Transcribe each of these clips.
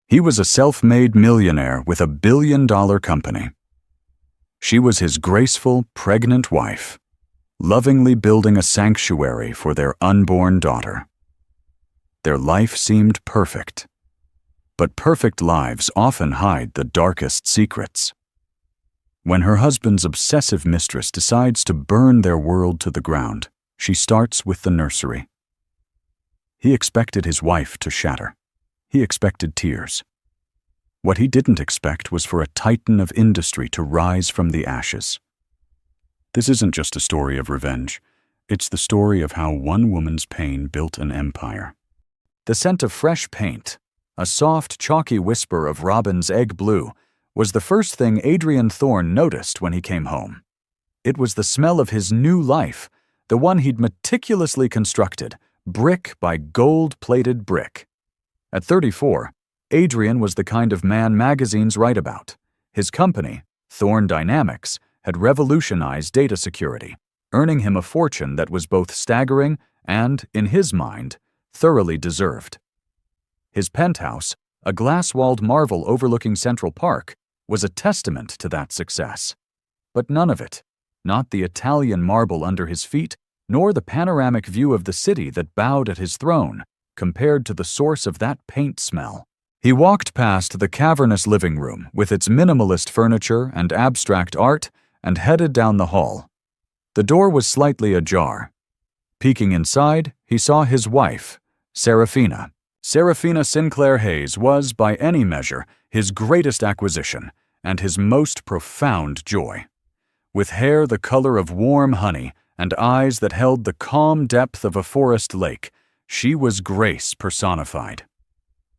He was a self-made millionaire with a billion-dollar company. She was his graceful, pregnant wife, lovingly building a sanctuary for their unborn daughter. Their life seemed perfect, but perfect lives often hide the darkest secrets. When her husband's obsessive mistress decides to burn their world to the ground, she starts with the nursery. He expected his wife to shatter. He expected tears. What he didn't expect was for a titan of industry to rise from the ashes. This isn't just a story of revenge. It's the story of how one woman's pain built an empire. The scent of fresh paint, a soft, chalky whisper of Robin's egg blue, was the first thing Adrian Thorne noticed when he came home. It was the smell of his new life, the one he'd meticulously constructed, brick by gold-plated brick. At 34, Adrian was the kind of man magazines write about. His company, Thorne Dynamics, had revolutionized data security, earning him a fortune that was both staggering and, in his mind, thoroughly deserved. His penthouse, a glass-walled marvel overlooking Central Park, was a testament to that success. But none of it, not the Italian marble under his feet, nor the panoramic view of the city that bowed at his throne, compared to the source of that paint smell. He walked past the cavernous living room with its minimalist furniture and abstract art and headed down the hall. The door was slightly ajar. Peeking inside, he saw his wife, Serafina. Serafina Sinclair Hayes was, by any measure, his greatest acquisition and his most profound joy. With hair the color of warm honey and eyes that held the calm depth of a forest lake, she was grace personified.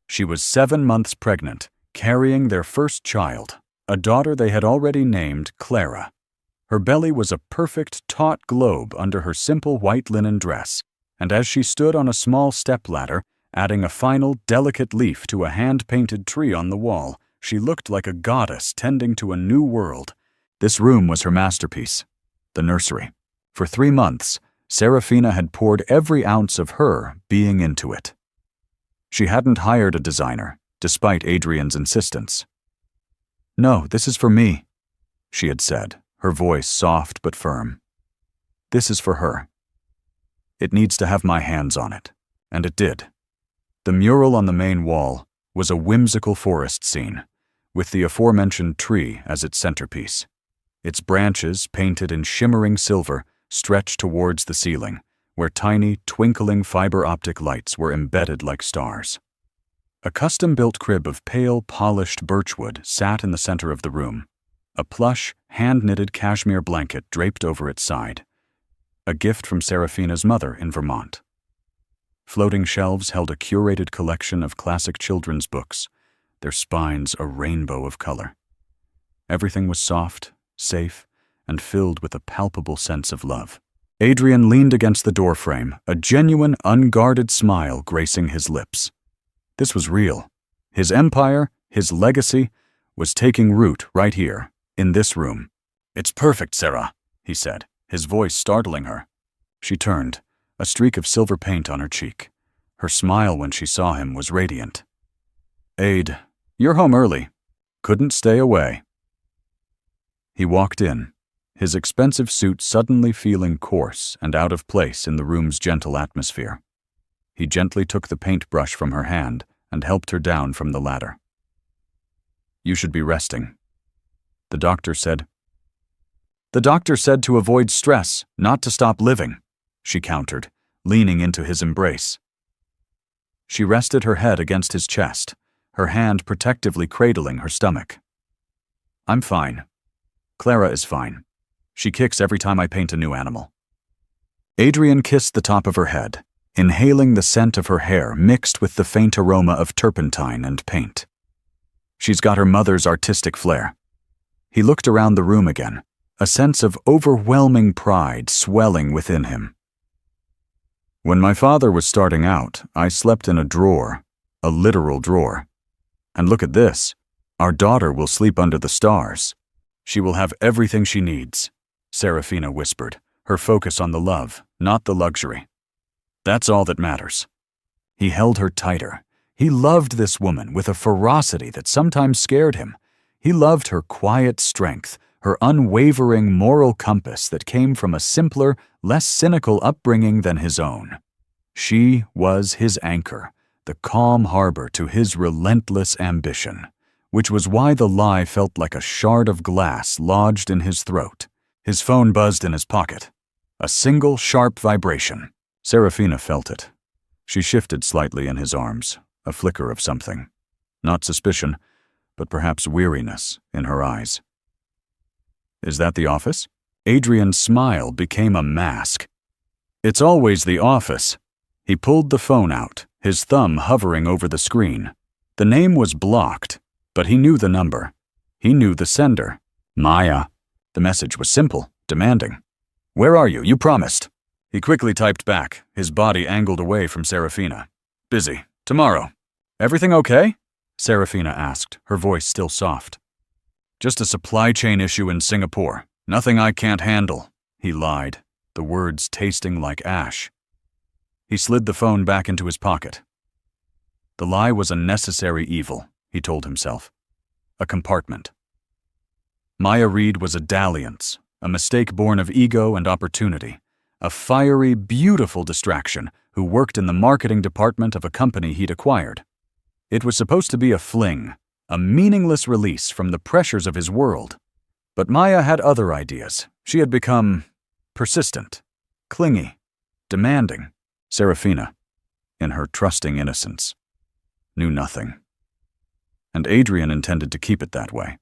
She was 7 months pregnant, carrying their first child, a daughter they had already named Clara. Her belly was a perfect taut globe under her simple white linen dress, and as she stood on a small stepladder, adding a final delicate leaf to a hand-painted tree on the wall, she looked like a goddess tending to a new world. This room was her masterpiece, the nursery. For 3 months, Serafina had poured every ounce of her being into it. She hadn't hired a designer, despite Adrian's insistence. "No, this is for me," she had said, her voice soft but firm. "This is for her. It needs to have my hands on it." And it did. The mural on the main wall was a whimsical forest scene, with the aforementioned tree as its centerpiece. Its branches, painted in shimmering silver, stretched towards the ceiling, where tiny, twinkling fiber-optic lights were embedded like stars. A custom-built crib of pale, polished birchwood sat in the center of the room, a plush, hand-knitted cashmere blanket draped over its side, a gift from Serafina's mother in Vermont. Floating shelves held a curated collection of classic children's books, their spines a rainbow of color. Everything was soft, safe, and filled with a palpable sense of love. Adrian leaned against the doorframe, a genuine, unguarded smile gracing his lips. This was real. His empire, his legacy, was taking root right here, in this room. "It's perfect, Sarah," he said, his voice startling her. She turned, a streak of silver paint on her cheek. Her smile when she saw him was radiant. "Aid, you're home early. Couldn't stay away." He walked in, his expensive suit suddenly feeling coarse and out of place in the room's gentle atmosphere. He gently took the paintbrush from her hand and helped her down from the ladder. "You should be resting," the doctor said. "The doctor said to avoid stress, not to stop living," she countered, leaning into his embrace. She rested her head against his chest, her hand protectively cradling her stomach. "I'm fine. Clara is fine. She kicks every time I paint a new animal." Adrian kissed the top of her head, inhaling the scent of her hair mixed with the faint aroma of turpentine and paint. "She's got her mother's artistic flair." He looked around the room again, a sense of overwhelming pride swelling within him. "When my father was starting out, I slept in a drawer, a literal drawer. And look at this. Our daughter will sleep under the stars. She will have everything she needs," Serafina whispered, her focus on the love, not the luxury. "That's all that matters." He held her tighter, He loved this woman with a ferocity that sometimes scared him. He loved her quiet strength, her unwavering moral compass that came from a simpler, less cynical upbringing than his own. She was his anchor, the calm harbor to his relentless ambition, which was why the lie felt like a shard of glass lodged in his throat. His phone buzzed in his pocket. A single sharp vibration. Serafina felt it. She shifted slightly in his arms, a flicker of something. Not suspicion, but perhaps weariness in her eyes. Is that the office? Adrian's smile became a mask. It's always the office. He pulled the phone out, his thumb hovering over the screen. The name was blocked, but he knew the number. He knew the sender. Maya. The message was simple, demanding. Where are you? You promised. He quickly typed back, his body angled away from Serafina. Busy. Tomorrow. Everything okay? Serafina asked, her voice still soft. Just a supply chain issue in Singapore. Nothing I can't handle, he lied, the words tasting like ash. He slid the phone back into his pocket. The lie was a necessary evil, he told himself. A compartment. Maya Reed was a dalliance, a mistake born of ego and opportunity, a fiery, beautiful distraction who worked in the marketing department of a company he'd acquired. It was supposed to be a fling, a meaningless release from the pressures of his world. But Maya had other ideas. She had become persistent, clingy, demanding. Serafina, in her trusting innocence, knew nothing. And Adrian intended to keep it that way.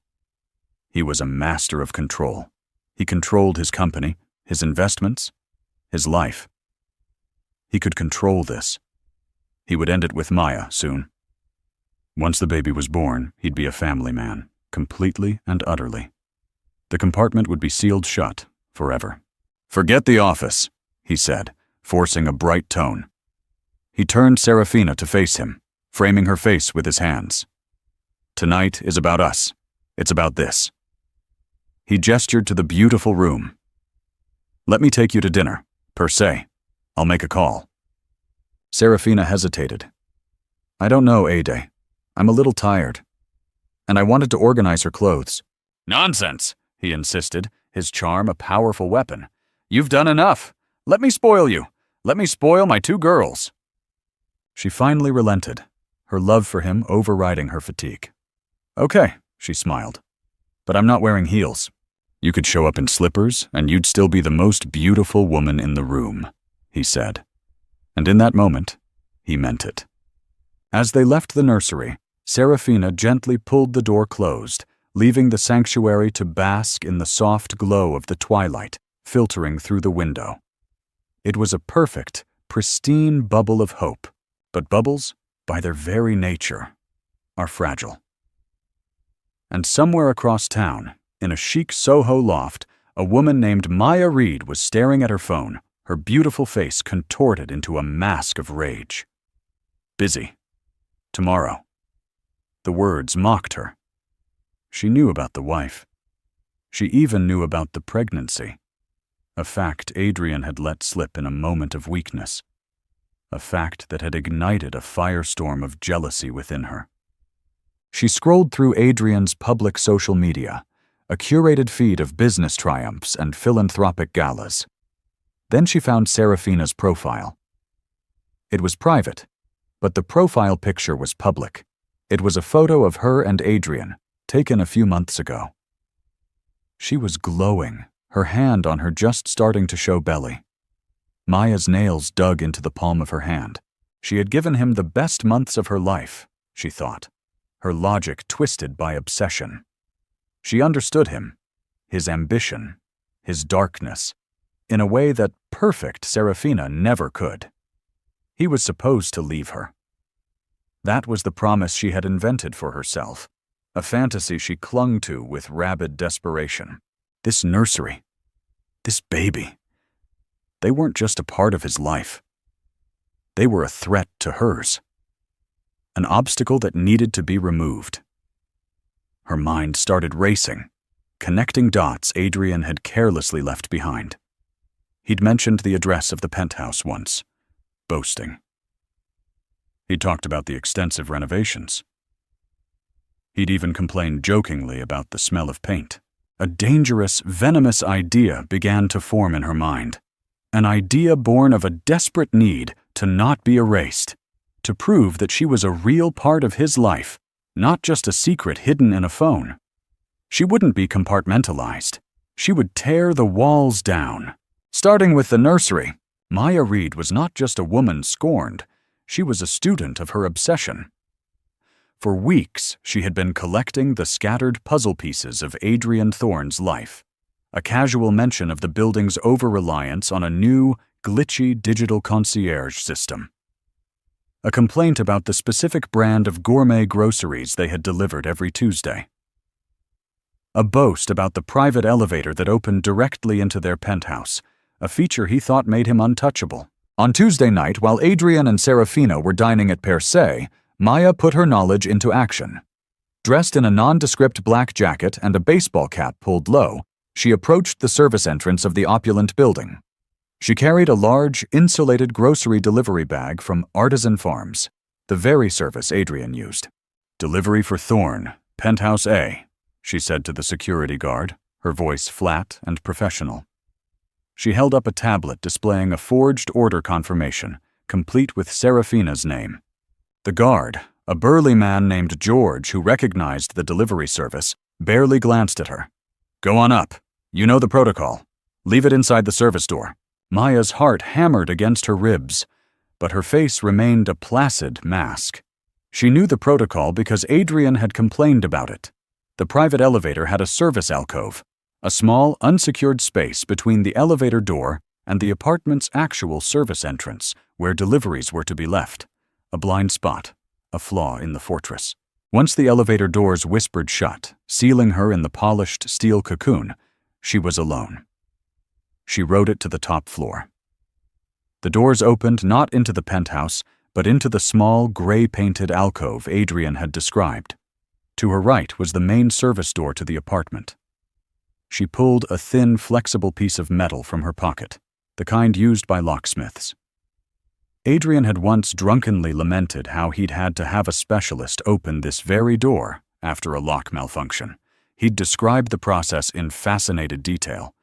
He was a master of control. He controlled his company, his investments, his life. He could control this. He would end it with Maya soon. Once the baby was born, he'd be a family man, completely and utterly. The compartment would be sealed shut forever. Forget the office, he said, forcing a bright tone. He turned Serafina to face him, framing her face with his hands. Tonight is about us. It's about this. He gestured to the beautiful room. Let me take you to dinner, per se. I'll make a call. Serafina hesitated. I don't know, Ade. I'm a little tired. And I wanted to organize her clothes. Nonsense, he insisted, his charm a powerful weapon. You've done enough. Let me spoil you. Let me spoil my two girls. She finally relented, her love for him overriding her fatigue. Okay, she smiled. But I'm not wearing heels. You could show up in slippers, and you'd still be the most beautiful woman in the room, he said. And in that moment, he meant it. As they left the nursery, Serafina gently pulled the door closed, leaving the sanctuary to bask in the soft glow of the twilight filtering through the window. It was a perfect, pristine bubble of hope, but bubbles, by their very nature, are fragile. And somewhere across town, in a chic Soho loft, a woman named Maya Reed was staring at her phone, her beautiful face contorted into a mask of rage. Busy. Tomorrow. The words mocked her. She knew about the wife. She even knew about the pregnancy. A fact Adrian had let slip in a moment of weakness. A fact that had ignited a firestorm of jealousy within her. She scrolled through Adrian's public social media, a curated feed of business triumphs and philanthropic galas. Then she found Serafina's profile. It was private, but the profile picture was public. It was a photo of her and Adrian, taken a few months ago. She was glowing, her hand on her just starting to show belly. Maya's nails dug into the palm of her hand. She had given him the best months of her life, she thought, her logic twisted by obsession. She understood him, his ambition, his darkness, in a way that perfect Serafina never could. He was supposed to leave her. That was the promise she had invented for herself, a fantasy she clung to with rabid desperation. This nursery, this baby, they weren't just a part of his life. They were a threat to hers, an obstacle that needed to be removed. Her mind started racing, connecting dots Adrian had carelessly left behind. He'd mentioned the address of the penthouse once, boasting. He talked about the extensive renovations. He'd even complained jokingly about the smell of paint. A dangerous, venomous idea began to form in her mind. An idea born of a desperate need to not be erased, to prove that she was a real part of his life, not just a secret hidden in a phone. She wouldn't be compartmentalized. She would tear the walls down. Starting with the nursery, Maya Reed was not just a woman scorned, she was a student of her obsession. For weeks, she had been collecting the scattered puzzle pieces of Adrian Thorne's life, a casual mention of the building's over-reliance on a new, glitchy digital concierge system, a complaint about the specific brand of gourmet groceries they had delivered every Tuesday, a boast about the private elevator that opened directly into their penthouse, a feature he thought made him untouchable. On Tuesday night, while Adrian and Serafina were dining at Per Se, Maya put her knowledge into action. Dressed in a nondescript black jacket and a baseball cap pulled low, she approached the service entrance of the opulent building. She carried a large, insulated grocery delivery bag from Artisan Farms, the very service Adrian used. "Delivery for Thorne, Penthouse A," she said to the security guard, her voice flat and professional. She held up a tablet displaying a forged order confirmation, complete with Serafina's name. The guard, a burly man named George who recognized the delivery service, barely glanced at her. "Go on up. You know the protocol. Leave it inside the service door." Maya's heart hammered against her ribs, but her face remained a placid mask. She knew the protocol because Adrian had complained about it. The private elevator had a service alcove, a small, unsecured space between the elevator door and the apartment's actual service entrance, where deliveries were to be left. A blind spot, a flaw in the fortress. Once the elevator doors whispered shut, sealing her in the polished steel cocoon, she was alone. She rode it to the top floor. The doors opened not into the penthouse, but into the small, gray-painted alcove Adrian had described. To her right was the main service door to the apartment. She pulled a thin, flexible piece of metal from her pocket, the kind used by locksmiths. Adrian had once drunkenly lamented how he'd had to have a specialist open this very door after a lock malfunction. He'd described the process in fascinated detail.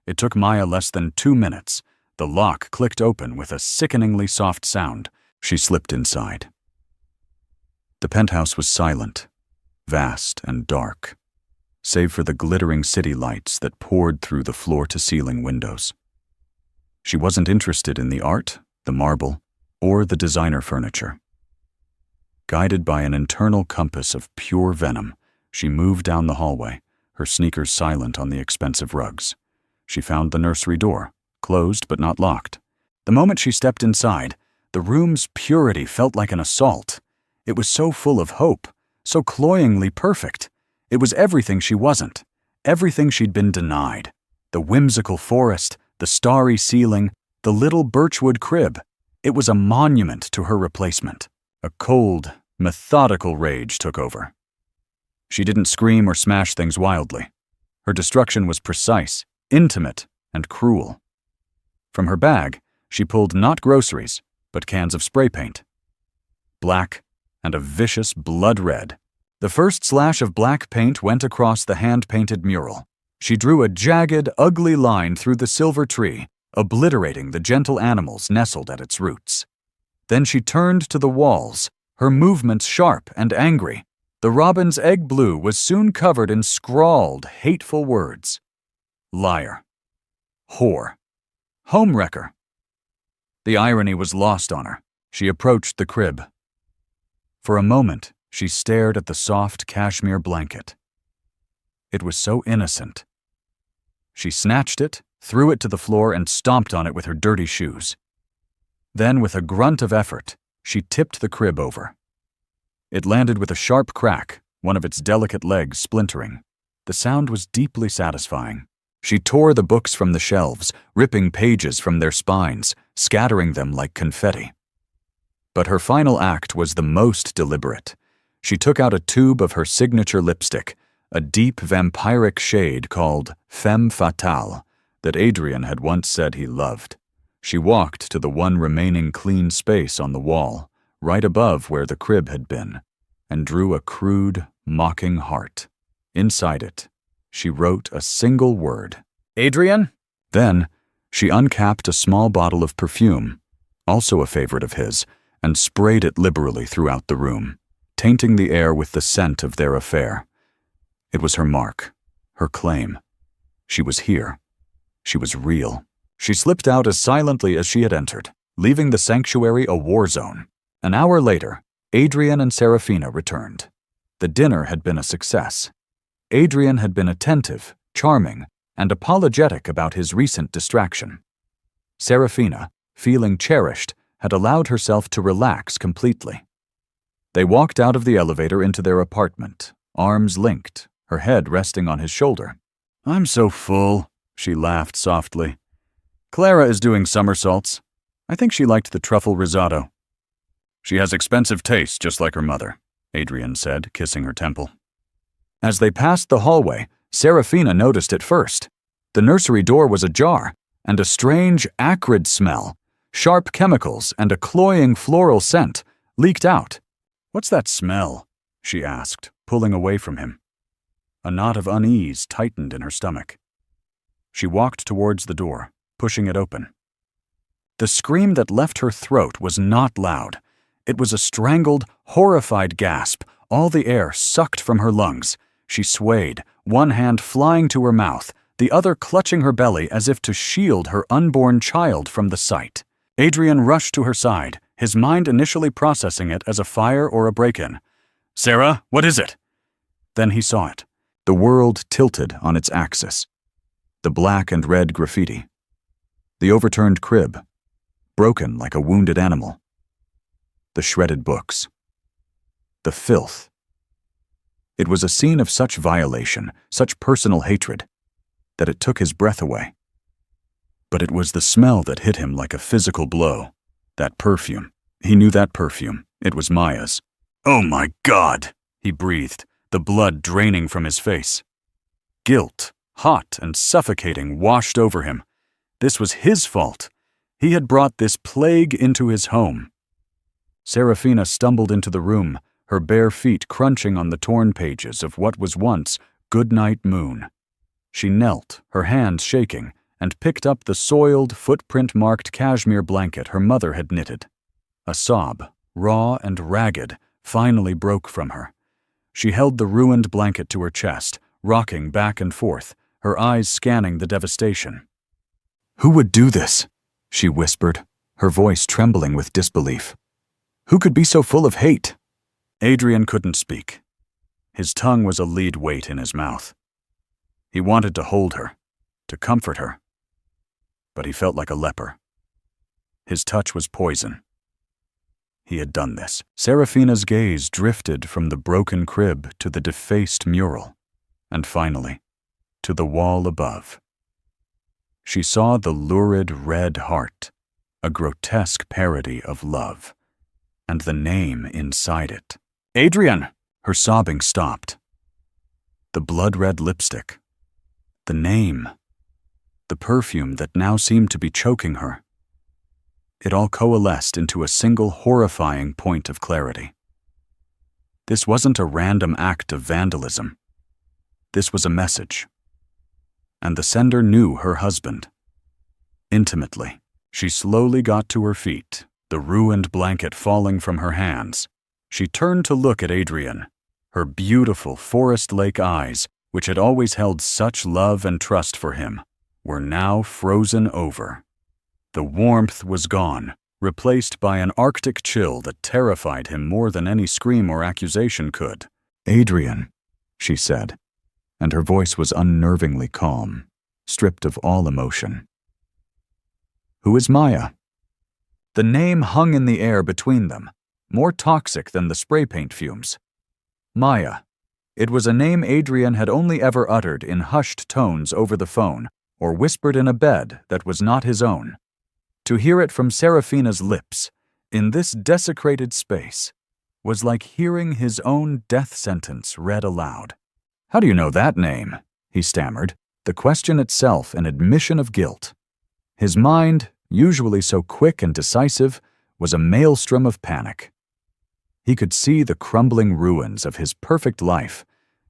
It took Maya less than 2 minutes. The lock clicked open with a sickeningly soft sound. She slipped inside. The penthouse was silent, vast and dark, save for the glittering city lights that poured through the floor-to-ceiling windows. She wasn't interested in the art, the marble, or the designer furniture. Guided by an internal compass of pure venom, she moved down the hallway, her sneakers silent on the expensive rugs. She found the nursery door, closed but not locked. The moment she stepped inside, the room's purity felt like an assault. It was so full of hope, so cloyingly perfect. It was everything she wasn't, everything she'd been denied. The whimsical forest, the starry ceiling, the little birchwood crib. It was a monument to her replacement. A cold, methodical rage took over. She didn't scream or smash things wildly. Her destruction was precise, intimate, and cruel. From her bag, she pulled not groceries, but cans of spray paint. Black and a vicious blood red. The first slash of black paint went across the hand-painted mural. She drew a jagged, ugly line through the silver tree, obliterating the gentle animals nestled at its roots. Then she turned to the walls, her movements sharp and angry. The robin's egg blue was soon covered in scrawled, hateful words. Liar. Whore. Homewrecker. The irony was lost on her. She approached the crib. For a moment, she stared at the soft cashmere blanket. It was so innocent. She snatched it, threw it to the floor, and stomped on it with her dirty shoes. Then, with a grunt of effort, she tipped the crib over. It landed with a sharp crack, one of its delicate legs splintering. The sound was deeply satisfying. She tore the books from the shelves, ripping pages from their spines, scattering them like confetti. But her final act was the most deliberate. She took out a tube of her signature lipstick, a deep vampiric shade called Femme Fatale that Adrian had once said he loved. She walked to the one remaining clean space on the wall, right above where the crib had been, and drew a crude, mocking heart. Inside it, she wrote a single word. "Adrian?" Then, she uncapped a small bottle of perfume, also a favorite of his, and sprayed it liberally throughout the room, tainting the air with the scent of their affair. It was her mark, her claim. She was here. She was real. She slipped out as silently as she had entered, leaving the sanctuary a war zone. An hour later, Adrian and Serafina returned. The dinner had been a success. Adrian had been attentive, charming, and apologetic about his recent distraction. Serafina, feeling cherished, had allowed herself to relax completely. They walked out of the elevator into their apartment, arms linked, her head resting on his shoulder. "I'm so full," she laughed softly. "Clara is doing somersaults. I think she liked the truffle risotto." "She has expensive taste, just like her mother," Adrian said, kissing her temple. As they passed the hallway, Serafina noticed it first. The nursery door was ajar, and a strange, acrid smell, sharp chemicals and a cloying floral scent, leaked out. "What's that smell?" she asked, pulling away from him. A knot of unease tightened in her stomach. She walked towards the door, pushing it open. The scream that left her throat was not loud. It was a strangled, horrified gasp, all the air sucked from her lungs. She swayed, one hand flying to her mouth, the other clutching her belly as if to shield her unborn child from the sight. Adrian rushed to her side, his mind initially processing it as a fire or a break-in. "Sarah, what is it?" Then he saw it. The world tilted on its axis. The black and red graffiti. The overturned crib, broken like a wounded animal. The shredded books. The filth. It was a scene of such violation, such personal hatred, that it took his breath away. But it was the smell that hit him like a physical blow. That perfume. He knew that perfume. It was Maya's. "Oh my God!" he breathed, the blood draining from his face. Guilt, hot and suffocating, washed over him. This was his fault. He had brought this plague into his home. Serafina stumbled into the room, her bare feet crunching on the torn pages of what was once Goodnight Moon. She knelt, her hands shaking, and picked up the soiled, footprint-marked cashmere blanket her mother had knitted. A sob, raw and ragged, finally broke from her. She held the ruined blanket to her chest, rocking back and forth, her eyes scanning the devastation. "Who would do this?" she whispered, her voice trembling with disbelief. "Who could be so full of hate?" Adrian couldn't speak. His tongue was a lead weight in his mouth. He wanted to hold her, to comfort her, but he felt like a leper. His touch was poison. He had done this. Serafina's gaze drifted from the broken crib to the defaced mural, and finally, to the wall above. She saw the lurid red heart, a grotesque parody of love, and the name inside it. "Adrian!" Her sobbing stopped. The blood-red lipstick. The name. The perfume that now seemed to be choking her. It all coalesced into a single horrifying point of clarity. This wasn't a random act of vandalism. This was a message. And the sender knew her husband. Intimately, she slowly got to her feet, the ruined blanket falling from her hands. She turned to look at Adrian. Her beautiful Forest Lake eyes, which had always held such love and trust for him, were now frozen over. The warmth was gone, replaced by an Arctic chill that terrified him more than any scream or accusation could. "Adrian," she said, and her voice was unnervingly calm, stripped of all emotion. "Who is Maya?" The name hung in the air between them, more toxic than the spray paint fumes. Maya. It was a name Adrian had only ever uttered in hushed tones over the phone or whispered in a bed that was not his own. To hear it from Serafina's lips, in this desecrated space, was like hearing his own death sentence read aloud. "How do you know that name?" he stammered, the question itself an admission of guilt. His mind, usually so quick and decisive, was a maelstrom of panic. He could see the crumbling ruins of his perfect life,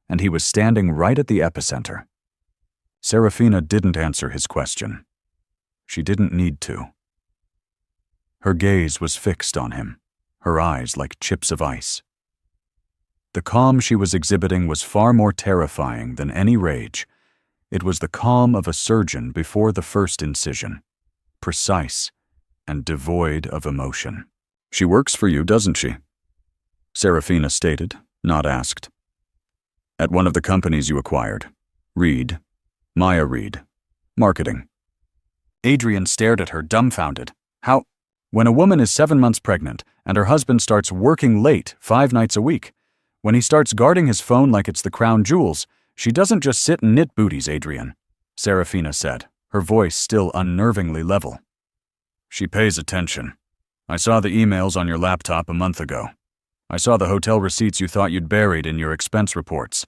and he was standing right at the epicenter. Serafina didn't answer his question. She didn't need to. Her gaze was fixed on him, her eyes like chips of ice. The calm she was exhibiting was far more terrifying than any rage. It was the calm of a surgeon before the first incision, precise and devoid of emotion. "She works for you, doesn't she?" Serafina stated, not asked. "At one of the companies you acquired. Reed. Maya Reed. Marketing." Adrian stared at her, dumbfounded. How? When a woman is 7 months pregnant and her husband starts working late 5 nights a week, when he starts guarding his phone like it's the crown jewels, she doesn't just sit and knit booties, Adrian, Serafina said, her voice still unnervingly level. "She pays attention. I saw the emails on your laptop a month ago. I saw the hotel receipts you thought you'd buried in your expense reports.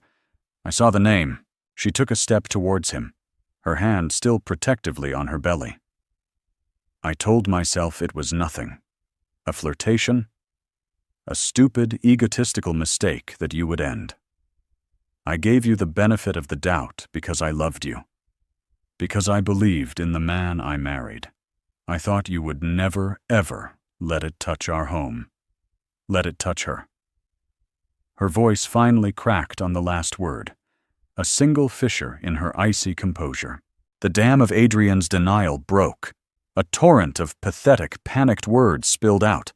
I saw the name." She took a step towards him, her hand still protectively on her belly. "I told myself it was nothing. A flirtation? A stupid, egotistical mistake that you would end. I gave you the benefit of the doubt because I loved you. Because I believed in the man I married. I thought you would never, ever let it touch our home. Let it touch her." Her voice finally cracked on the last word, a single fissure in her icy composure. The dam of Adrian's denial broke. A torrent of pathetic, panicked words spilled out.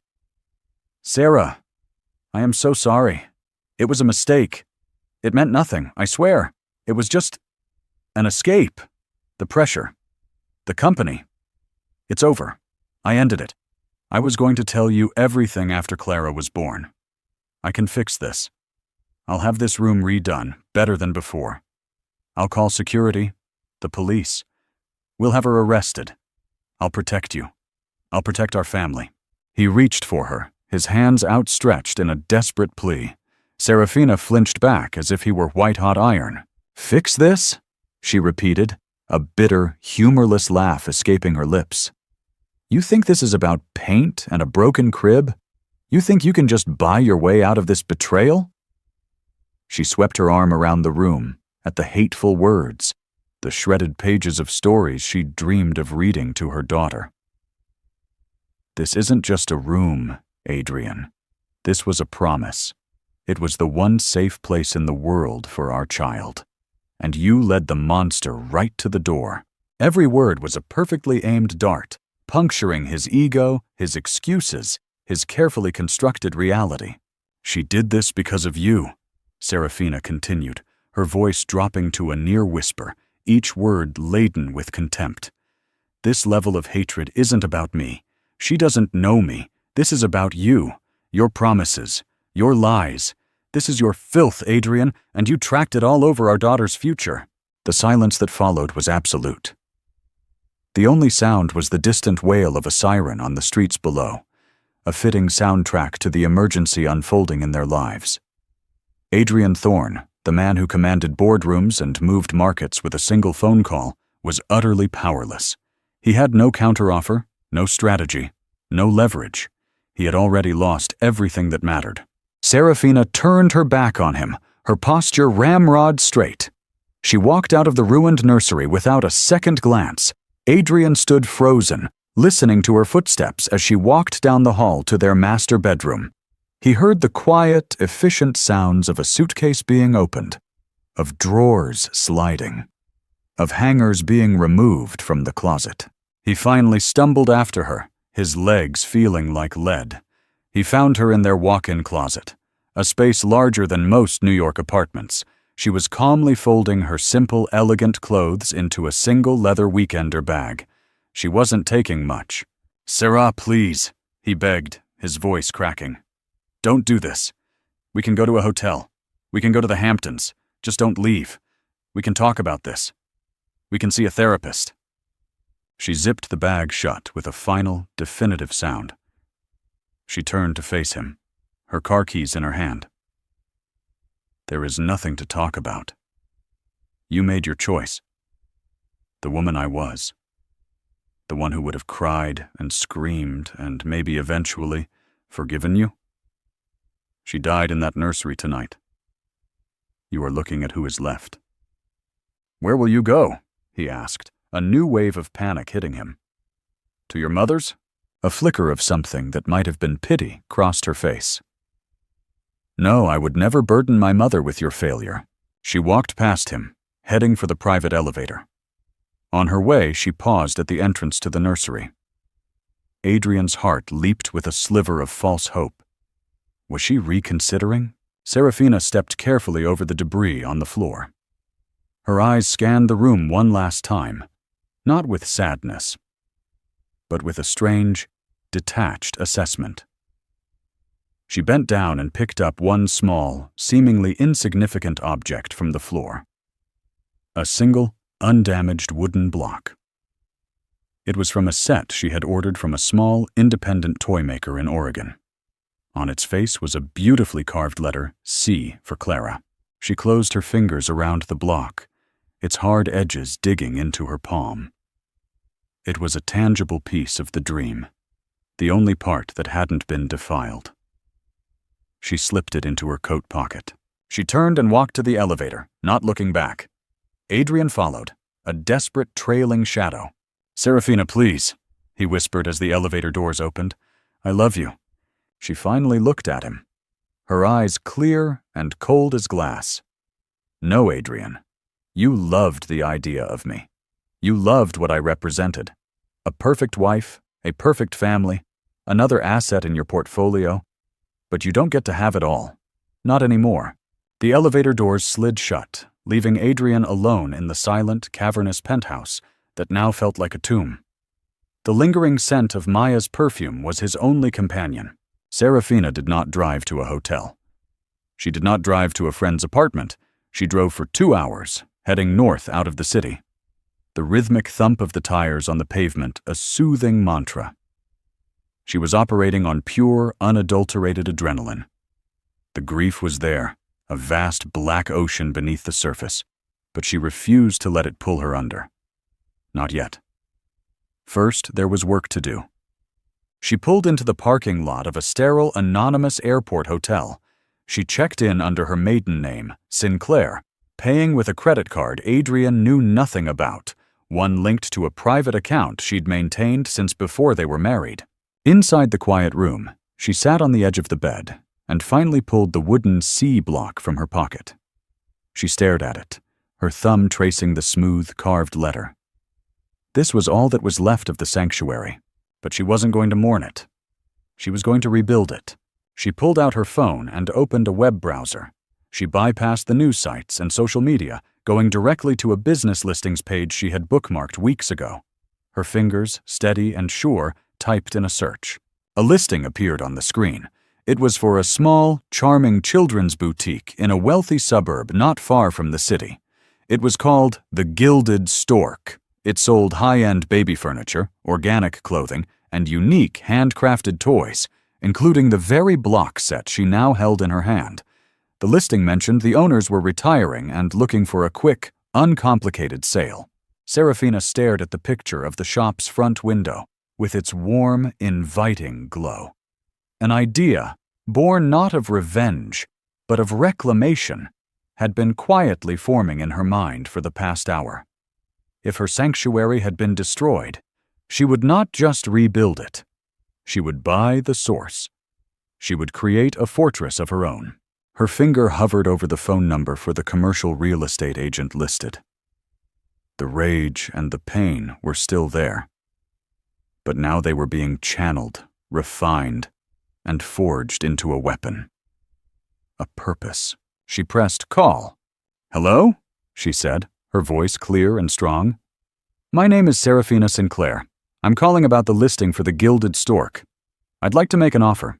"Sarah, I am so sorry. It was a mistake. It meant nothing, I swear. It was just an escape. The pressure. The company. It's over. I ended it. I was going to tell you everything after Clara was born. I can fix this. I'll have this room redone, better than before. I'll call security, the police. We'll have her arrested. I'll protect you. I'll protect our family." He reached for her, his hands outstretched in a desperate plea. Serafina flinched back as if he were white-hot iron. "Fix this?" she repeated, a bitter, humorless laugh escaping her lips. "You think this is about paint and a broken crib? You think you can just buy your way out of this betrayal?" She swept her arm around the room at the hateful words, the shredded pages of stories she dreamed of reading to her daughter. "This isn't just a room, Adrian. This was a promise. It was the one safe place in the world for our child. And you led the monster right to the door." Every word was a perfectly aimed dart, puncturing his ego, his excuses, his carefully constructed reality. "She did this because of you," Serafina continued, her voice dropping to a near whisper, each word laden with contempt. "This level of hatred isn't about me. She doesn't know me. This is about you, your promises, your lies. This is your filth, Adrian, and you tracked it all over our daughter's future." The silence that followed was absolute. The only sound was the distant wail of a siren on the streets below, a fitting soundtrack to the emergency unfolding in their lives. Adrian Thorne, the man who commanded boardrooms and moved markets with a single phone call, was utterly powerless. He had no counteroffer, no strategy, no leverage. He had already lost everything that mattered. Serafina turned her back on him, her posture ramrod straight. She walked out of the ruined nursery without a second glance. Adrian stood frozen, listening to her footsteps as she walked down the hall to their master bedroom. He heard the quiet, efficient sounds of a suitcase being opened, of drawers sliding, of hangers being removed from the closet. He finally stumbled after her, his legs feeling like lead. He found her in their walk-in closet, a space larger than most New York apartments. She was calmly folding her simple, elegant clothes into a single leather weekender bag. She wasn't taking much. "Sarah, please," he begged, his voice cracking. "Don't do this. We can go to a hotel. We can go to the Hamptons. Just don't leave. We can talk about this. We can see a therapist." She zipped the bag shut with a final, definitive sound. She turned to face him, her car keys in her hand. "There is nothing to talk about. You made your choice. The woman I was. The one who would have cried and screamed and maybe eventually forgiven you. She died in that nursery tonight. You are looking at who is left. Where will you go? He asked, a new wave of panic hitting him. To your mother's? A flicker of something that might have been pity crossed her face. No, I would never burden my mother with your failure. She walked past him, heading for the private elevator. On her way, she paused at the entrance to the nursery. Adrian's heart leaped with a sliver of false hope. Was she reconsidering? Serafina stepped carefully over the debris on the floor. Her eyes scanned the room one last time, not with sadness, but with a strange, detached assessment. She bent down and picked up one small, seemingly insignificant object from the floor. A single, undamaged wooden block. It was from a set she had ordered from a small, independent toy maker in Oregon. On its face was a beautifully carved letter, C for Clara. She closed her fingers around the block, its hard edges digging into her palm. It was a tangible piece of the dream, the only part that hadn't been defiled. She slipped it into her coat pocket. She turned and walked to the elevator, not looking back. Adrian followed, a desperate trailing shadow. Serafina, please, he whispered as the elevator doors opened. I love you. She finally looked at him, her eyes clear and cold as glass. No, Adrian. You loved the idea of me. You loved what I represented. A perfect wife, a perfect family, another asset in your portfolio. But you don't get to have it all. Not anymore. The elevator doors slid shut, leaving Adrian alone in the silent, cavernous penthouse that now felt like a tomb. The lingering scent of Maya's perfume was his only companion. Serafina did not drive to a hotel. She did not drive to a friend's apartment. She drove for 2 hours, heading north out of the city. The rhythmic thump of the tires on the pavement a soothing mantra. She was operating on pure, unadulterated adrenaline. The grief was there, a vast black ocean beneath the surface, but she refused to let it pull her under. Not yet. First, there was work to do. She pulled into the parking lot of a sterile, anonymous airport hotel. She checked in under her maiden name, Sinclair, paying with a credit card Adrian knew nothing about, one linked to a private account she'd maintained since before they were married. Inside the quiet room, she sat on the edge of the bed and finally pulled the wooden C block from her pocket. She stared at it, her thumb tracing the smooth, carved letter. This was all that was left of the sanctuary, but she wasn't going to mourn it. She was going to rebuild it. She pulled out her phone and opened a web browser. She bypassed the news sites and social media, going directly to a business listings page she had bookmarked weeks ago. Her fingers, steady and sure, typed in a search. A listing appeared on the screen. It was for a small, charming children's boutique in a wealthy suburb not far from the city. It was called The Gilded Stork. It sold high-end baby furniture, organic clothing, and unique handcrafted toys, including the very block set she now held in her hand. The listing mentioned the owners were retiring and looking for a quick, uncomplicated sale. Serafina stared at the picture of the shop's front window, with its warm, inviting glow. An idea, born not of revenge, but of reclamation, had been quietly forming in her mind for the past hour. If her sanctuary had been destroyed, she would not just rebuild it. She would buy the source. She would create a fortress of her own. Her finger hovered over the phone number for the commercial real estate agent listed. The rage and the pain were still there. But now they were being channeled, refined, and forged into a weapon. A purpose. She pressed call. "Hello?" she said, her voice clear and strong. "My name is Serafina Sinclair. I'm calling about the listing for the Gilded Stork. I'd like to make an offer."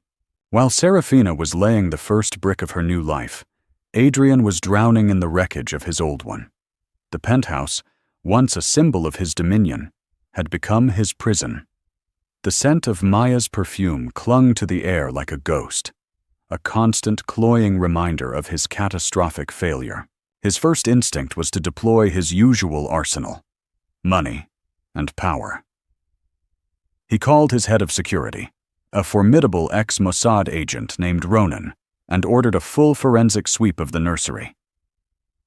While Serafina was laying the first brick of her new life, Adrian was drowning in the wreckage of his old one. The penthouse, once a symbol of his dominion, had become his prison. The scent of Maya's perfume clung to the air like a ghost, a constant cloying reminder of his catastrophic failure. His first instinct was to deploy his usual arsenal: money and power. He called his head of security, a formidable ex-Mossad agent named Ronan, and ordered a full forensic sweep of the nursery.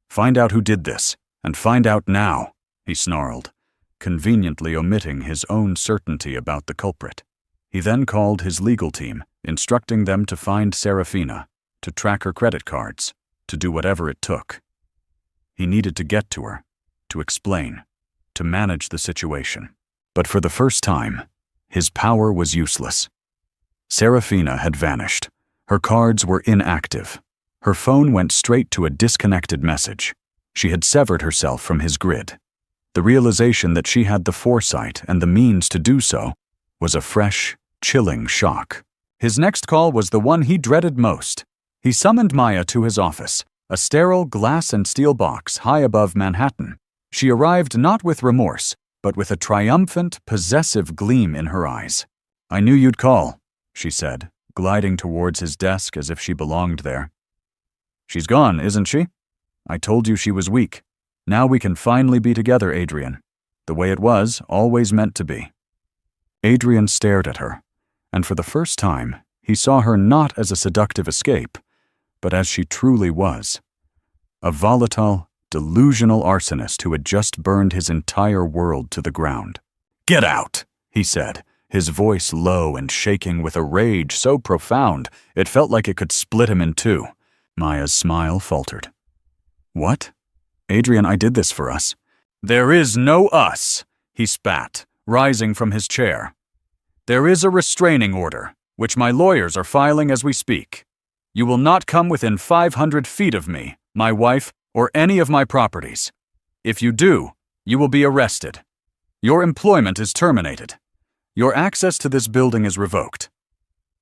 "Find out who did this, and find out now," he snarled, conveniently omitting his own certainty about the culprit. He then called his legal team, instructing them to find Serafina, to track her credit cards, to do whatever it took. He needed to get to her, to explain, to manage the situation. But for the first time, his power was useless. Serafina had vanished. Her cards were inactive. Her phone went straight to a disconnected message. She had severed herself from his grid. The realization that she had the foresight and the means to do so was a fresh, chilling shock. His next call was the one he dreaded most. He summoned Maya to his office, a sterile glass and steel box high above Manhattan. She arrived not with remorse, but with a triumphant, possessive gleam in her eyes. "I knew you'd call," she said, gliding towards his desk as if she belonged there. "She's gone, isn't she? I told you she was weak. Now we can finally be together, Adrian. The way it was, always meant to be." Adrian stared at her, and for the first time, he saw her not as a seductive escape, but as she truly was. A volatile, delusional arsonist who had just burned his entire world to the ground. "Get out," he said, his voice low and shaking with a rage so profound it felt like it could split him in two. Maya's smile faltered. "What? Adrian, I did this for us." "There is no us," he spat, rising from his chair. "There is a restraining order, which my lawyers are filing as we speak. You will not come within 500 feet of me, my wife, or any of my properties. If you do, you will be arrested. Your employment is terminated. Your access to this building is revoked.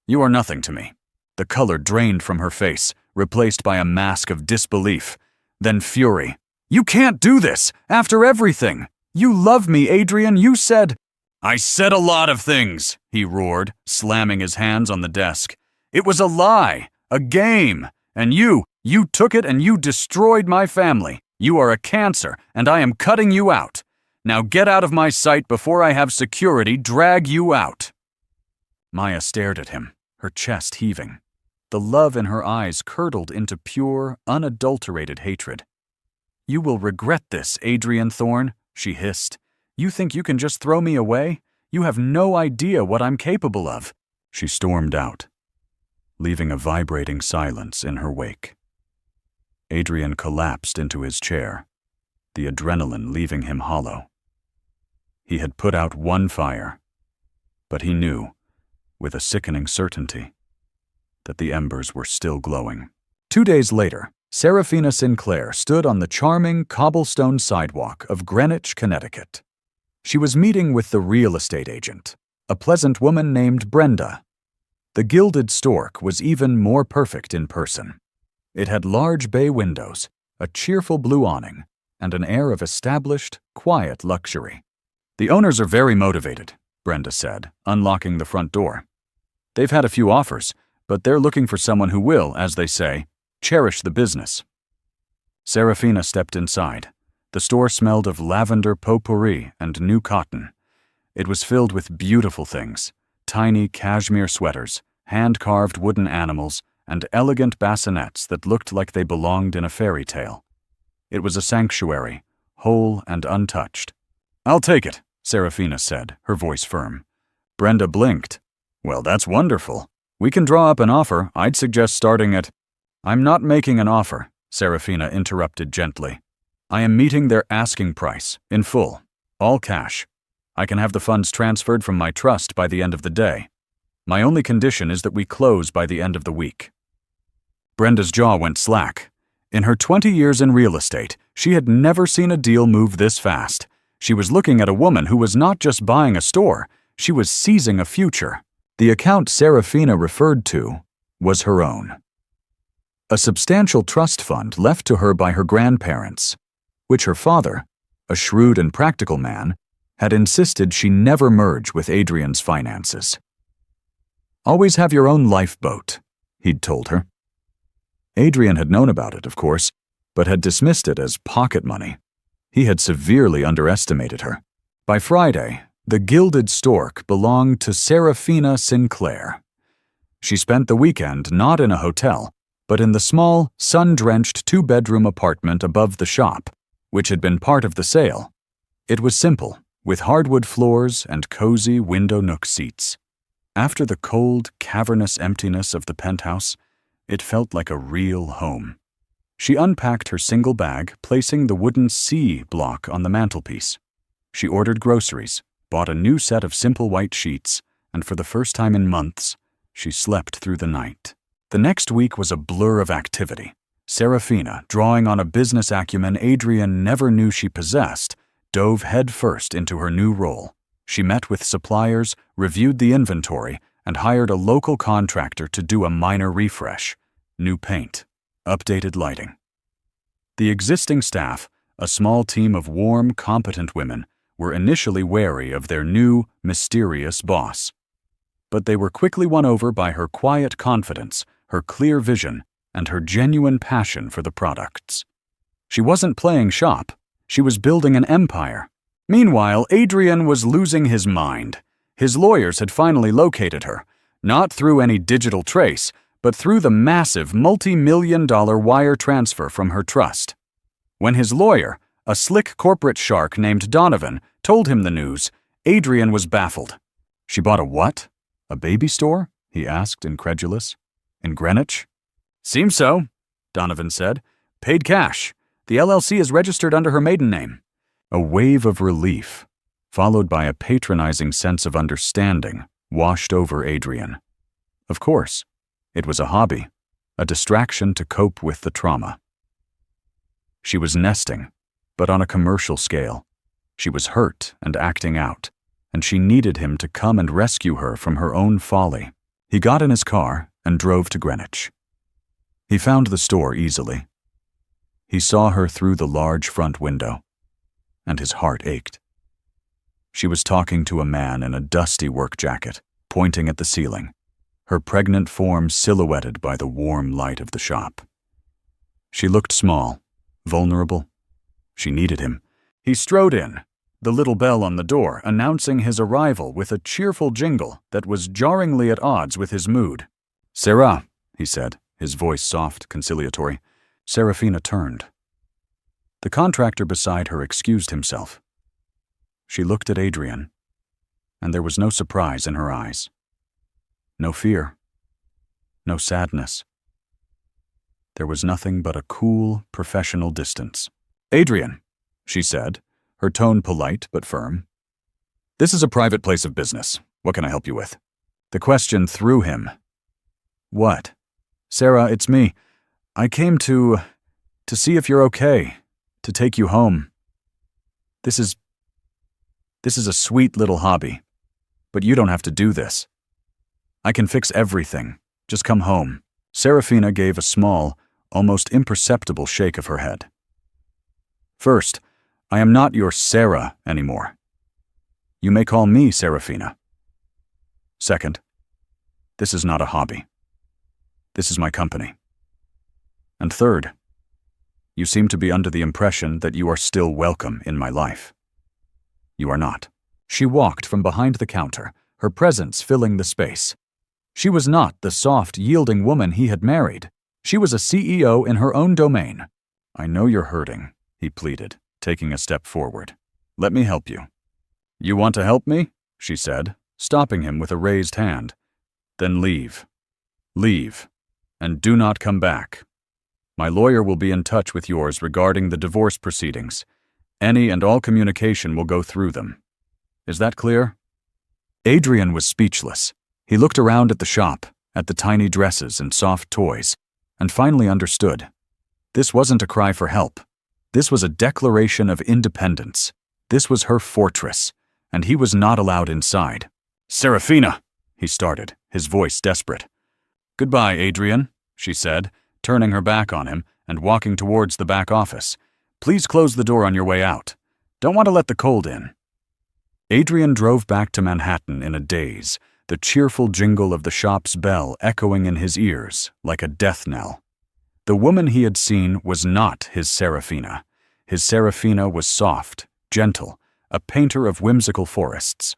You are nothing to me." The color drained from her face, replaced by a mask of disbelief, then fury. "You can't do this, after everything. You love me, Adrian, you said—" "I said a lot of things," he roared, slamming his hands on the desk. "It was a lie, a game, and you took it and you destroyed my family. You are a cancer, and I am cutting you out. Now get out of my sight before I have security drag you out." Maya stared at him, her chest heaving. The love in her eyes curdled into pure, unadulterated hatred. "You will regret this, Adrian Thorne," she hissed. "You think you can just throw me away? You have no idea what I'm capable of." She stormed out, leaving a vibrating silence in her wake. Adrian collapsed into his chair, the adrenaline leaving him hollow. He had put out one fire, but he knew, with a sickening certainty, that the embers were still glowing. 2 days later, Serafina Sinclair stood on the charming cobblestone sidewalk of Greenwich, Connecticut. She was meeting with the real estate agent, a pleasant woman named Brenda. The gilded stork was even more perfect in person. It had large bay windows, a cheerful blue awning, and an air of established, quiet luxury. "The owners are very motivated," Brenda said, unlocking the front door. "They've had a few offers, but they're looking for someone who will, as they say, cherish the business." Serafina stepped inside. The store smelled of lavender potpourri and new cotton. It was filled with beautiful things: tiny cashmere sweaters, hand-carved wooden animals, and elegant bassinets that looked like they belonged in a fairy tale. It was a sanctuary, whole and untouched. "I'll take it," Serafina said, her voice firm. Brenda blinked. "Well, that's wonderful. We can draw up an offer. I'd suggest starting at—" "I'm not making an offer," Serafina interrupted gently. "I am meeting their asking price, in full, all cash. I can have the funds transferred from my trust by the end of the day. My only condition is that we close by the end of the week." Brenda's jaw went slack. In her 20 years in real estate, she had never seen a deal move this fast. She was looking at a woman who was not just buying a store, she was seizing a future. The account Serafina referred to was her own. A substantial trust fund left to her by her grandparents, which her father, a shrewd and practical man, had insisted she never merge with Adrian's finances. "Always have your own lifeboat," he'd told her. Adrian had known about it, of course, but had dismissed it as pocket money. He had severely underestimated her. By Friday, the gilded stork belonged to Serafina Sinclair. She spent the weekend not in a hotel, but in the small, sun-drenched two-bedroom apartment above the shop, which had been part of the sale. It was simple, with hardwood floors and cozy window nook seats. After the cold, cavernous emptiness of the penthouse, it felt like a real home. She unpacked her single bag, placing the wooden C block on the mantelpiece. She ordered groceries, bought a new set of simple white sheets, and for the first time in months, she slept through the night. The next week was a blur of activity. Serafina, drawing on a business acumen Adrian never knew she possessed, dove headfirst into her new role. She met with suppliers, reviewed the inventory, and hired a local contractor to do a minor refresh. New paint, updated lighting. The existing staff, a small team of warm, competent women, were initially wary of their new, mysterious boss. But they were quickly won over by her quiet confidence, her clear vision, and her genuine passion for the products. She wasn't playing shop. She was building an empire. Meanwhile, Adrian was losing his mind. His lawyers had finally located her, not through any digital trace, but through the massive multi-million-dollar wire transfer from her trust. When his lawyer, a slick corporate shark named Donovan, told him the news, Adrian was baffled. "She bought a what? A baby store?" he asked, incredulous. "In Greenwich?" "Seems so," Donovan said. "Paid cash. The LLC is registered under her maiden name." A wave of relief, followed by a patronizing sense of understanding, washed over Adrian. Of course, it was a hobby, a distraction to cope with the trauma. She was nesting, but on a commercial scale. She was hurt and acting out, and she needed him to come and rescue her from her own folly. He got in his car and drove to Greenwich. He found the store easily. He saw her through the large front window, and his heart ached. She was talking to a man in a dusty work jacket, pointing at the ceiling, her pregnant form silhouetted by the warm light of the shop. She looked small, vulnerable. She needed him. He strode in, the little bell on the door announcing his arrival with a cheerful jingle that was jarringly at odds with his mood. "Sarah," he said, his voice soft, conciliatory. Serafina turned. The contractor beside her excused himself. She looked at Adrian, and there was no surprise in her eyes. No fear. No sadness. There was nothing but a cool, professional distance. "Adrian," she said, her tone polite but firm. "This is a private place of business. What can I help you with?" The question threw him. "What?" "Sarah, it's me. I came to see if you're okay, to take you home. This is a sweet little hobby, but you don't have to do this. I can fix everything. Just come home." Serafina gave a small, almost imperceptible shake of her head. "First, I am not your Sarah anymore. You may call me Serafina. Second, this is not a hobby. This is my company. And third, you seem to be under the impression that you are still welcome in my life. You are not." She walked from behind the counter, her presence filling the space. She was not the soft, yielding woman he had married. She was a CEO in her own domain. "I know you're hurting," he pleaded, taking a step forward. "Let me help you." "You want to help me?" she said, stopping him with a raised hand. "Then leave. Leave, and do not come back. My lawyer will be in touch with yours regarding the divorce proceedings. Any and all communication will go through them. Is that clear?" Adrian was speechless. He looked around at the shop, at the tiny dresses and soft toys, and finally understood. This wasn't a cry for help. This was a declaration of independence. This was her fortress, and he was not allowed inside. "Serafina," he started, his voice desperate. "Goodbye, Adrian," she said, turning her back on him and walking towards the back office. "Please close the door on your way out. Don't want to let the cold in." Adrian drove back to Manhattan in a daze, the cheerful jingle of the shop's bell echoing in his ears like a death knell. The woman he had seen was not his Serafina. His Serafina was soft, gentle, a painter of whimsical forests.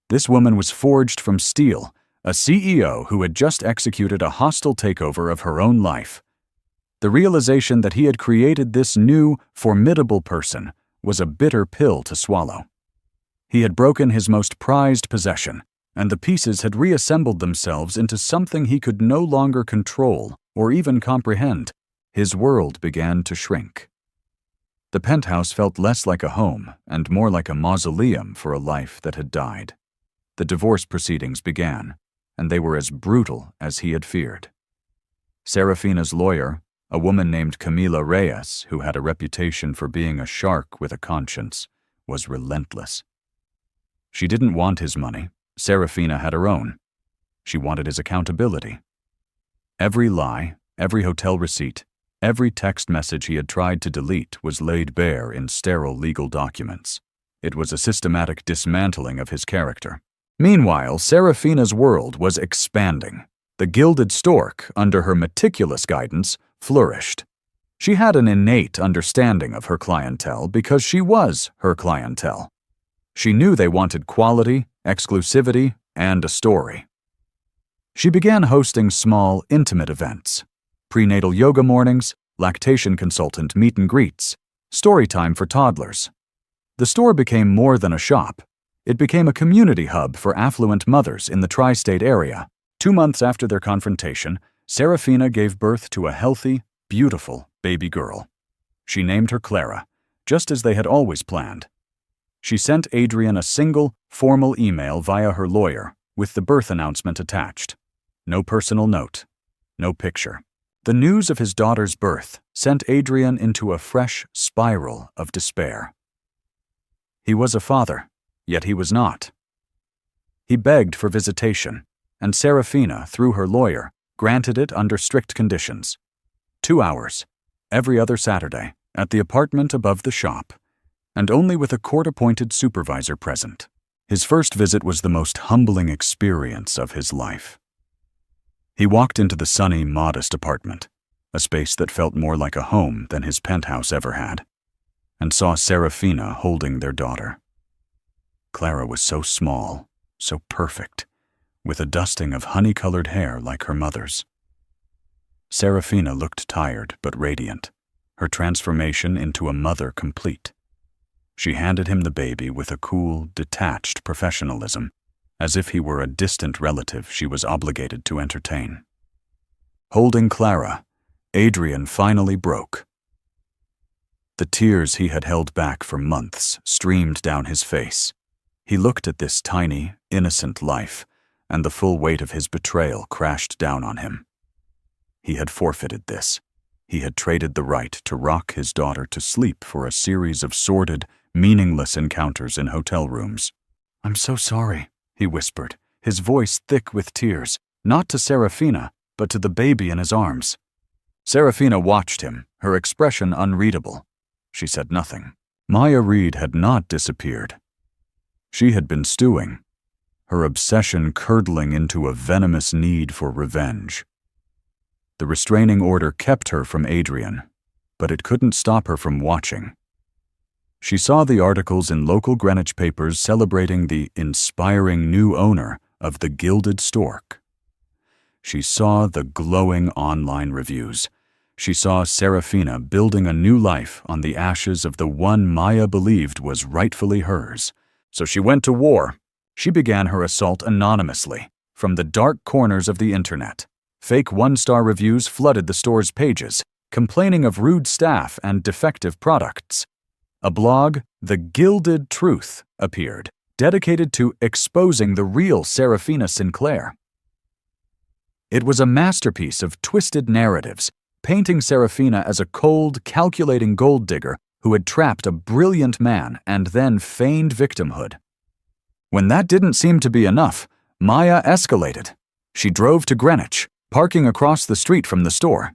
This woman was forged from steel, a CEO who had just executed a hostile takeover of her own life. The realization that he had created this new, formidable person was a bitter pill to swallow. He had broken his most prized possession, and the pieces had reassembled themselves into something he could no longer control or even comprehend. His world began to shrink. The penthouse felt less like a home and more like a mausoleum for a life that had died. The divorce proceedings began, and they were as brutal as he had feared. Serafina's lawyer, a woman named Camila Reyes, who had a reputation for being a shark with a conscience, was relentless. She didn't want his money. Serafina had her own. She wanted his accountability. Every lie, every hotel receipt, every text message he had tried to delete was laid bare in sterile legal documents. It was a systematic dismantling of his character. Meanwhile, Serafina's world was expanding. The gilded stork, under her meticulous guidance, flourished. She had an innate understanding of her clientele because she was her clientele. She knew they wanted quality, exclusivity, and a story. She began hosting small, intimate events: prenatal yoga mornings, lactation consultant meet and greets, story time for toddlers. The store became more than a shop. It became a community hub for affluent mothers in the tri-state area. 2 months after their confrontation, Serafina gave birth to a healthy, beautiful baby girl. She named her Clara, just as they had always planned. She sent Adrian a single, formal email via her lawyer with the birth announcement attached. No personal note, no picture. The news of his daughter's birth sent Adrian into a fresh spiral of despair. He was a father, yet he was not. He begged for visitation, and Serafina, through her lawyer, granted it under strict conditions. 2 hours, every other Saturday, at the apartment above the shop, and only with a court-appointed supervisor present. His first visit was the most humbling experience of his life. He walked into the sunny, modest apartment, a space that felt more like a home than his penthouse ever had, and saw Serafina holding their daughter. Clara was so small, so perfect, with a dusting of honey-colored hair like her mother's. Serafina looked tired but radiant, her transformation into a mother complete. She handed him the baby with a cool, detached professionalism, as if he were a distant relative she was obligated to entertain. Holding Clara, Adrian finally broke. The tears he had held back for months streamed down his face. He looked at this tiny, innocent life, and the full weight of his betrayal crashed down on him. He had forfeited this. He had traded the right to rock his daughter to sleep for a series of sordid, meaningless encounters in hotel rooms. "I'm so sorry," he whispered, his voice thick with tears, not to Serafina, but to the baby in his arms. Serafina watched him, her expression unreadable. She said nothing. Maya Reed had not disappeared. She had been stewing, her obsession curdling into a venomous need for revenge. The restraining order kept her from Adrian, but it couldn't stop her from watching. She saw the articles in local Greenwich papers celebrating the inspiring new owner of the Gilded Stork. She saw the glowing online reviews. She saw Serafina building a new life on the ashes of the one Maya believed was rightfully hers. So she went to war. She began her assault anonymously, from the dark corners of the internet. Fake one-star reviews flooded the store's pages, complaining of rude staff and defective products. A blog, The Gilded Truth, appeared, dedicated to exposing the real Serafina Sinclair. It was a masterpiece of twisted narratives, painting Serafina as a cold, calculating gold digger who had trapped a brilliant man and then feigned victimhood. When that didn't seem to be enough, Maya escalated. She drove to Greenwich, parking across the street from the store.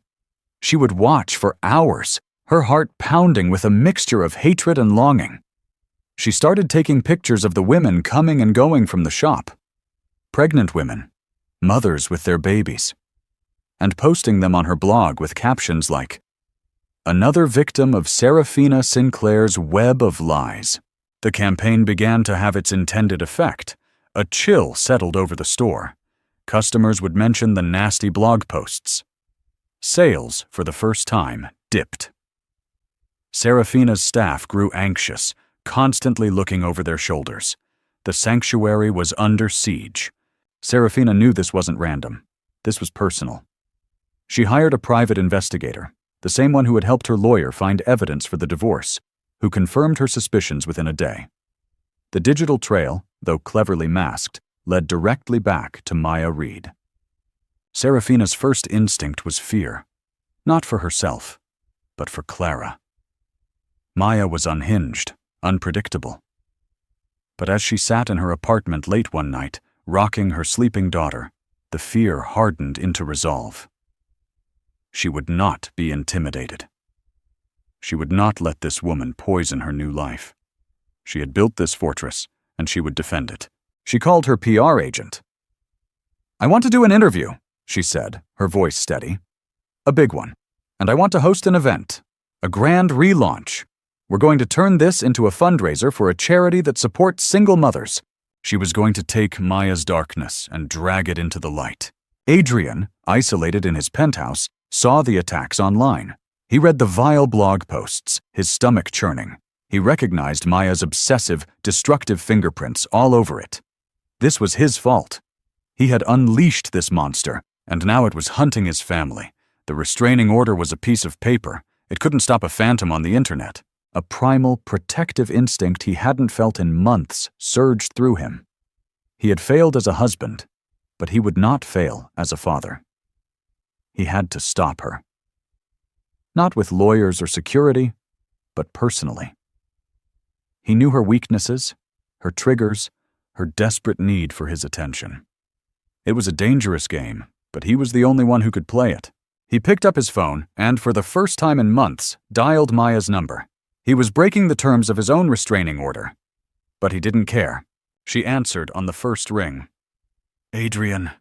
She would watch for hours, her heart pounding with a mixture of hatred and longing. She started taking pictures of the women coming and going from the shop. Pregnant women, mothers with their babies, and posting them on her blog with captions like, "Another victim of Serafina Sinclair's web of lies." The campaign began to have its intended effect. A chill settled over the store. Customers would mention the nasty blog posts. Sales, for the first time, dipped. Serafina's staff grew anxious, constantly looking over their shoulders. The sanctuary was under siege. Serafina knew this wasn't random. This was personal. She hired a private investigator, the same one who had helped her lawyer find evidence for the divorce, who confirmed her suspicions within a day. The digital trail, though cleverly masked, led directly back to Maya Reed. Serafina's first instinct was fear, not for herself, but for Clara. Maya was unhinged, unpredictable. But as she sat in her apartment late one night, rocking her sleeping daughter, the fear hardened into resolve. She would not be intimidated. She would not let this woman poison her new life. She had built this fortress, and she would defend it. She called her PR agent. "I want to do an interview," she said, her voice steady. "A big one. And I want to host an event. A grand relaunch. We're going to turn this into a fundraiser for a charity that supports single mothers." She was going to take Maya's darkness and drag it into the light. Adrian, isolated in his penthouse, saw the attacks online. He read the vile blog posts, his stomach churning. He recognized Maya's obsessive, destructive fingerprints all over it. This was his fault. He had unleashed this monster, and now it was hunting his family. The restraining order was a piece of paper. It couldn't stop a phantom on the internet. A primal, protective instinct he hadn't felt in months surged through him. He had failed as a husband, but he would not fail as a father. He had to stop her. Not with lawyers or security, but personally. He knew her weaknesses, her triggers, her desperate need for his attention. It was a dangerous game, but he was the only one who could play it. He picked up his phone and, for the first time in months, dialed Maya's number. He was breaking the terms of his own restraining order. But he didn't care. She answered on the first ring. "Adrian,"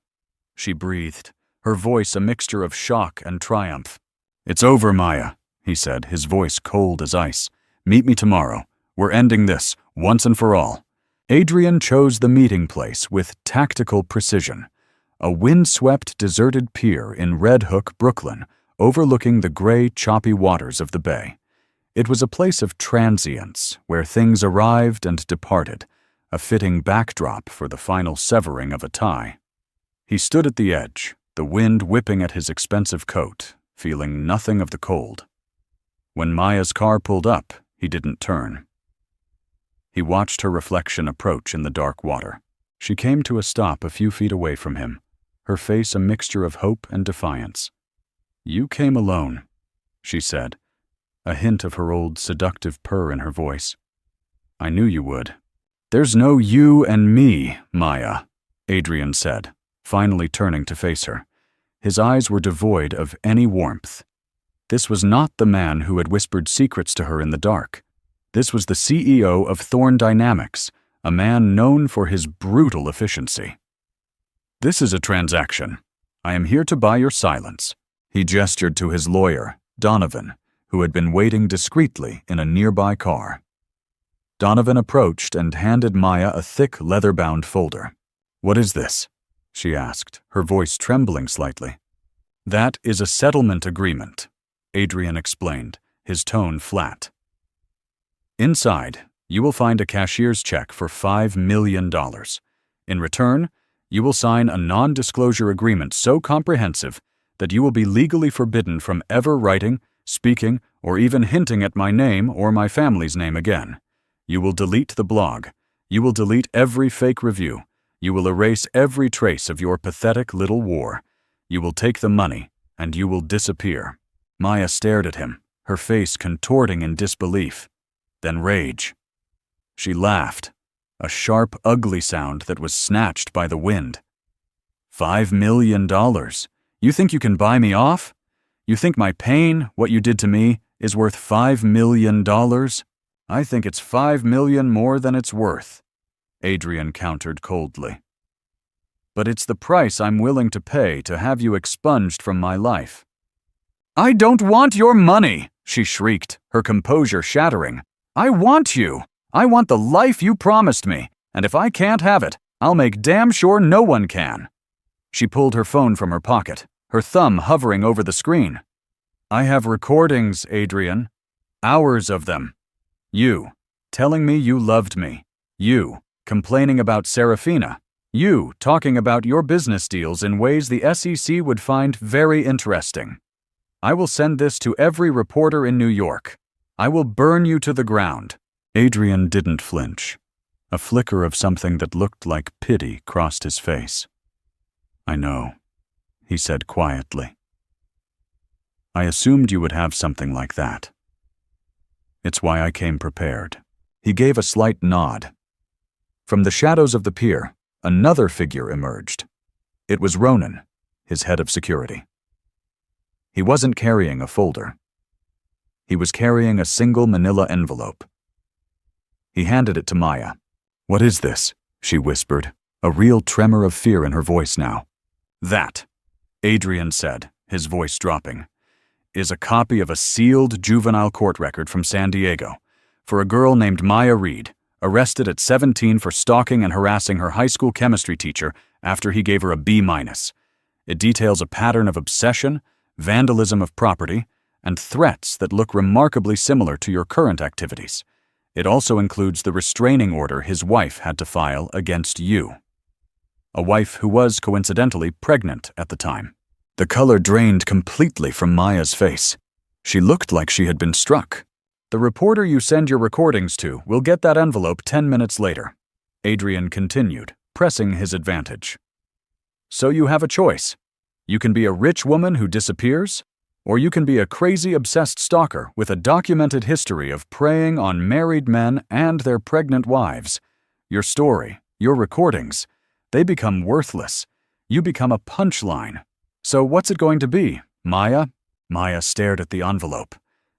she breathed, her voice a mixture of shock and triumph. "It's over, Maya," he said, his voice cold as ice. "Meet me tomorrow. We're ending this, once and for all." Adrian chose the meeting place with tactical precision. A windswept, deserted pier in Red Hook, Brooklyn, overlooking the gray, choppy waters of the bay. It was a place of transience, where things arrived and departed, a fitting backdrop for the final severing of a tie. He stood at the edge, the wind whipping at his expensive coat, feeling nothing of the cold. When Maya's car pulled up, he didn't turn. He watched her reflection approach in the dark water. She came to a stop a few feet away from him, her face a mixture of hope and defiance. "You came alone," she said, a hint of her old seductive purr in her voice. "I knew you would." "There's no you and me, Maya," Adrian said, finally turning to face her. His eyes were devoid of any warmth. This was not the man who had whispered secrets to her in the dark. This was the CEO of Thorn Dynamics, a man known for his brutal efficiency. "This is a transaction. I am here to buy your silence." He gestured to his lawyer, Donovan, who had been waiting discreetly in a nearby car. Donovan approached and handed Maya a thick leather-bound folder. "What is this?" she asked, her voice trembling slightly. "That is a settlement agreement," Adrian explained, his tone flat. "Inside, you will find a cashier's check for $5 million. In return, you will sign a non-disclosure agreement so comprehensive that you will be legally forbidden from ever writing, speaking, or even hinting at my name or my family's name again. You will delete the blog. You will delete every fake review. You will erase every trace of your pathetic little war. You will take the money, and you will disappear." Maya stared at him, her face contorting in disbelief. Then rage. She laughed, a sharp, ugly sound that was snatched by the wind. $5 million? You think you can buy me off? You think my pain, what you did to me, is worth $5 million? I think it's $5 million more than it's worth, Adrian countered coldly. But it's the price I'm willing to pay to have you expunged from my life. "I don't want your money," she shrieked, her composure shattering. "I want you. I want the life you promised me, and if I can't have it, I'll make damn sure no one can." She pulled her phone from her pocket, her thumb hovering over the screen. "I have recordings, Adrian. Hours of them. You, telling me you loved me. You, complaining about Serafina. You, talking about your business deals in ways the SEC would find very interesting. I will send this to every reporter in New York. I will burn you to the ground." Adrian didn't flinch. A flicker of something that looked like pity crossed his face. "I know," he said quietly. "I assumed you would have something like that. It's why I came prepared." He gave a slight nod. From the shadows of the pier, another figure emerged. It was Ronan, his head of security. He wasn't carrying a folder. He was carrying a single manila envelope. He handed it to Maya. "What is this?" she whispered, a real tremor of fear in her voice now. "That," Adrian said, his voice dropping, "is a copy of a sealed juvenile court record from San Diego for a girl named Maya Reed, arrested at 17 for stalking and harassing her high school chemistry teacher after he gave her a B-. It details a pattern of obsession, vandalism of property, and threats that look remarkably similar to your current activities. It also includes the restraining order his wife had to file against you. A wife who was, coincidentally, pregnant at the time." The color drained completely from Maya's face. She looked like she had been struck. "The reporter you send your recordings to will get that envelope 10 minutes later," Adrian continued, pressing his advantage. "So you have a choice. You can be a rich woman who disappears, or you can be a crazy, obsessed stalker with a documented history of preying on married men and their pregnant wives. Your story, your recordings, they become worthless. You become a punchline. So what's it going to be, Maya?" Maya stared at the envelope,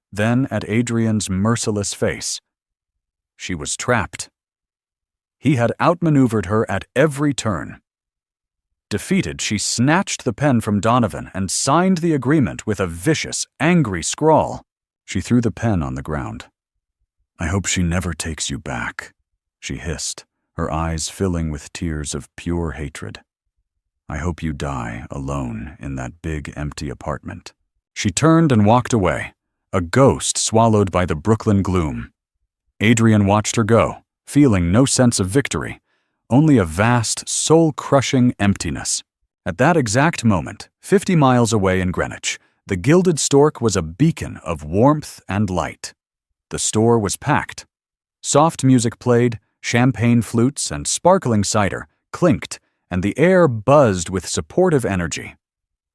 then at Adrian's merciless face. She was trapped. He had outmaneuvered her at every turn. Defeated, she snatched the pen from Donovan and signed the agreement with a vicious, angry scrawl. She threw the pen on the ground. "I hope she never takes you back," she hissed, her eyes filling with tears of pure hatred. "I hope you die alone in that big, empty apartment." She turned and walked away, a ghost swallowed by the Brooklyn gloom. Adrian watched her go, feeling no sense of victory, only a vast, soul-crushing emptiness. At that exact moment, 50 miles away in Greenwich, the Gilded Stork was a beacon of warmth and light. The store was packed. Soft music played, champagne flutes and sparkling cider clinked, and the air buzzed with supportive energy.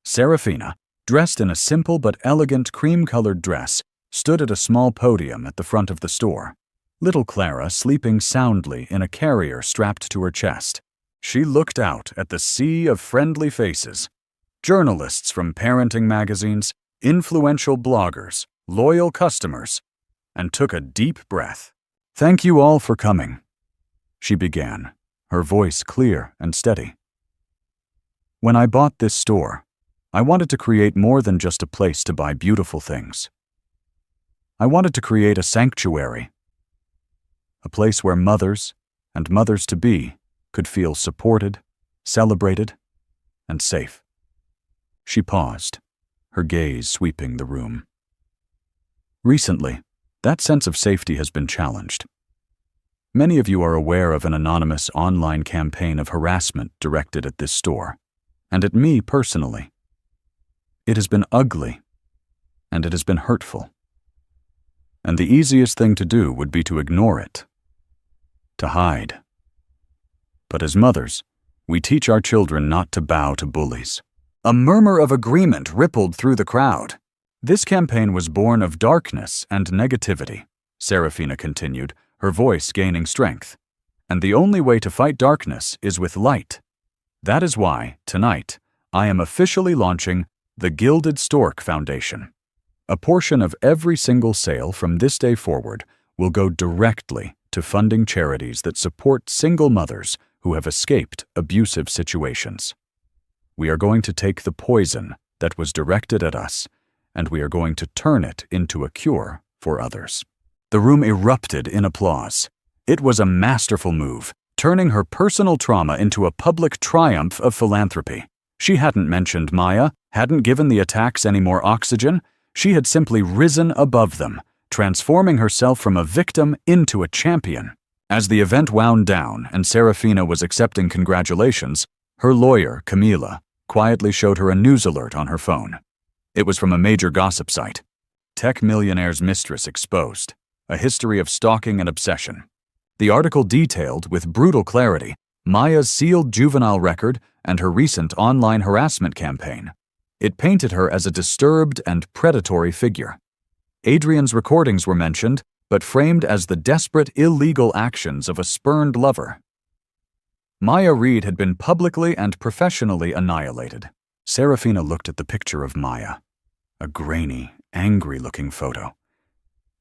Serafina, dressed in a simple but elegant cream-colored dress, stood at a small podium at the front of the store. Little Clara sleeping soundly in a carrier strapped to her chest. She looked out at the sea of friendly faces. Journalists from parenting magazines, influential bloggers, loyal customers, and took a deep breath. "Thank you all for coming," she began, her voice clear and steady. "When I bought this store, I wanted to create more than just a place to buy beautiful things. I wanted to create a sanctuary, a place where mothers and mothers-to-be could feel supported, celebrated, and safe." She paused, her gaze sweeping the room. Recently, that sense of safety has been challenged. Many of you are aware of an anonymous online campaign of harassment directed at this store, and at me personally. It has been ugly, and it has been hurtful. And the easiest thing to do would be to ignore it, to hide. But as mothers, we teach our children not to bow to bullies. A murmur of agreement rippled through the crowd. "This campaign was born of darkness and negativity," Serafina continued, her voice gaining strength. "And the only way to fight darkness is with light. That is why, tonight, I am officially launching the Gilded Stork Foundation. A portion of every single sale from this day forward will go directly to funding charities that support single mothers who have escaped abusive situations. We are going to take the poison that was directed at us, and we are going to turn it into a cure for others." The room erupted in applause. It was a masterful move, turning her personal trauma into a public triumph of philanthropy. She hadn't mentioned Maya, hadn't given the attacks any more oxygen. She had simply risen above them, transforming herself from a victim into a champion. As the event wound down and Serafina was accepting congratulations, her lawyer, Camila, quietly showed her a news alert on her phone. It was from a major gossip site. Tech Millionaire's Mistress exposed. A history of stalking and obsession. The article detailed, with brutal clarity, Maya's sealed juvenile record and her recent online harassment campaign. It painted her as a disturbed and predatory figure. Adrian's recordings were mentioned, but framed as the desperate, illegal actions of a spurned lover. Maya Reed had been publicly and professionally annihilated. Serafina looked at the picture of Maya, a grainy, angry-looking photo.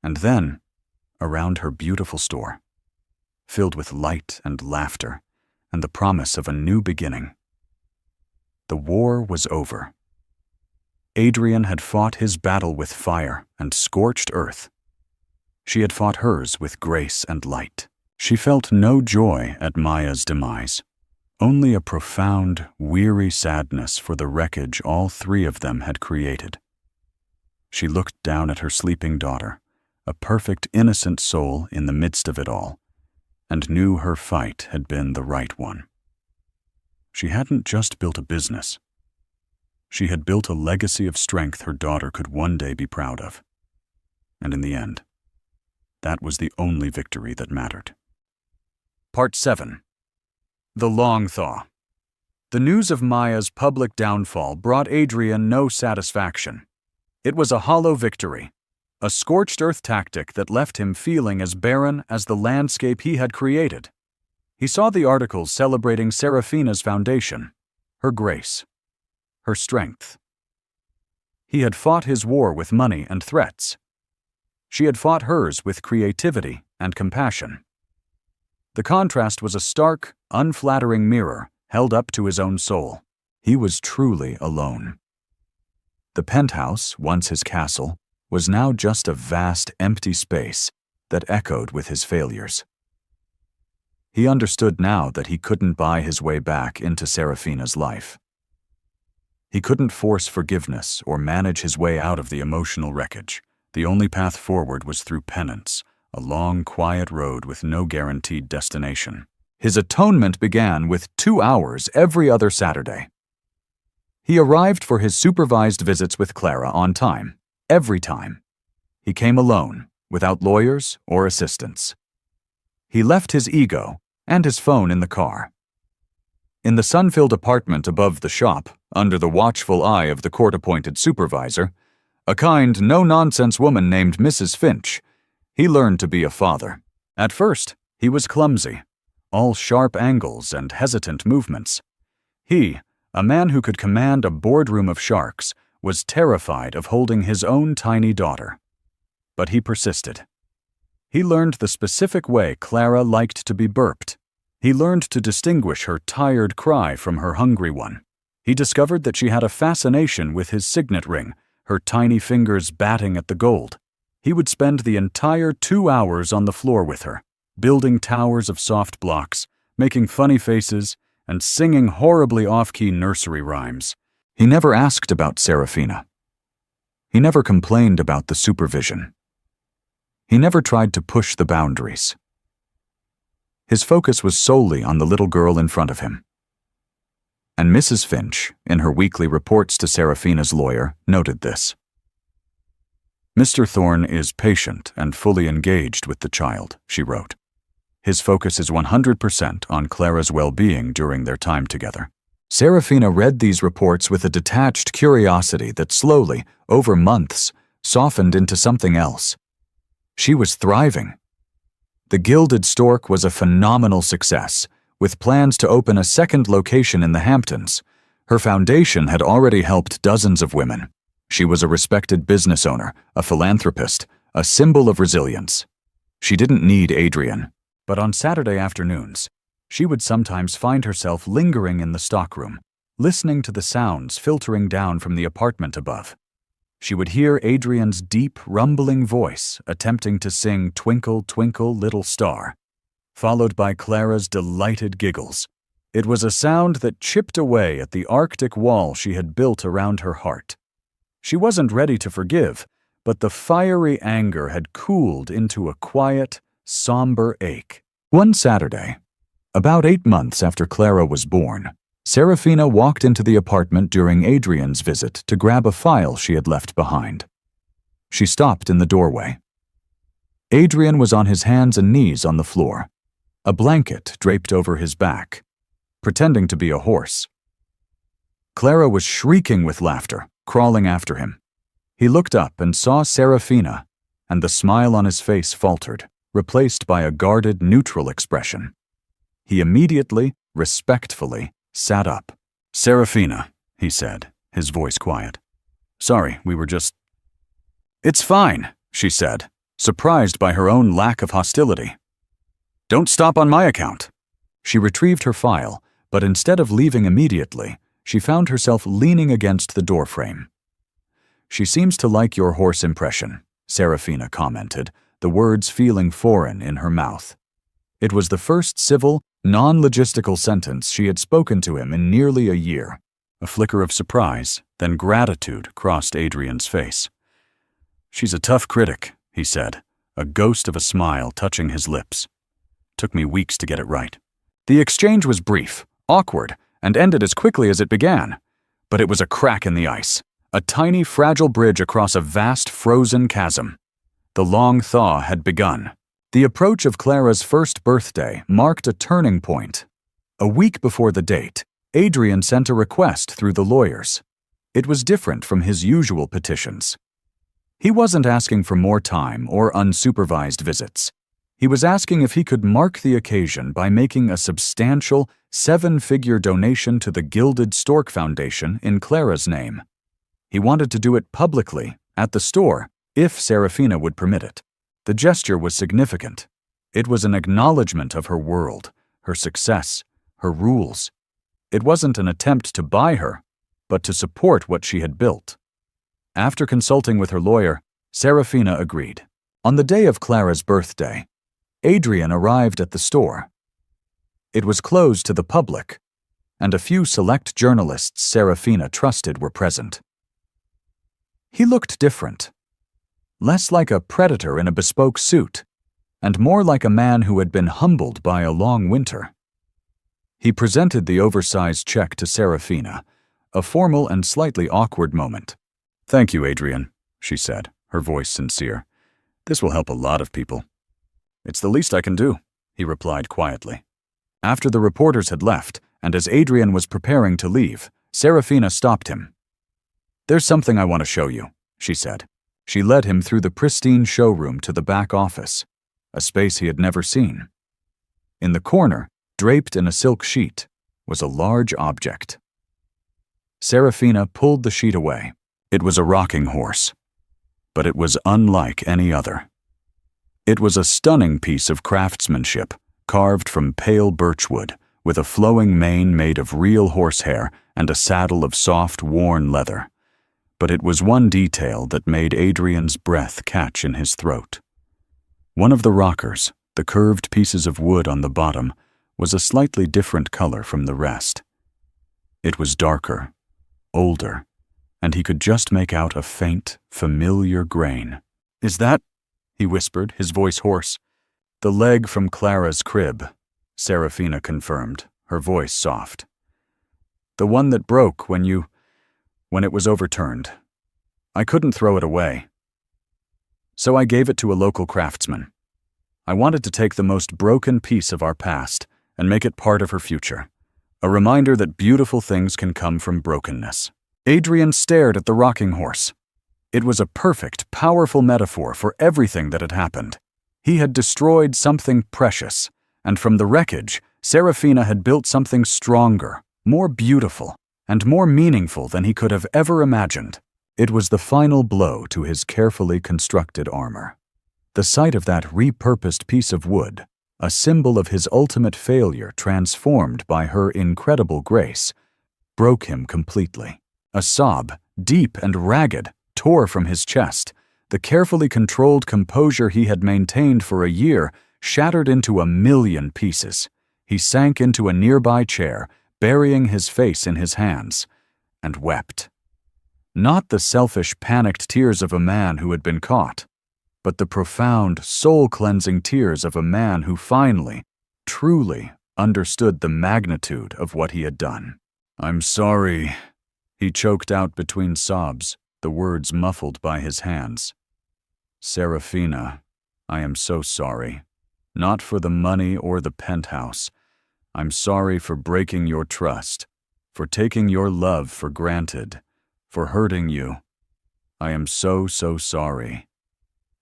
And then, around her beautiful store, filled with light and laughter and the promise of a new beginning. The war was over. Adrian had fought his battle with fire and scorched earth. She had fought hers with grace and light. She felt no joy at Maya's demise, only a profound, weary sadness for the wreckage all three of them had created. She looked down at her sleeping daughter, a perfect, innocent soul in the midst of it all, and knew her fight had been the right one. She hadn't just built a business. She had built a legacy of strength her daughter could one day be proud of. And in the end, that was the only victory that mattered. Part 7. The Long Thaw. The news of Maya's public downfall brought Adrian no satisfaction. It was a hollow victory, a scorched earth tactic that left him feeling as barren as the landscape he had created. He saw the articles celebrating Serafina's foundation, her grace, her strength. He had fought his war with money and threats. She had fought hers with creativity and compassion. The contrast was a stark, unflattering mirror held up to his own soul. He was truly alone. The penthouse, once his castle, was now just a vast, empty space that echoed with his failures. He understood now that he couldn't buy his way back into Serafina's life. He couldn't force forgiveness or manage his way out of the emotional wreckage. The only path forward was through penance, a long, quiet road with no guaranteed destination. His atonement began with 2 hours every other Saturday. He arrived for his supervised visits with Clara on time, every time. He came alone, without lawyers or assistants. He left his ego and his phone in the car. In the sun-filled apartment above the shop, under the watchful eye of the court-appointed supervisor, a kind, no-nonsense woman named Mrs. Finch, he learned to be a father. At first, he was clumsy, all sharp angles and hesitant movements. He, a man who could command a boardroom of sharks, was terrified of holding his own tiny daughter. But he persisted. He learned the specific way Clara liked to be burped. He learned to distinguish her tired cry from her hungry one. He discovered that she had a fascination with his signet ring, her tiny fingers batting at the gold. He would spend the entire 2 hours on the floor with her, building towers of soft blocks, making funny faces, and singing horribly off-key nursery rhymes. He never asked about Serafina. He never complained about the supervision. He never tried to push the boundaries. His focus was solely on the little girl in front of him. And Mrs. Finch, in her weekly reports to Serafina's lawyer, noted this. Mr. Thorne is patient and fully engaged with the child, she wrote. His focus is 100% on Clara's well-being during their time together. Serafina read these reports with a detached curiosity that slowly, over months, softened into something else. She was thriving. The Gilded Stork was a phenomenal success, with plans to open a second location in the Hamptons. Her foundation had already helped dozens of women. She was a respected business owner, a philanthropist, a symbol of resilience. She didn't need Adrian, but on Saturday afternoons, she would sometimes find herself lingering in the stockroom, listening to the sounds filtering down from the apartment above. She would hear Adrian's deep, rumbling voice attempting to sing Twinkle, Twinkle, Little Star, followed by Clara's delighted giggles, It was a sound that chipped away at the Arctic wall she had built around her heart. She wasn't ready to forgive, but the fiery anger had cooled into a quiet, somber ache. One Saturday, about 8 months after Clara was born, Serafina walked into the apartment during Adrian's visit to grab a file she had left behind. She stopped in the doorway. Adrian was on his hands and knees on the floor, a blanket draped over his back, pretending to be a horse. Clara was shrieking with laughter, crawling after him. He looked up and saw Serafina, and the smile on his face faltered, replaced by a guarded, neutral expression. He immediately, respectfully, sat up. "Serafina," he said, his voice quiet. "Sorry, we were just—" "It's fine," she said, surprised by her own lack of hostility. "Don't stop on my account." She retrieved her file, but instead of leaving immediately, she found herself leaning against the doorframe. "She seems to like your horse impression," Serafina commented, the words feeling foreign in her mouth. It was the first civil, non-logistical sentence she had spoken to him in nearly a year. A flicker of surprise, then gratitude crossed Adrian's face. "She's a tough critic," he said, a ghost of a smile touching his lips. "Took me weeks to get it right." The exchange was brief, awkward, and ended as quickly as it began. But it was a crack in the ice, a tiny, fragile bridge across a vast, frozen chasm. The long thaw had begun. The approach of Clara's first birthday marked a turning point. A week before the date, Adrian sent a request through the lawyers. It was different from his usual petitions. He wasn't asking for more time or unsupervised visits. He was asking if he could mark the occasion by making a substantial, 7-figure donation to the Gilded Stork Foundation in Clara's name. He wanted to do it publicly, at the store, if Serafina would permit it. The gesture was significant. It was an acknowledgement of her world, her success, her rules. It wasn't an attempt to buy her, but to support what she had built. After consulting with her lawyer, Serafina agreed. On the day of Clara's birthday, Adrian arrived at the store. It was closed to the public, and a few select journalists Serafina trusted were present. He looked different. Less like a predator in a bespoke suit, and more like a man who had been humbled by a long winter. He presented the oversized check to Serafina, a formal and slightly awkward moment. "Thank you, Adrian," she said, her voice sincere. "This will help a lot of people." "It's the least I can do," he replied quietly. After the reporters had left, and as Adrian was preparing to leave, Serafina stopped him. "There's something I want to show you," she said. She led him through the pristine showroom to the back office, a space he had never seen. In the corner, draped in a silk sheet, was a large object. Serafina pulled the sheet away. It was a rocking horse, but it was unlike any other. It was a stunning piece of craftsmanship, carved from pale birchwood, with a flowing mane made of real horsehair and a saddle of soft, worn leather. But it was one detail that made Adrian's breath catch in his throat. One of the rockers, the curved pieces of wood on the bottom, was a slightly different color from the rest. It was darker, older, and he could just make out a faint, familiar grain. "Is that?" he whispered, his voice hoarse. "The leg from Clara's crib," Serafina confirmed, her voice soft. "The one that broke when it was overturned. I couldn't throw it away. So I gave it to a local craftsman. I wanted to take the most broken piece of our past and make it part of her future, a reminder that beautiful things can come from brokenness." Adrian stared at the rocking horse. It was a perfect, powerful metaphor for everything that had happened. He had destroyed something precious, and from the wreckage, Serafina had built something stronger, more beautiful, and more meaningful than he could have ever imagined. It was the final blow to his carefully constructed armor. The sight of that repurposed piece of wood, a symbol of his ultimate failure transformed by her incredible grace, broke him completely. A sob, deep and ragged, tore from his chest. The carefully controlled composure he had maintained for a year shattered into a million pieces. He sank into a nearby chair, burying his face in his hands, and wept. Not the selfish, panicked tears of a man who had been caught, but the profound, soul-cleansing tears of a man who finally, truly understood the magnitude of what he had done. "I'm sorry," he choked out between sobs, the words muffled by his hands. "Serafina, I am so sorry. Not for the money or the penthouse. I'm sorry for breaking your trust, for taking your love for granted, for hurting you. I am so sorry."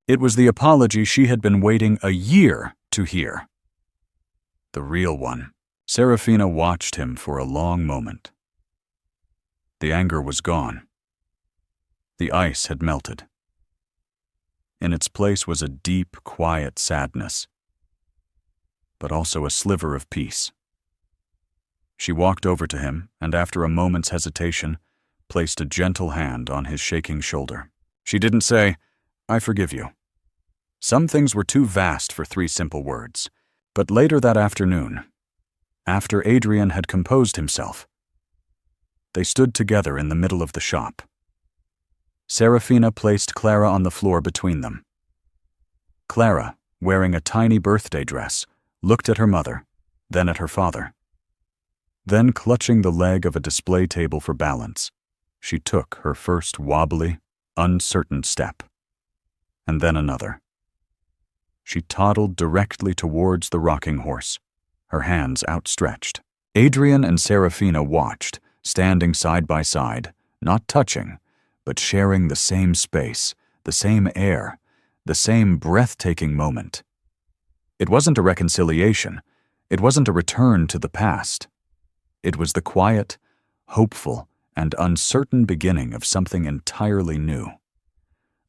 It was the apology she had been waiting a year to hear. The real one. Serafina watched him for a long moment. The anger was gone. The ice had melted. In its place was a deep, quiet sadness, but also a sliver of peace. She walked over to him and, after a moment's hesitation, placed a gentle hand on his shaking shoulder. She didn't say, "I forgive you." Some things were too vast for 3 simple words. But later that afternoon, after Adrian had composed himself, they stood together in the middle of the shop. Serafina placed Clara on the floor between them. Clara, wearing a tiny birthday dress, looked at her mother, then at her father. Then, clutching the leg of a display table for balance, she took her first wobbly, uncertain step, and then another. She toddled directly towards the rocking horse, her hands outstretched. Adrian and Serafina watched, standing side by side, not touching, but sharing the same space, the same air, the same breathtaking moment. It wasn't a reconciliation. It wasn't a return to the past. It was the quiet, hopeful, and uncertain beginning of something entirely new.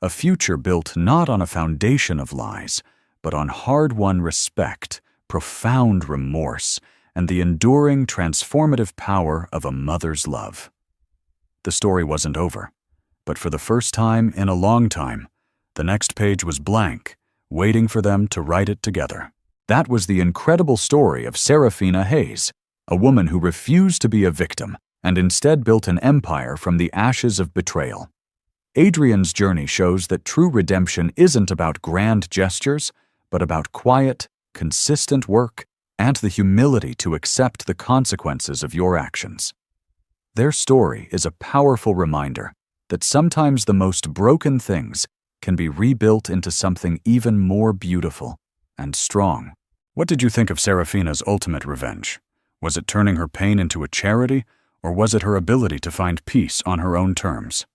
A future built not on a foundation of lies, but on hard-won respect, profound remorse, and the enduring, transformative power of a mother's love. The story wasn't over, but for the first time in a long time, the next page was blank, waiting for them to write it together. That was the incredible story of Serafina Hayes, a woman who refused to be a victim and instead built an empire from the ashes of betrayal. Adrian's journey shows that true redemption isn't about grand gestures, but about quiet, consistent work and the humility to accept the consequences of your actions. Their story is a powerful reminder that sometimes the most broken things can be rebuilt into something even more beautiful and strong. What did you think of Serafina's ultimate revenge? Was it turning her pain into a charity, or was it her ability to find peace on her own terms?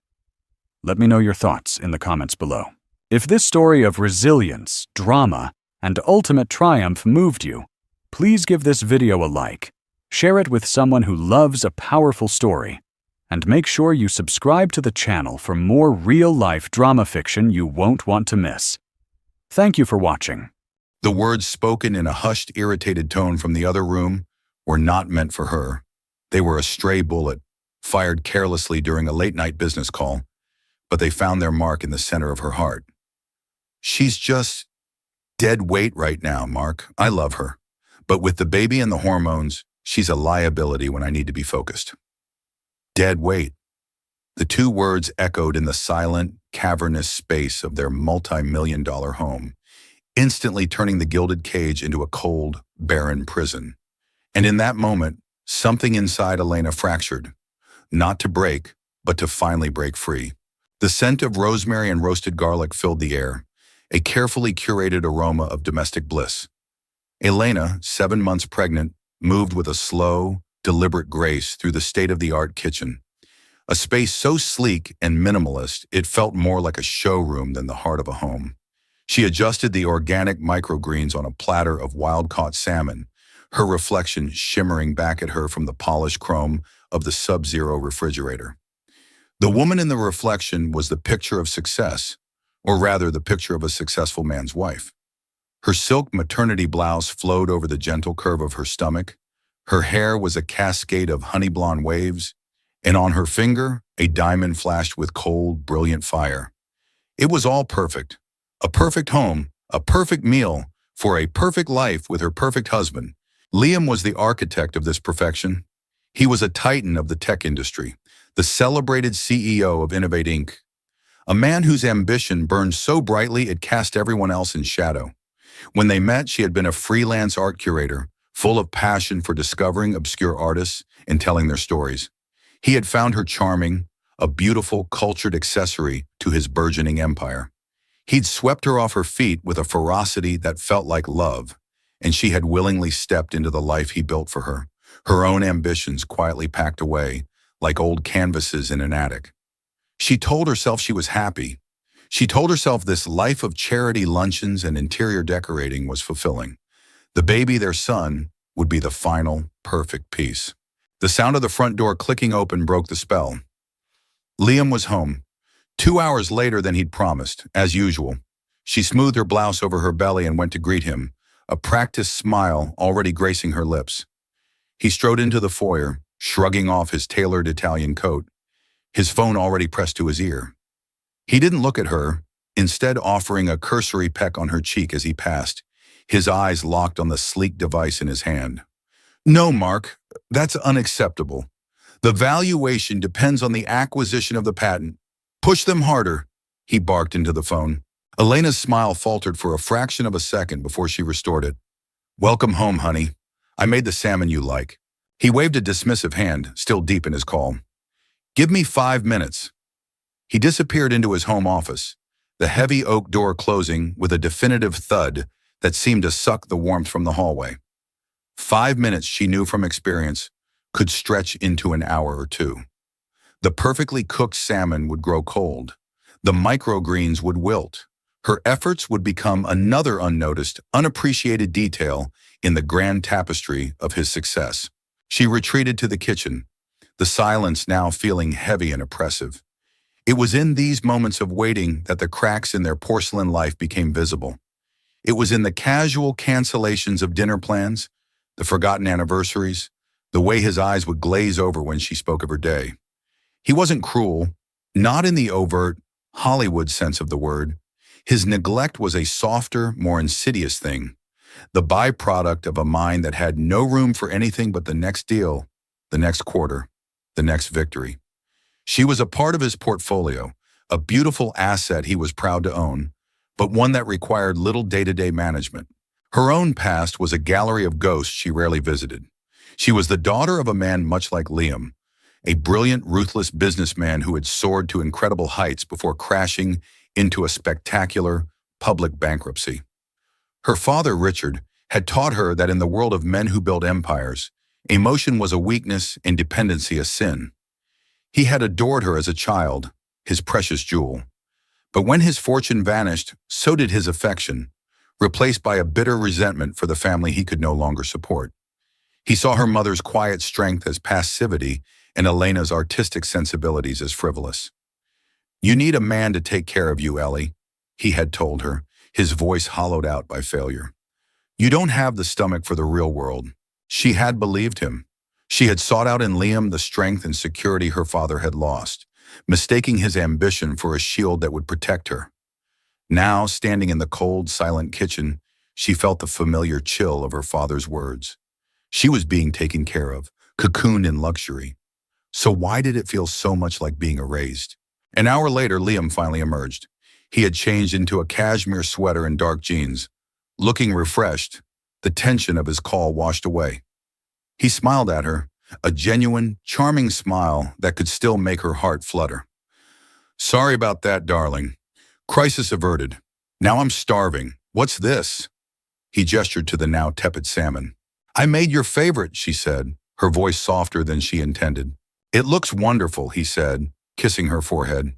Let me know your thoughts in the comments below. If this story of resilience, drama, and ultimate triumph moved you, please give this video a like, share it with someone who loves a powerful story, and make sure you subscribe to the channel for more real-life drama fiction you won't want to miss. Thank you for watching. The words spoken in a hushed, irritated tone from the other room were not meant for her. They were a stray bullet, fired carelessly during a late-night business call, but they found their mark in the center of her heart. "She's just dead weight right now, Mark. I love her. But with the baby and the hormones, she's a liability when I need to be focused." Dead weight. The 2 words echoed in the silent, cavernous space of their multi-million-dollar home, instantly turning the gilded cage into a cold, barren prison. And in that moment, something inside Elena fractured, not to break, but to finally break free. The scent of rosemary and roasted garlic filled the air, a carefully curated aroma of domestic bliss. Elena, 7 months pregnant, moved with a slow, deliberate grace through the state-of-the-art kitchen. A space so sleek and minimalist, it felt more like a showroom than the heart of a home. She adjusted the organic microgreens on a platter of wild-caught salmon, her reflection shimmering back at her from the polished chrome of the Sub-Zero refrigerator. The woman in the reflection was the picture of success, or rather the picture of a successful man's wife. Her silk maternity blouse flowed over the gentle curve of her stomach, her hair was a cascade of honey blonde waves, and on her finger, a diamond flashed with cold, brilliant fire. It was all perfect. A perfect home, a perfect meal, for a perfect life with her perfect husband. Liam was the architect of this perfection. He was a titan of the tech industry, the celebrated CEO of Innovate Inc., a man whose ambition burned so brightly it cast everyone else in shadow. When they met, she had been a freelance art curator, full of passion for discovering obscure artists and telling their stories. He had found her charming, a beautiful, cultured accessory to his burgeoning empire. He'd swept her off her feet with a ferocity that felt like love, and she had willingly stepped into the life he built for her, her own ambitions quietly packed away like old canvases in an attic. She told herself she was happy. She told herself this life of charity luncheons and interior decorating was fulfilling. The baby, their son, would be the final, perfect piece. The sound of the front door clicking open broke the spell. Liam was home, 2 hours later than he'd promised, as usual. She smoothed her blouse over her belly and went to greet him, a practiced smile already gracing her lips. He strode into the foyer, shrugging off his tailored Italian coat, his phone already pressed to his ear. He didn't look at her, instead offering a cursory peck on her cheek as he passed, his eyes locked on the sleek device in his hand. "No, Mark, that's unacceptable. The valuation depends on the acquisition of the patent. Push them harder," he barked into the phone. Elena's smile faltered for a fraction of a second before she restored it. "Welcome home, honey. I made the salmon you like." He waved a dismissive hand, still deep in his call. "Give me 5 minutes." He disappeared into his home office, the heavy oak door closing with a definitive thud that seemed to suck the warmth from the hallway. 5 minutes, she knew from experience, could stretch into an hour or two. The perfectly cooked salmon would grow cold. The microgreens would wilt. Her efforts would become another unnoticed, unappreciated detail in the grand tapestry of his success. She retreated to the kitchen, the silence now feeling heavy and oppressive. It was in these moments of waiting that the cracks in their porcelain life became visible. It was in the casual cancellations of dinner plans, the forgotten anniversaries, the way his eyes would glaze over when she spoke of her day. He wasn't cruel, not in the overt, Hollywood sense of the word. His neglect was a softer, more insidious thing, the byproduct of a mind that had no room for anything but the next deal, the next quarter, the next victory. She was a part of his portfolio, a beautiful asset he was proud to own, but one that required little day-to-day management. Her own past was a gallery of ghosts she rarely visited. She was the daughter of a man much like Liam, a brilliant, ruthless businessman who had soared to incredible heights before crashing into a spectacular, public bankruptcy. Her father, Richard, had taught her that in the world of men who build empires, emotion was a weakness and dependency a sin. He had adored her as a child, his precious jewel. But when his fortune vanished, so did his affection, replaced by a bitter resentment for the family he could no longer support. He saw her mother's quiet strength as passivity and Elena's artistic sensibilities as frivolous. "You need a man to take care of you, Ellie," he had told her, his voice hollowed out by failure. "You don't have the stomach for the real world." She had believed him. She had sought out in Liam the strength and security her father had lost, mistaking his ambition for a shield that would protect her. Now, standing in the cold, silent kitchen, she felt the familiar chill of her father's words. She was being taken care of, cocooned in luxury. So why did it feel so much like being erased? An hour later, Liam finally emerged. He had changed into a cashmere sweater and dark jeans. Looking refreshed, the tension of his call washed away. He smiled at her, a genuine, charming smile that could still make her heart flutter. "Sorry about that, darling. Crisis averted. Now I'm starving. What's this?" He gestured to the now tepid salmon. "I made your favorite," she said, her voice softer than she intended. "It looks wonderful," he said, kissing her forehead.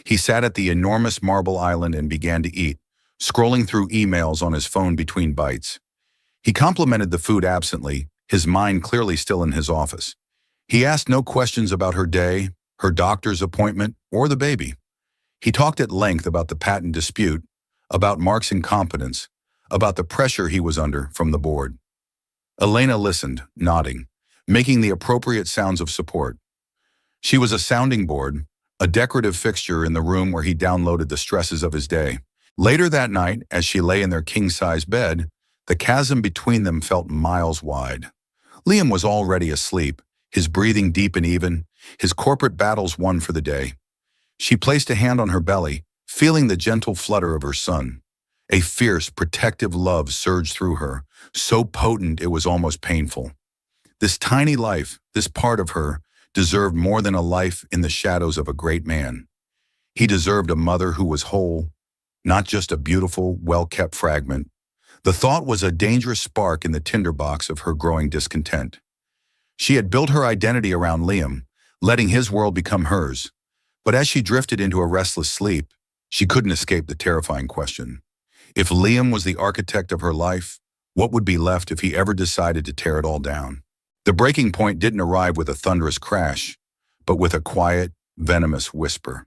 He sat at the enormous marble island and began to eat, scrolling through emails on his phone between bites. He complimented the food absently, his mind clearly still in his office. He asked no questions about her day, her doctor's appointment, or the baby. He talked at length about the patent dispute, about Mark's incompetence, about the pressure he was under from the board. Elena listened, nodding, making the appropriate sounds of support. She was a sounding board, a decorative fixture in the room where he downloaded the stresses of his day. Later that night, as she lay in their king-size bed, The chasm between them felt miles wide. Liam was already asleep, his breathing deep and even, his corporate battles won for the day. She placed a hand on her belly, feeling the gentle flutter of her son. A fierce, protective love surged through her, so potent it was almost painful. This tiny life, this part of her, deserved more than a life in the shadows of a great man. He deserved a mother who was whole, not just a beautiful, well-kept fragment. The thought was a dangerous spark in the tinderbox of her growing discontent. She had built her identity around Liam, letting his world become hers. But as she drifted into a restless sleep, she couldn't escape the terrifying question. If Liam was the architect of her life, what would be left if he ever decided to tear it all down? The breaking point didn't arrive with a thunderous crash, but with a quiet, venomous whisper.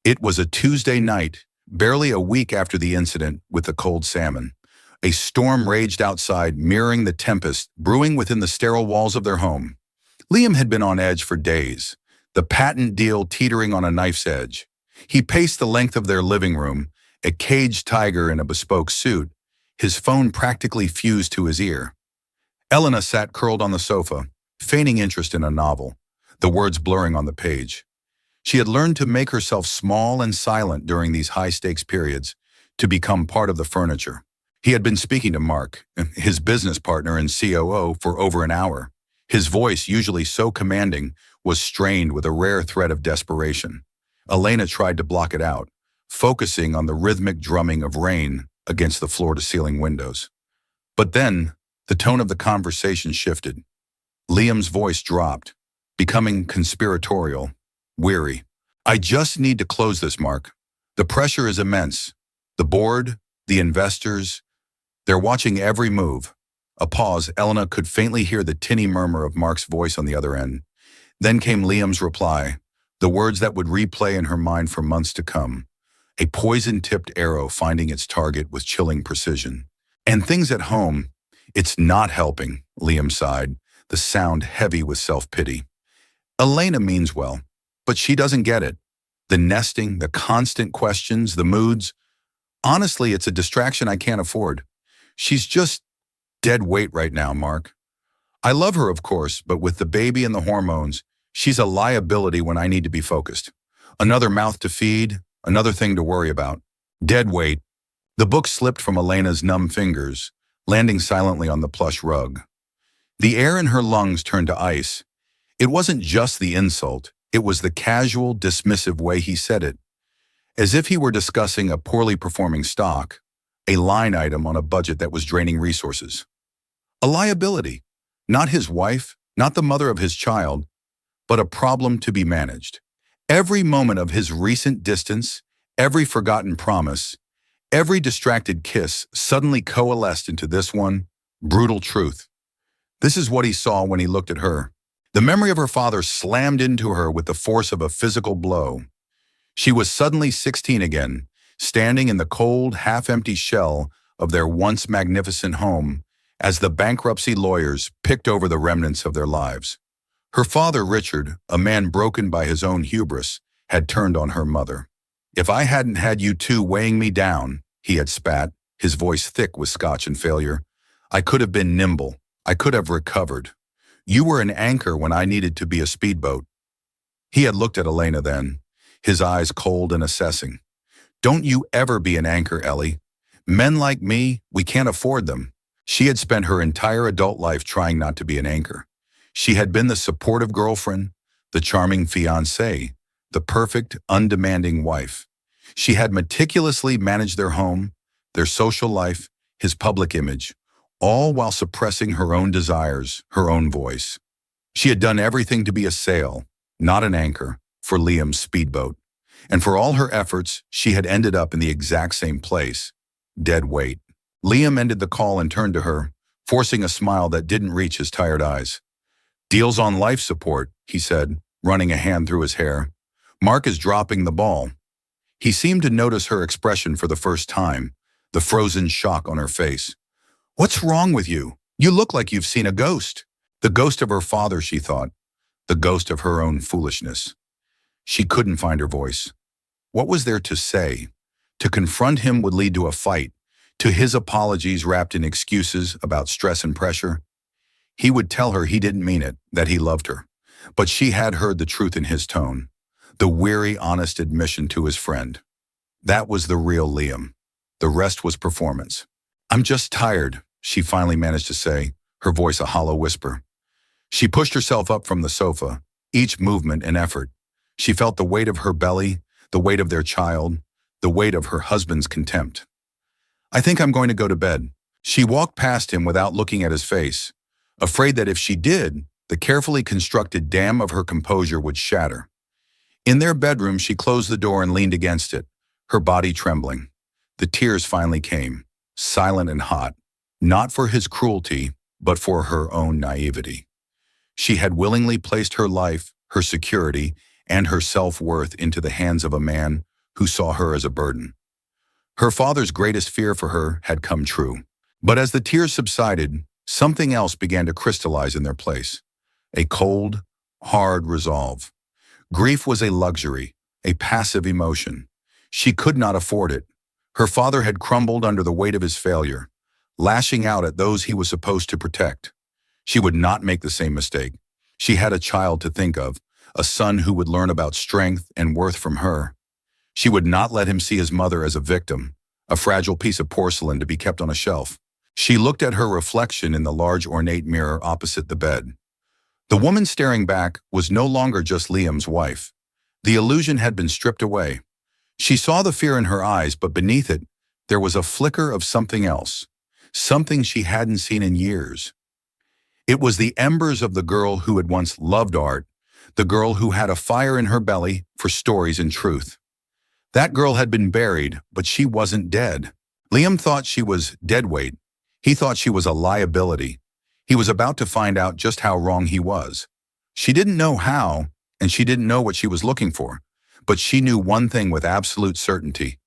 It was a Tuesday night, barely a week after the incident with the cold salmon. A storm raged outside, mirroring the tempest brewing within the sterile walls of their home. Liam had been on edge for days, the patent deal teetering on a knife's edge. He paced the length of their living room, a caged tiger in a bespoke suit, his phone practically fused to his ear. Elena sat curled on the sofa, feigning interest in a novel, the words blurring on the page. She had learned to make herself small and silent during these high-stakes periods, to become part of the furniture. He had been speaking to Mark, his business partner and COO, for over an hour. His voice, usually so commanding, was strained with a rare threat of desperation. Elena tried to block it out, focusing on the rhythmic drumming of rain against the floor-to-ceiling windows. But then, the tone of the conversation shifted. Liam's voice dropped, becoming conspiratorial, weary. "I just need to close this, Mark. The pressure is immense. The board, the investors, they're watching every move." A pause. Elena could faintly hear the tinny murmur of Mark's voice on the other end. Then came Liam's reply, the words that would replay in her mind for months to come. A poison-tipped arrow finding its target with chilling precision. "And things at home, it's not helping," Liam sighed, the sound heavy with self-pity. "Elena means well, but she doesn't get it. The nesting, the constant questions, the moods. Honestly, it's a distraction I can't afford. She's just dead weight right now, Mark. I love her, of course, but with the baby and the hormones, she's a liability when I need to be focused. Another mouth to feed, another thing to worry about. Dead weight." The book slipped from Elena's numb fingers, landing silently on the plush rug. The air in her lungs turned to ice. It wasn't just the insult, it was the casual, dismissive way he said it. As if he were discussing a poorly performing stock, a line item on a budget that was draining resources. A liability, not his wife, not the mother of his child, but a problem to be managed. Every moment of his recent distance, every forgotten promise, every distracted kiss suddenly coalesced into this one, brutal truth. This is what he saw when he looked at her. The memory of her father slammed into her with the force of a physical blow. She was suddenly 16 again, standing in the cold, half-empty shell of their once magnificent home as the bankruptcy lawyers picked over the remnants of their lives. Her father, Richard, a man broken by his own hubris, had turned on her mother. "If I hadn't had you two weighing me down," he had spat, his voice thick with scotch and failure, "I could have been nimble. I could have recovered. You were an anchor when I needed to be a speedboat." He had looked at Elena then, his eyes cold and assessing. "Don't you ever be an anchor, Ellie. Men like me, we can't afford them." She had spent her entire adult life trying not to be an anchor. She had been the supportive girlfriend, the charming fiancée, the perfect, undemanding wife. She had meticulously managed their home, their social life, his public image, all while suppressing her own desires, her own voice. She had done everything to be a sail, not an anchor, for Liam's speedboat. And for all her efforts, she had ended up in the exact same place, dead weight. Liam ended the call and turned to her, forcing a smile that didn't reach his tired eyes. "Deal's on life support," he said, running a hand through his hair. "Mark is dropping the ball." He seemed to notice her expression for the first time, the frozen shock on her face. "What's wrong with you? You look like you've seen a ghost." The ghost of her father, she thought, the ghost of her own foolishness. She couldn't find her voice. What was there to say? To confront him would lead to a fight. To his apologies wrapped in excuses about stress and pressure, he would tell her he didn't mean it, that he loved her. But she had heard the truth in his tone, the weary, honest admission to his friend. That was the real Liam. The rest was performance. "I'm just tired," she finally managed to say, her voice a hollow whisper. She pushed herself up from the sofa, each movement an effort. She felt the weight of her belly, the weight of their child, the weight of her husband's contempt. "I think I'm going to go to bed." She walked past him without looking at his face, afraid that if she did, the carefully constructed dam of her composure would shatter. In their bedroom, she closed the door and leaned against it, her body trembling. The tears finally came, silent and hot, not for his cruelty, but for her own naivety. She had willingly placed her life, her security, and her self-worth into the hands of a man who saw her as a burden. Her father's greatest fear for her had come true. But as the tears subsided, something else began to crystallize in their place. A cold, hard resolve. Grief was a luxury, a passive emotion. She could not afford it. Her father had crumbled under the weight of his failure, lashing out at those he was supposed to protect. She would not make the same mistake. She had a child to think of, a son who would learn about strength and worth from her. She would not let him see his mother as a victim, a fragile piece of porcelain to be kept on a shelf. She looked at her reflection in the large ornate mirror opposite the bed. The woman staring back was no longer just Liam's wife. The illusion had been stripped away. She saw the fear in her eyes, but beneath it, there was a flicker of something else, something she hadn't seen in years. It was the embers of the girl who had once loved art, the girl who had a fire in her belly for stories and truth. That girl had been buried, but she wasn't dead. Liam thought she was deadweight. He thought she was a liability. He was about to find out just how wrong he was. She didn't know how, and she didn't know what she was looking for, but she knew one thing with absolute certainty.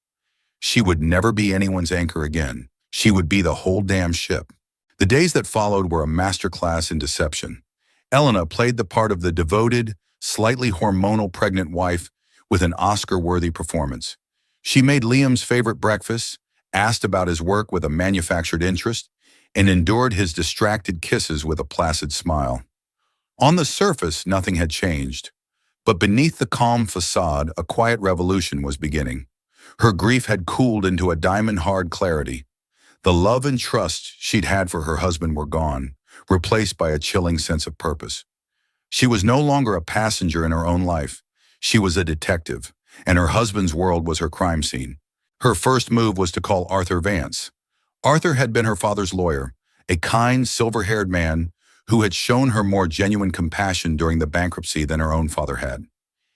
She would never be anyone's anchor again. She would be the whole damn ship. The days that followed were a masterclass in deception. Elena played the part of the devoted, slightly hormonal pregnant wife with an Oscar-worthy performance. She made Liam's favorite breakfast, asked about his work with a manufactured interest, and endured his distracted kisses with a placid smile. On the surface, nothing had changed, but beneath the calm facade, a quiet revolution was beginning. Her grief had cooled into a diamond-hard clarity. The love and trust she'd had for her husband were gone, replaced by a chilling sense of purpose. She was no longer a passenger in her own life. She was a detective, and her husband's world was her crime scene. Her first move was to call Arthur Vance. Arthur had been her father's lawyer, a kind, silver-haired man who had shown her more genuine compassion during the bankruptcy than her own father had.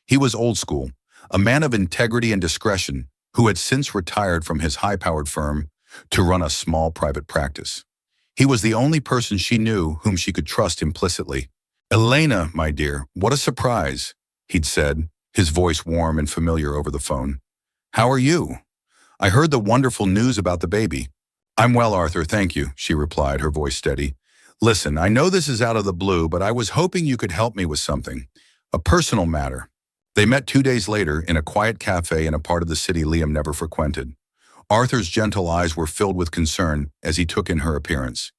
He was old school, a man of integrity and discretion who had since retired from his high-powered firm to run a small private practice. He was the only person she knew whom she could trust implicitly. "Elena, my dear, what a surprise," he'd said, his voice warm and familiar over the phone. "How are you? I heard the wonderful news about the baby." "I'm well, Arthur, thank you," she replied, her voice steady. "Listen, I know this is out of the blue, but I was hoping you could help me with something. A personal matter." They met 2 days later in a quiet cafe in a part of the city Liam never frequented. Arthur's gentle eyes were filled with concern as he took in her appearance.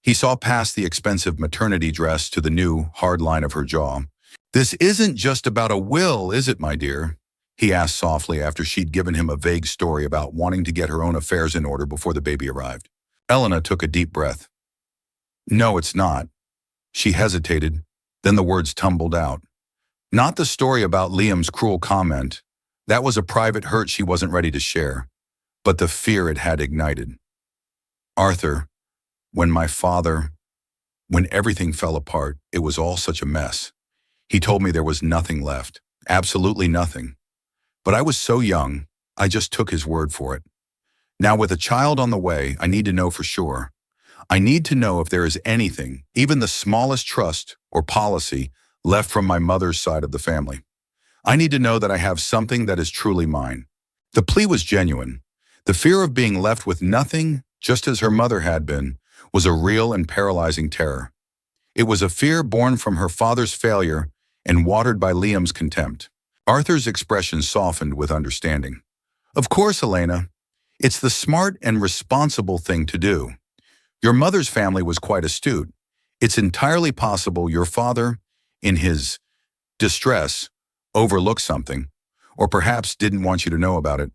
He saw past the expensive maternity dress to the new, hard line of her jaw. "This isn't just about a will, is it, my dear?" he asked softly after she'd given him a vague story about wanting to get her own affairs in order before the baby arrived. Elena took a deep breath. "No, it's not." She hesitated, then the words tumbled out. Not the story about Liam's cruel comment. That was a private hurt she wasn't ready to share, but the fear it had ignited. "Arthur, when everything fell apart, it was all such a mess. He told me there was nothing left, absolutely nothing. But I was so young, I just took his word for it. Now with a child on the way, I need to know for sure. I need to know if there is anything, even the smallest trust or policy, left from my mother's side of the family. I need to know that I have something that is truly mine." The plea was genuine. The fear of being left with nothing, just as her mother had been, was a real and paralyzing terror. It was a fear born from her father's failure and watered by Liam's contempt. Arthur's expression softened with understanding. "Of course, Elena. It's the smart and responsible thing to do. Your mother's family was quite astute. It's entirely possible your father, in his distress, overlooked something, or perhaps didn't want you to know about it.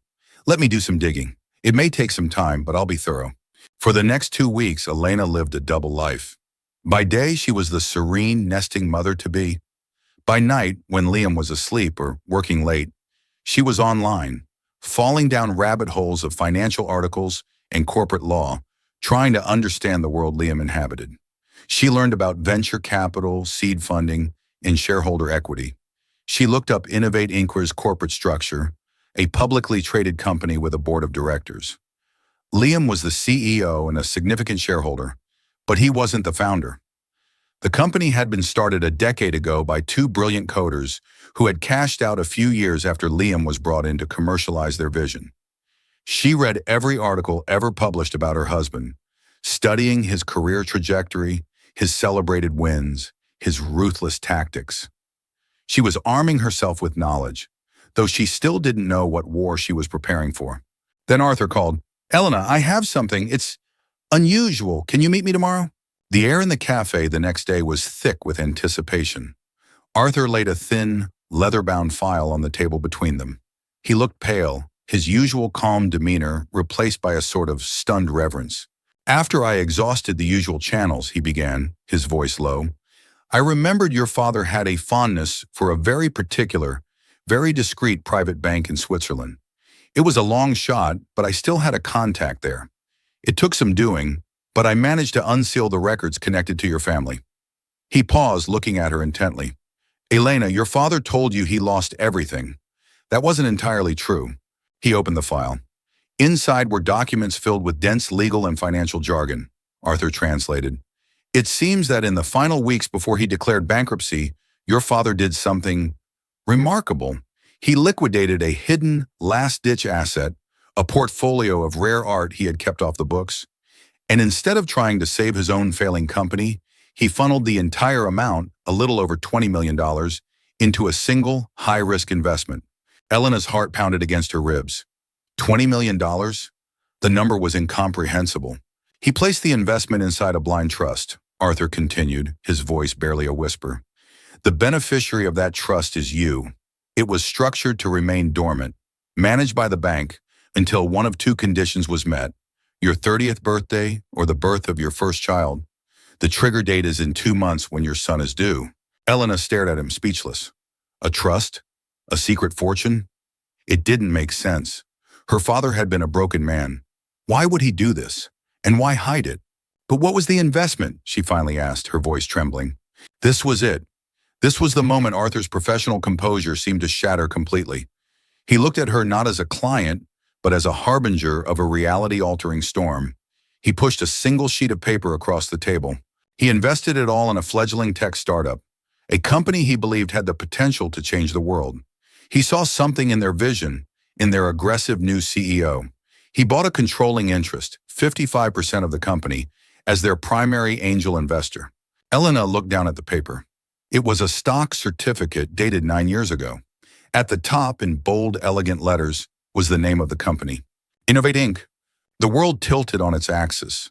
Let me do some digging. It may take some time, but I'll be thorough. For the next 2 weeks, Elena lived a double life. By day, she was the serene, nesting mother-to-be. By night, when Liam was asleep or working late, she was online, falling down rabbit holes of financial articles and corporate law, trying to understand the world Liam inhabited. She learned about venture capital, seed funding, and shareholder equity. She looked up Innovate Inc.'s corporate structure, a publicly traded company with a board of directors. Liam was the CEO and a significant shareholder, but he wasn't the founder. The company had been started a decade ago by two brilliant coders who had cashed out a few years after Liam was brought in to commercialize their vision. She read every article ever published about her husband, studying his career trajectory, his celebrated wins, his ruthless tactics. She was arming herself with knowledge, though she still didn't know what war she was preparing for. Then Arthur called, "Elena, I have something. It's unusual. Can you meet me tomorrow?" The air in the cafe the next day was thick with anticipation. Arthur laid a thin, leather-bound file on the table between them. He looked pale, his usual calm demeanor replaced by a sort of stunned reverence. "After I exhausted the usual channels," he began, his voice low, "I remembered your father had a fondness for a very particular, very discreet private bank in Switzerland. It was a long shot, but I still had a contact there. It took some doing, but I managed to unseal the records connected to your family." He paused, looking at her intently. "Elena, your father told you he lost everything. That wasn't entirely true." He opened the file. Inside were documents filled with dense legal and financial jargon. Arthur translated. "It seems that in the final weeks before he declared bankruptcy, your father did something remarkable. He liquidated a hidden, last-ditch asset, a portfolio of rare art he had kept off the books. And instead of trying to save his own failing company, he funneled the entire amount, a little over $20 million, into a single, high-risk investment." Elena's heart pounded against her ribs. $20 million? The number was incomprehensible. "He placed the investment inside a blind trust," Arthur continued, his voice barely a whisper. "The beneficiary of that trust is you. It was structured to remain dormant, managed by the bank, until one of two conditions was met: your 30th birthday or the birth of your first child. The trigger date is in 2 months when your son is due." Elena stared at him, speechless. A trust? A secret fortune? It didn't make sense. Her father had been a broken man. Why would he do this? And why hide it? "But what was the investment?" she finally asked, her voice trembling. This was it. This was the moment Arthur's professional composure seemed to shatter completely. He looked at her not as a client, but as a harbinger of a reality-altering storm. He pushed a single sheet of paper across the table. He invested it all in a fledgling tech startup, a company he believed had the potential to change the world. He saw something in their vision, in their aggressive new CEO. He bought a controlling interest, 55% of the company, as their primary angel investor. Elena looked down at the paper. It was a stock certificate dated 9 years ago. At the top, in bold, elegant letters, was the name of the company. Innovate Inc. The world tilted on its axis.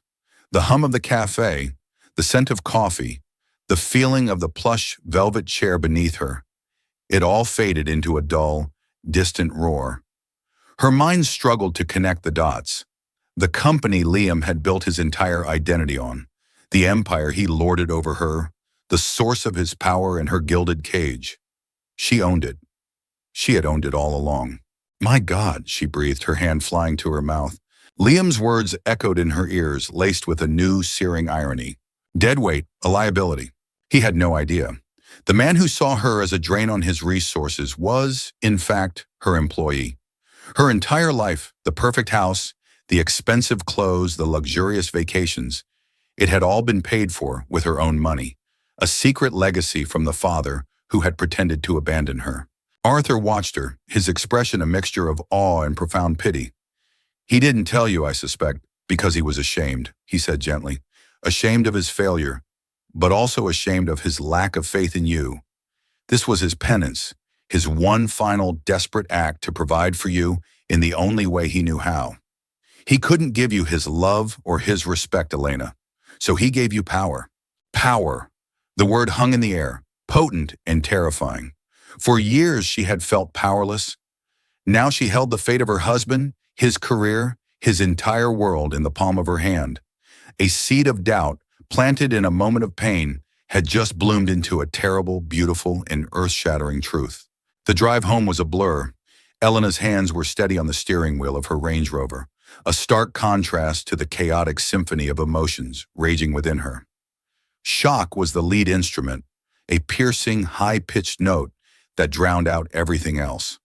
The hum of the cafe, the scent of coffee, the feeling of the plush velvet chair beneath her. It all faded into a dull, distant roar. Her mind struggled to connect the dots. The company Liam had built his entire identity on, the empire he lorded over her, the source of his power in her gilded cage. She owned it. She had owned it all along. "My God," she breathed, her hand flying to her mouth. Liam's words echoed in her ears, laced with a new, searing irony. Deadweight, a liability. He had no idea. The man who saw her as a drain on his resources was, in fact, her employee. Her entire life, the perfect house, the expensive clothes, the luxurious vacations, it had all been paid for with her own money, a secret legacy from the father who had pretended to abandon her. Arthur watched her, his expression a mixture of awe and profound pity. "He didn't tell you, I suspect, because he was ashamed," he said gently. "Ashamed of his failure, but also ashamed of his lack of faith in you. This was his penance, his one final desperate act to provide for you in the only way he knew how. He couldn't give you his love or his respect, Elena. So he gave you power. Power. The word hung in the air, potent and terrifying. For years she had felt powerless. Now she held the fate of her husband, his career, his entire world in the palm of her hand. A seed of doubt, planted in a moment of pain, had just bloomed into a terrible, beautiful, and earth-shattering truth. The drive home was a blur. Elena's hands were steady on the steering wheel of her Range Rover, a stark contrast to the chaotic symphony of emotions raging within her. Shock was the lead instrument, a piercing, high-pitched note that drowned out everything else.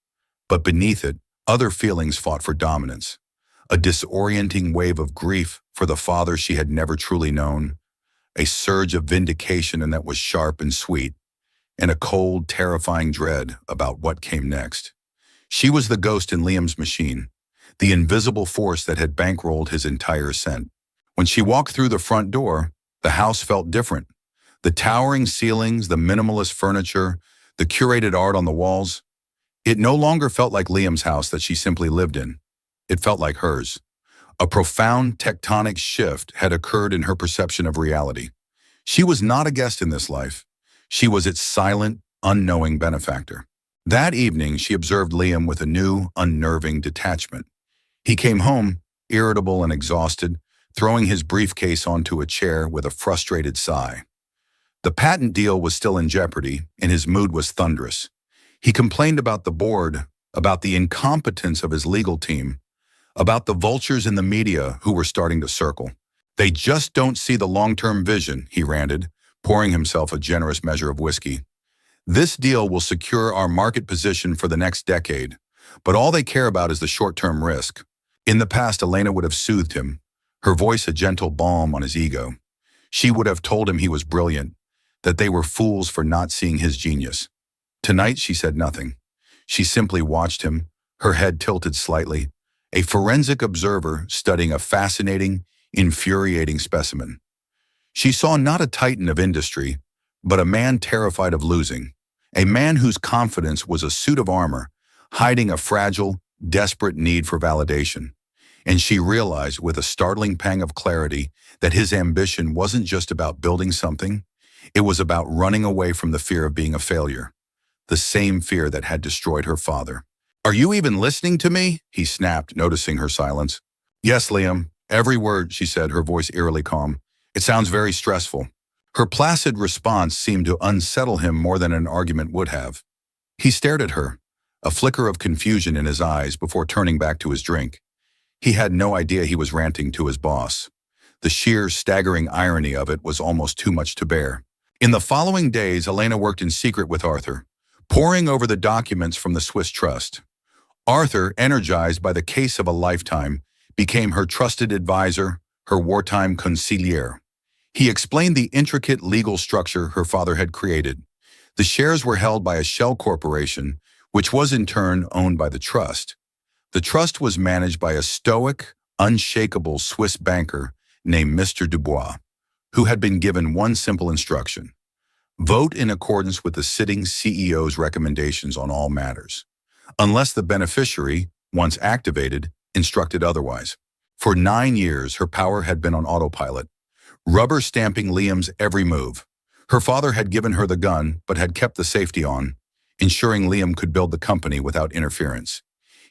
But beneath it, other feelings fought for dominance. A disorienting wave of grief for the father she had never truly known, a surge of vindication and that was sharp and sweet, and a cold, terrifying dread about what came next. She was the ghost in Liam's machine, the invisible force that had bankrolled his entire ascent. When she walked through the front door, the house felt different. The towering ceilings, the minimalist furniture, the curated art on the walls. It no longer felt like Liam's house that she simply lived in. It felt like hers. A profound tectonic shift had occurred in her perception of reality. She was not a guest in this life. She was its silent, unknowing benefactor. That evening, she observed Liam with a new, unnerving detachment. He came home, irritable and exhausted, throwing his briefcase onto a chair with a frustrated sigh. The patent deal was still in jeopardy, and his mood was thunderous. He complained about the board, about the incompetence of his legal team, about the vultures in the media who were starting to circle. They just don't see the long-term vision, he ranted, pouring himself a generous measure of whiskey. This deal will secure our market position for the next decade, but all they care about is the short-term risk. In the past, Elena would have soothed him, her voice a gentle balm on his ego. She would have told him he was brilliant, that they were fools for not seeing his genius. Tonight, she said nothing. She simply watched him, her head tilted slightly, a forensic observer studying a fascinating, infuriating specimen. She saw not a titan of industry, but a man terrified of losing, a man whose confidence was a suit of armor, hiding a fragile, desperate need for validation. And she realized with a startling pang of clarity that his ambition wasn't just about building something, it was about running away from the fear of being a failure, the same fear that had destroyed her father. "Are you even listening to me?" he snapped, noticing her silence. "Yes, Liam, every word," she said, her voice eerily calm. "It sounds very stressful." Her placid response seemed to unsettle him more than an argument would have. He stared at her, a flicker of confusion in his eyes before turning back to his drink. He had no idea he was ranting to his boss. The sheer, staggering irony of it was almost too much to bear. In the following days, Elena worked in secret with Arthur, poring over the documents from the Swiss trust. Arthur, energized by the case of a lifetime, became her trusted advisor, her wartime consigliere. He explained the intricate legal structure her father had created. The shares were held by a shell corporation, which was in turn owned by the trust. The trust was managed by a stoic, unshakable Swiss banker named Mr. Dubois, who had been given one simple instruction: vote in accordance with the sitting CEO's recommendations on all matters, unless the beneficiary, once activated, instructed otherwise. For 9 years, her power had been on autopilot, rubber stamping Liam's every move. Her father had given her the gun, but had kept the safety on, ensuring Liam could build the company without interference.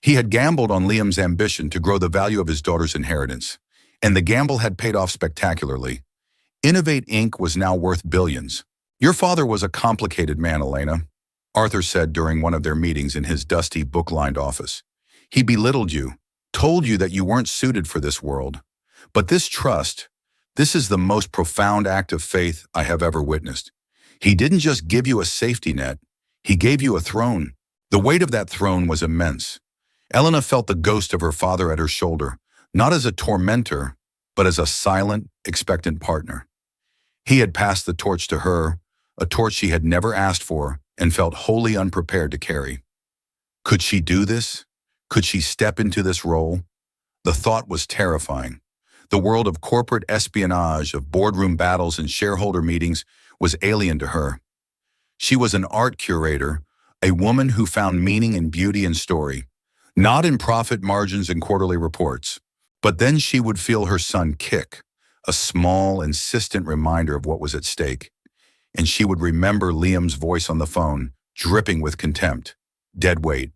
He had gambled on Liam's ambition to grow the value of his daughter's inheritance, and the gamble had paid off spectacularly. Innovate Inc. was now worth billions. "Your father was a complicated man, Elena," Arthur said during one of their meetings in his dusty, book-lined office. "He belittled you, told you that you weren't suited for this world. But this trust, this is the most profound act of faith I have ever witnessed. He didn't just give you a safety net, he gave you a throne. The weight of that throne was immense." Elena felt the ghost of her father at her shoulder, not as a tormentor, but as a silent, expectant partner. He had passed the torch to her, a torch she had never asked for and felt wholly unprepared to carry. Could she do this? Could she step into this role? The thought was terrifying. The world of corporate espionage, of boardroom battles and shareholder meetings was alien to her. She was an art curator, a woman who found meaning in beauty and story, not in profit margins and quarterly reports. But then she would feel her son kick, a small, insistent reminder of what was at stake. And she would remember Liam's voice on the phone, dripping with contempt, dead weight,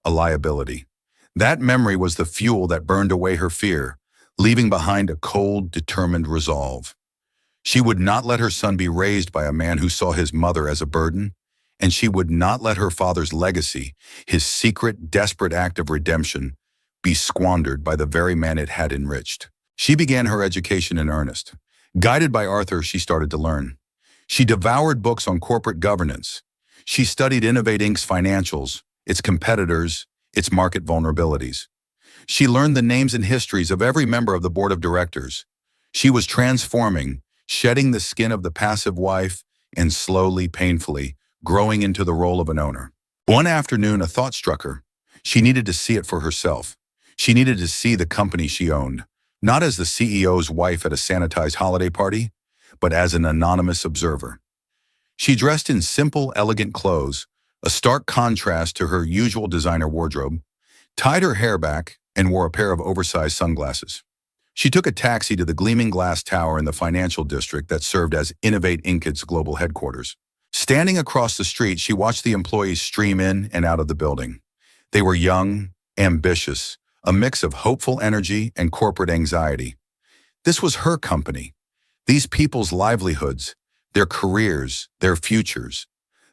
a liability. That memory was the fuel that burned away her fear, leaving behind a cold, determined resolve. She would not let her son be raised by a man who saw his mother as a burden, and she would not let her father's legacy, his secret, desperate act of redemption, be squandered by the very man it had enriched. She began her education in earnest. Guided by Arthur, she started to learn. She devoured books on corporate governance. She studied Innovate Inc.'s financials, its competitors, its market vulnerabilities. She learned the names and histories of every member of the board of directors. She was transforming, shedding the skin of the passive wife, and slowly, painfully, growing into the role of an owner. One afternoon, a thought struck her. She needed to see it for herself. She needed to see the company she owned, not as the CEO's wife at a sanitized holiday party, but as an anonymous observer. She dressed in simple, elegant clothes, a stark contrast to her usual designer wardrobe, tied her hair back, and wore a pair of oversized sunglasses. She took a taxi to the gleaming glass tower in the financial district that served as Innovate Inc.'s global headquarters. Standing across the street, she watched the employees stream in and out of the building. They were young, ambitious, a mix of hopeful energy and corporate anxiety. This was her company. These people's livelihoods, their careers, their futures.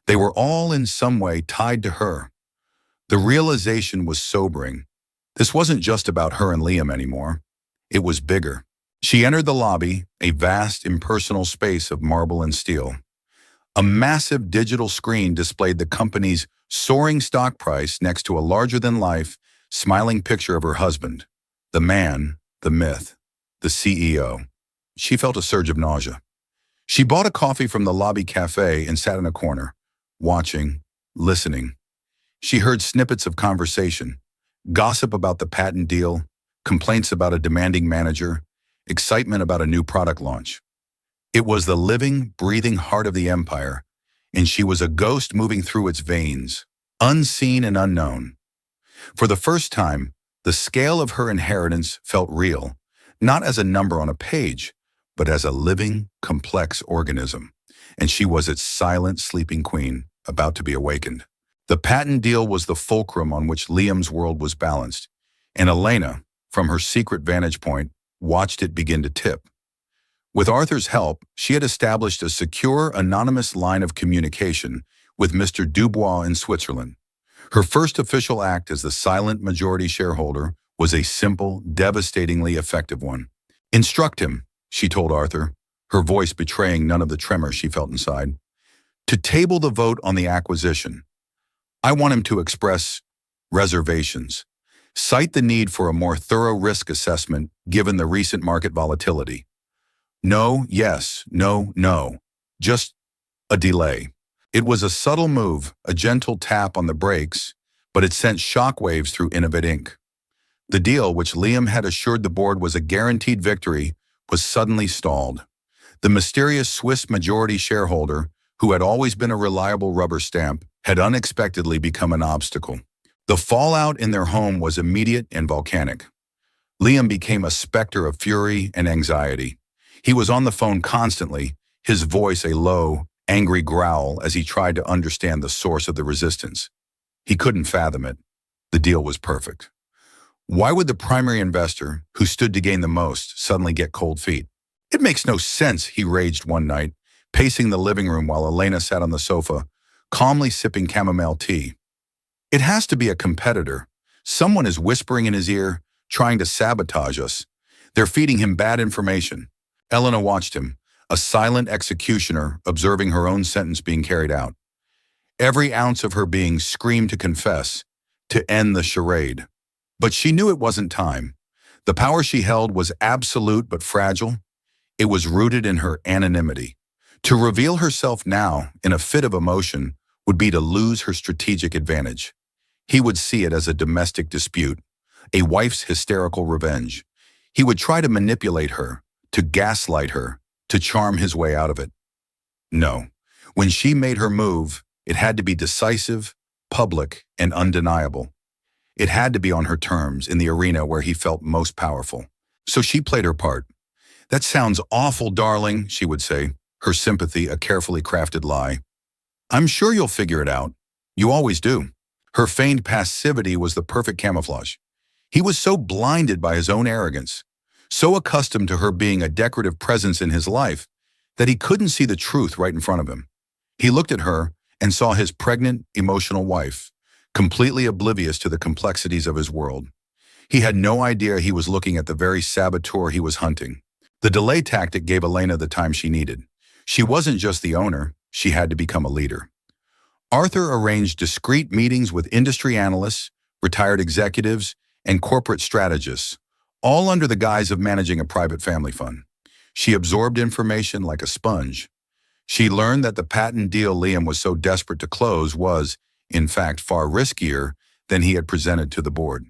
They were all in some way tied to her. The realization was sobering. This wasn't just about her and Liam anymore. It was bigger. She entered the lobby, a vast, impersonal space of marble and steel. A massive digital screen displayed the company's soaring stock price next to a larger-than-life, smiling picture of her husband, the man, the myth, the CEO. She felt a surge of nausea. She bought a coffee from the lobby cafe and sat in a corner, watching, listening. She heard snippets of conversation, gossip about the patent deal, complaints about a demanding manager, excitement about a new product launch. It was the living, breathing heart of the empire, and she was a ghost moving through its veins, unseen and unknown. For the first time, the scale of her inheritance felt real, not as a number on a page, but as a living, complex organism, and she was its silent, sleeping queen, about to be awakened. The patent deal was the fulcrum on which Liam's world was balanced, and Elena, from her secret vantage point, watched it begin to tip. With Arthur's help, she had established a secure, anonymous line of communication with Mr. Dubois in Switzerland. Her first official act as the silent majority shareholder was a simple, devastatingly effective one. "Instruct him," she told Arthur, her voice betraying none of the tremor she felt inside, "to table the vote on the acquisition. I want him to express reservations, cite the need for a more thorough risk assessment given the recent market volatility. No, yes, no, no. Just a delay." It was a subtle move, a gentle tap on the brakes, but it sent shockwaves through Innovate Inc. The deal, which Liam had assured the board was a guaranteed victory, was suddenly stalled. The mysterious Swiss majority shareholder, who had always been a reliable rubber stamp, had unexpectedly become an obstacle. The fallout in their home was immediate and volcanic. Liam became a specter of fury and anxiety. He was on the phone constantly, his voice a low, angry growl as he tried to understand the source of the resistance. He couldn't fathom it. The deal was perfect. Why would the primary investor, who stood to gain the most, suddenly get cold feet? "It makes no sense," he raged one night, pacing the living room while Elena sat on the sofa, calmly sipping chamomile tea. "It has to be a competitor. Someone is whispering in his ear, trying to sabotage us. They're feeding him bad information." Elena watched him, a silent executioner observing her own sentence being carried out. Every ounce of her being screamed to confess, to end the charade. But she knew it wasn't time. The power she held was absolute but fragile. It was rooted in her anonymity. To reveal herself now, in a fit of emotion, would be to lose her strategic advantage. He would see it as a domestic dispute, a wife's hysterical revenge. He would try to manipulate her, to gaslight her, to charm his way out of it. No, when she made her move, it had to be decisive, public, and undeniable. It had to be on her terms in the arena where he felt most powerful. So she played her part. "That sounds awful, darling," she would say, her sympathy a carefully crafted lie. "I'm sure you'll figure it out. You always do." Her feigned passivity was the perfect camouflage. He was so blinded by his own arrogance, so accustomed to her being a decorative presence in his life, that he couldn't see the truth right in front of him. He looked at her and saw his pregnant, emotional wife, completely oblivious to the complexities of his world. He had no idea he was looking at the very saboteur he was hunting. The delay tactic gave Elena the time she needed. She wasn't just the owner, she had to become a leader. Arthur arranged discreet meetings with industry analysts, retired executives, and corporate strategists, all under the guise of managing a private family fund. She absorbed information like a sponge. She learned that the patent deal Liam was so desperate to close was, in fact, far riskier than he had presented to the board.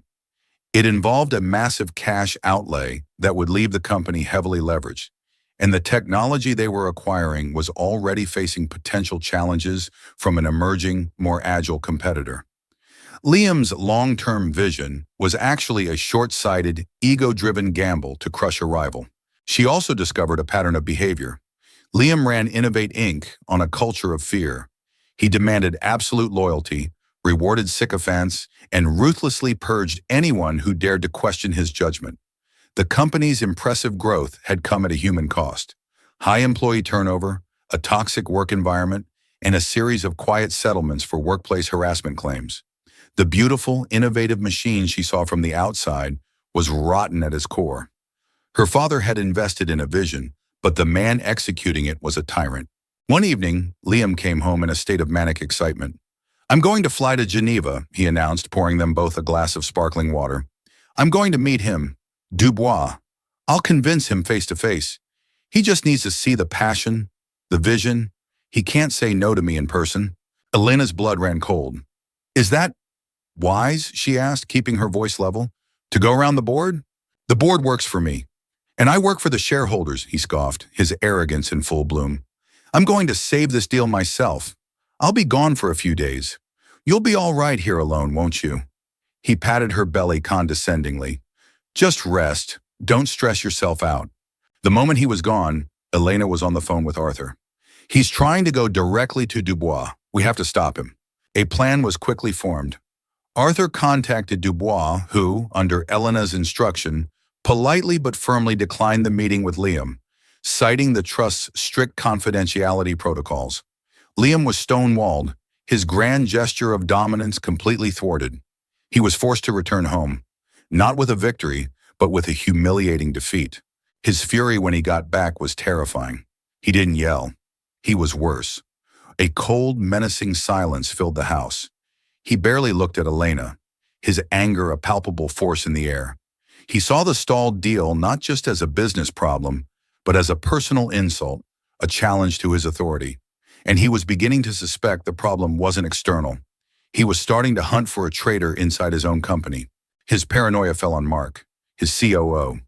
It involved a massive cash outlay that would leave the company heavily leveraged, and the technology they were acquiring was already facing potential challenges from an emerging, more agile competitor. Liam's long-term vision was actually a short-sighted, ego-driven gamble to crush a rival. She also discovered a pattern of behavior. Liam ran Innovate Inc. on a culture of fear. He demanded absolute loyalty, rewarded sycophants, and ruthlessly purged anyone who dared to question his judgment. The company's impressive growth had come at a human cost. High employee turnover, a toxic work environment, and a series of quiet settlements for workplace harassment claims. The beautiful, innovative machine she saw from the outside was rotten at its core. Her father had invested in a vision, but the man executing it was a tyrant. One evening, Liam came home in a state of manic excitement. "I'm going to fly to Geneva," he announced, pouring them both a glass of sparkling water. "I'm going to meet him, Dubois. I'll convince him face to face. He just needs to see the passion, the vision. He can't say no to me in person." Elena's blood ran cold. "Is that wise?" she asked, keeping her voice level. "To go around the board?" "The board works for me. And I work for the shareholders," he scoffed, his arrogance in full bloom. "I'm going to save this deal myself. I'll be gone for a few days. You'll be all right here alone, won't you?" He patted her belly condescendingly. "Just rest. Don't stress yourself out." The moment he was gone, Elena was on the phone with Arthur. "He's trying to go directly to Dubois. We have to stop him." A plan was quickly formed. Arthur contacted Dubois, who, under Elena's instruction, politely but firmly declined the meeting with Liam, citing the trust's strict confidentiality protocols. Liam was stonewalled, his grand gesture of dominance completely thwarted. He was forced to return home, not with a victory, but with a humiliating defeat. His fury when he got back was terrifying. He didn't yell. He was worse. A cold, menacing silence filled the house. He barely looked at Elena, his anger a palpable force in the air. He saw the stalled deal not just as a business problem, but as a personal insult, a challenge to his authority. And he was beginning to suspect the problem wasn't external. He was starting to hunt for a traitor inside his own company. His paranoia fell on Mark, his COO.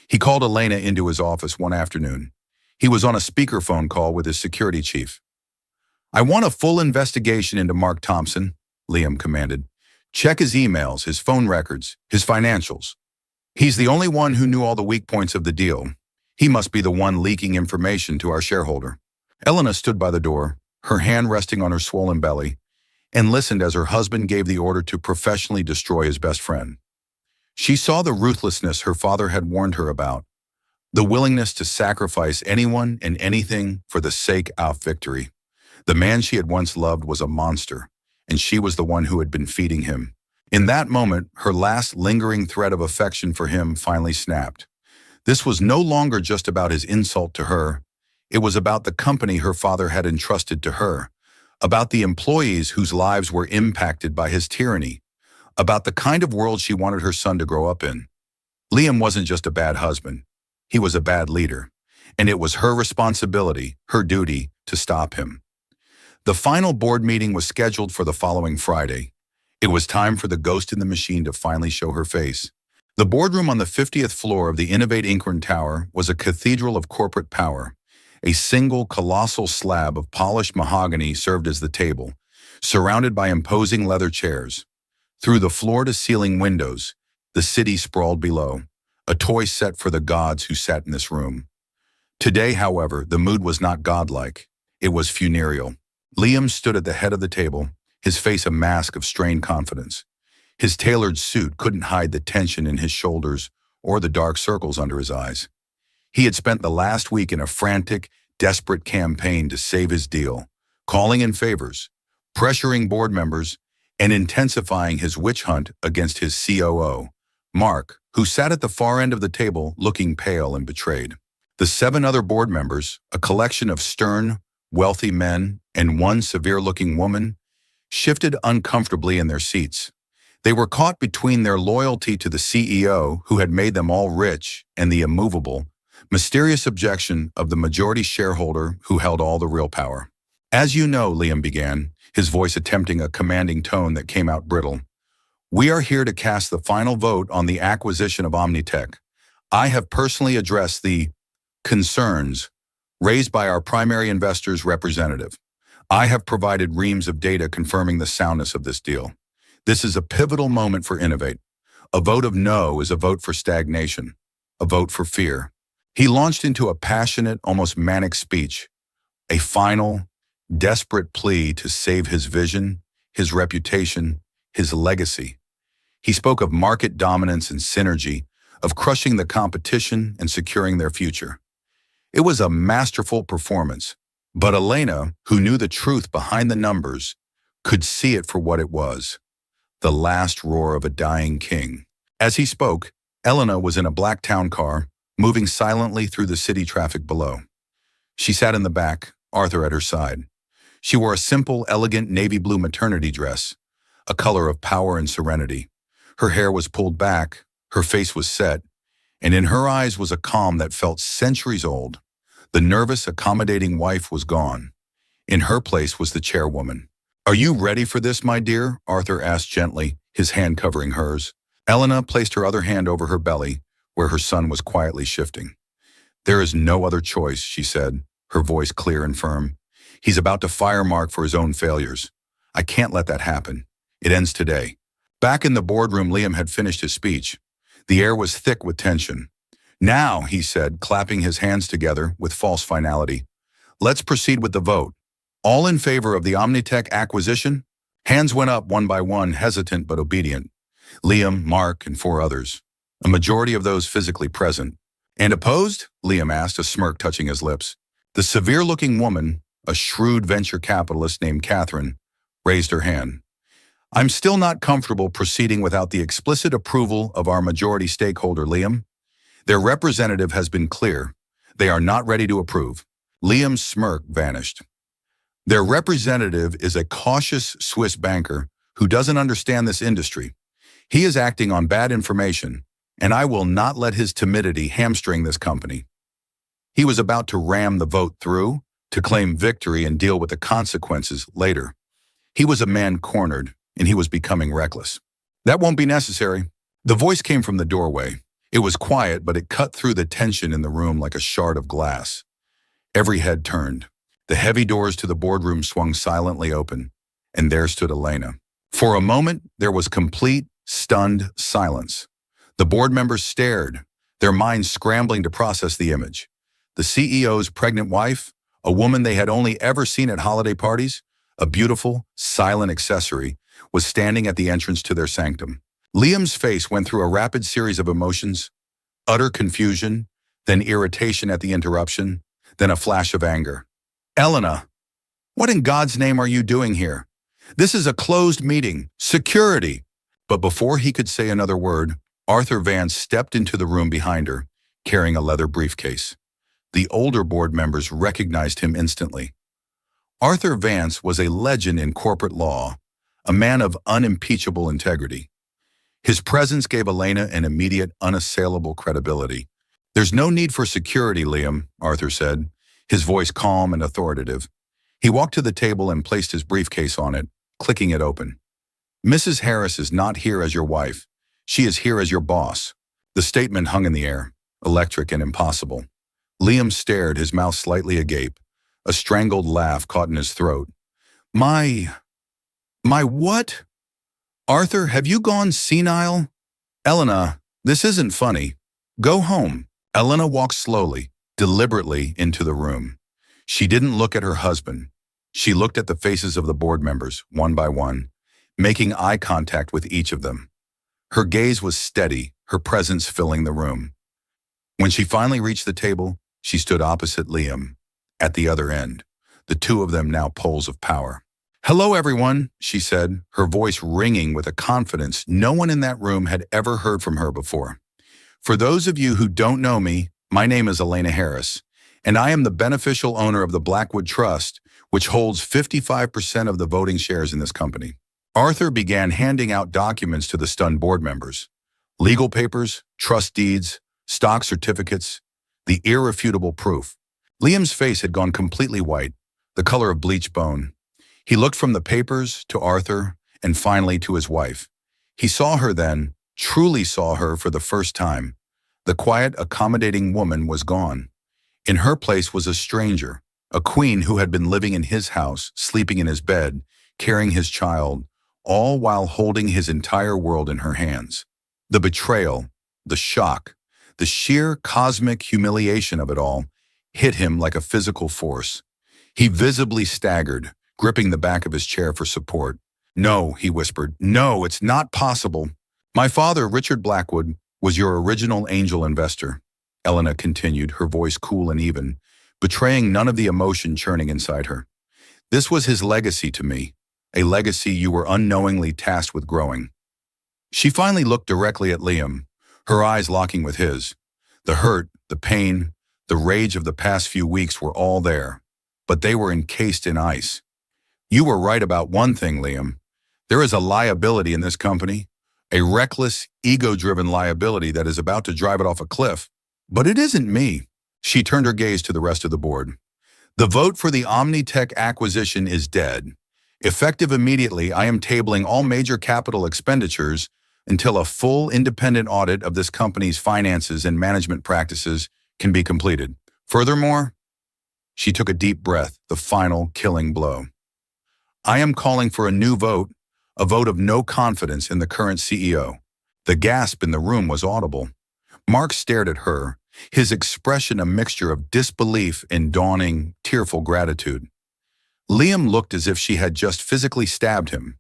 He called Elena into his office one afternoon. He was on a speakerphone call with his security chief. "I want a full investigation into Mark Thompson," Liam commanded. "Check his emails, his phone records, his financials. He's the only one who knew all the weak points of the deal. He must be the one leaking information to our shareholder." Elena stood by the door, her hand resting on her swollen belly, and listened as her husband gave the order to professionally destroy his best friend. She saw the ruthlessness her father had warned her about, the willingness to sacrifice anyone and anything for the sake of victory. The man she had once loved was a monster, and she was the one who had been feeding him. In that moment, her last lingering thread of affection for him finally snapped. This was no longer just about his insult to her. It was about the company her father had entrusted to her, about the employees whose lives were impacted by his tyranny, about the kind of world she wanted her son to grow up in. Liam wasn't just a bad husband. He was a bad leader, and it was her responsibility, her duty, to stop him. The final board meeting was scheduled for the following Friday. It was time for the ghost in the machine to finally show her face. The boardroom on the 50th floor of the Innovate Inc. Tower was a cathedral of corporate power. A single colossal slab of polished mahogany served as the table, surrounded by imposing leather chairs. Through the floor-to-ceiling windows, the city sprawled below, a toy set for the gods who sat in this room. Today, however, the mood was not godlike. It was funereal. Liam stood at the head of the table, his face a mask of strained confidence. His tailored suit couldn't hide the tension in his shoulders or the dark circles under his eyes. He had spent the last week in a frantic, desperate campaign to save his deal, calling in favors, pressuring board members, and intensifying his witch hunt against his COO, Mark, who sat at the far end of the table looking pale and betrayed. The 7 other board members, a collection of stern, wealthy men and one severe-looking woman, shifted uncomfortably in their seats. They were caught between their loyalty to the CEO, who had made them all rich, and the immovable, mysterious objection of the majority shareholder who held all the real power. "As you know," Liam began, his voice attempting a commanding tone that came out brittle, "we are here to cast the final vote on the acquisition of Omnitech. I have personally addressed the concerns raised by our primary investor's representative. I have provided reams of data confirming the soundness of this deal. This is a pivotal moment for Innovate. A vote of no is a vote for stagnation, a vote for fear." He launched into a passionate, almost manic speech, a final, desperate plea to save his vision, his reputation, his legacy. He spoke of market dominance and synergy, of crushing the competition and securing their future. It was a masterful performance, but Elena, who knew the truth behind the numbers, could see it for what it was, the last roar of a dying king. As he spoke, Elena was in a black town car, moving silently through the city traffic below. She sat in the back, Arthur at her side. She wore a simple, elegant navy blue maternity dress, a color of power and serenity. Her hair was pulled back, her face was set, and in her eyes was a calm that felt centuries old. The nervous, accommodating wife was gone. In her place was the chairwoman. "Are you ready for this, my dear?" Arthur asked gently, his hand covering hers. Elena placed her other hand over her belly, where her son was quietly shifting. "There is no other choice," she said, her voice clear and firm. "He's about to fire Mark for his own failures. I can't let that happen. It ends today." Back in the boardroom, Liam had finished his speech. The air was thick with tension. "Now," he said, clapping his hands together with false finality, "let's proceed with the vote. All in favor of the Omnitech acquisition?" Hands went up one by one, hesitant but obedient. Liam, Mark, and 4 others, a majority of those physically present. "And opposed?" Liam asked, a smirk touching his lips. The severe-looking woman, a shrewd venture capitalist named Catherine, raised her hand. "I'm still not comfortable proceeding without the explicit approval of our majority stakeholder, Liam. Their representative has been clear. They are not ready to approve." Liam's smirk vanished. "Their representative is a cautious Swiss banker who doesn't understand this industry. He is acting on bad information, and I will not let his timidity hamstring this company." He was about to ram the vote through, to claim victory and deal with the consequences later. He was a man cornered, and he was becoming reckless. "That won't be necessary." The voice came from the doorway. It was quiet, but it cut through the tension in the room like a shard of glass. Every head turned. The heavy doors to the boardroom swung silently open, and there stood Elena. For a moment, there was complete, stunned silence. The board members stared, their minds scrambling to process the image. The CEO's pregnant wife, a woman they had only ever seen at holiday parties, a beautiful, silent accessory, was standing at the entrance to their sanctum. Liam's face went through a rapid series of emotions, utter confusion, then irritation at the interruption, then a flash of anger. "Elena, what in God's name are you doing here? This is a closed meeting. Security!" But before he could say another word, Arthur Vance stepped into the room behind her, carrying a leather briefcase. The older board members recognized him instantly. Arthur Vance was a legend in corporate law, a man of unimpeachable integrity. His presence gave Elena an immediate, unassailable credibility. "There's no need for security, Liam," Arthur said, his voice calm and authoritative. He walked to the table and placed his briefcase on it, clicking it open. "Mrs. Harris is not here as your wife. She is here as your boss." The statement hung in the air, electric and impossible. Liam stared, his mouth slightly agape. A strangled laugh caught in his throat. My what? Arthur, have you gone senile?" "Elena, this isn't funny." Go home. Elena walked slowly, deliberately into the room. She didn't look at her husband. She looked at the faces of the board members, one by one, making eye contact with each of them. Her gaze was steady, her presence filling the room. When she finally reached the table, she stood opposite Liam, at the other end, the two of them now poles of power. "Hello, everyone," she said, her voice ringing with a confidence no one in that room had ever heard from her before. "For those of you who don't know me, my name is Elena Harris, and I am the beneficial owner of the Blackwood Trust, which holds 55% of the voting shares in this company." Arthur began handing out documents to the stunned board members. Legal papers, trust deeds, stock certificates, the irrefutable proof. Liam's face had gone completely white, the color of bleached bone. He looked from the papers to Arthur and finally to his wife. He saw her then, truly saw her for the first time. The quiet, accommodating woman was gone. In her place was a stranger, a queen who had been living in his house, sleeping in his bed, carrying his child, all while holding his entire world in her hands. The betrayal, the shock, the sheer cosmic humiliation of it all hit him like a physical force. He visibly staggered, gripping the back of his chair for support. "No," he whispered. "No, it's not possible." "My father, Richard Blackwood, was your original angel investor," Elena continued, her voice cool and even, betraying none of the emotion churning inside her. "This was his legacy to me, a legacy you were unknowingly tasked with growing." She finally looked directly at Liam, her eyes locking with his. The hurt, the pain, the rage of the past few weeks were all there, but they were encased in ice. "You were right about one thing, Liam. There is a liability in this company, a reckless, ego-driven liability that is about to drive it off a cliff. But it isn't me." She turned her gaze to the rest of the board. "The vote for the Omnitech acquisition is dead. Effective immediately, I am tabling all major capital expenditures until a full independent audit of this company's finances and management practices can be completed. Furthermore," she took a deep breath, the final killing blow, "I am calling for a new vote, a vote of no confidence in the current CEO." The gasp in the room was audible. Mark stared at her, his expression a mixture of disbelief and dawning, tearful gratitude. Liam looked as if she had just physically stabbed him.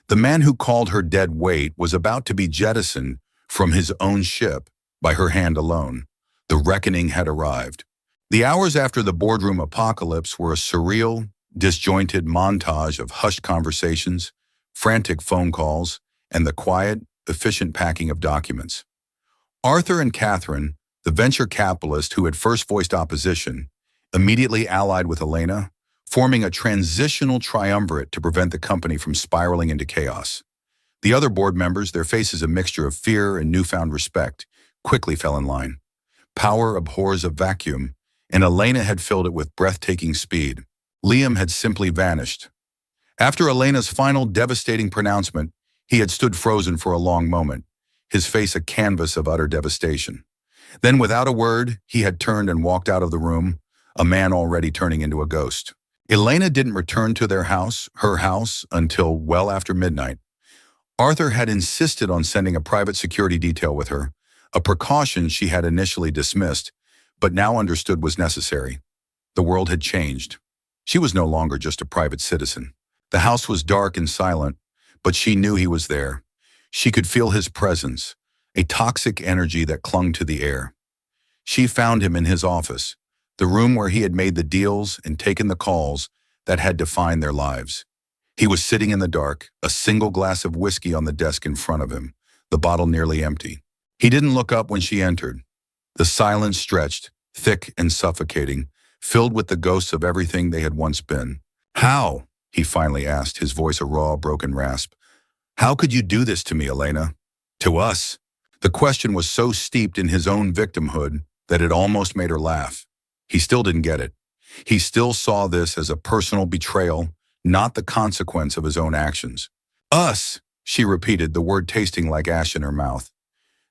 The man who called her dead weight was about to be jettisoned from his own ship by her hand alone. The reckoning had arrived. The hours after the boardroom apocalypse were a surreal, disjointed montage of hushed conversations, frantic phone calls, and the quiet, efficient packing of documents. Arthur and Catherine, the venture capitalist who had first voiced opposition, immediately allied with Elena, forming a transitional triumvirate to prevent the company from spiraling into chaos. The other board members, their faces a mixture of fear and newfound respect, quickly fell in line. Power abhors a vacuum, and Elena had filled it with breathtaking speed. Liam had simply vanished. After Elena's final devastating pronouncement, he had stood frozen for a long moment, his face a canvas of utter devastation. Then, without a word, he had turned and walked out of the room, a man already turning into a ghost. Elena didn't return to their house, her house, until well after midnight. Arthur had insisted on sending a private security detail with her, a precaution she had initially dismissed, but now understood was necessary. The world had changed. She was no longer just a private citizen. The house was dark and silent, but she knew he was there. She could feel his presence, a toxic energy that clung to the air. She found him in his office, the room where he had made the deals and taken the calls that had defined their lives. He was sitting in the dark, a single glass of whiskey on the desk in front of him, the bottle nearly empty. He didn't look up when she entered. The silence stretched, thick and suffocating, filled with the ghosts of everything they had once been. "How?" he finally asked, his voice a raw, broken rasp. "How could you do this to me, Elena? To us?" The question was so steeped in his own victimhood that it almost made her laugh. He still didn't get it. He still saw this as a personal betrayal, not the consequence of his own actions. "Us," she repeated, the word tasting like ash in her mouth.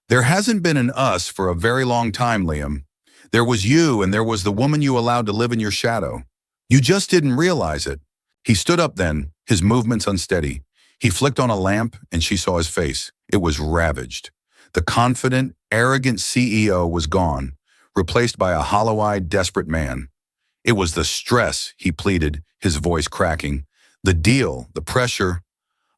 "There hasn't been an us for a very long time, Liam. There was you and there was the woman you allowed to live in your shadow. You just didn't realize it." He stood up then, his movements unsteady. He flicked on a lamp and she saw his face. It was ravaged. The confident, arrogant CEO was gone, replaced by a hollow-eyed, desperate man. It was the stress, he pleaded, his voice cracking. The deal, the pressure.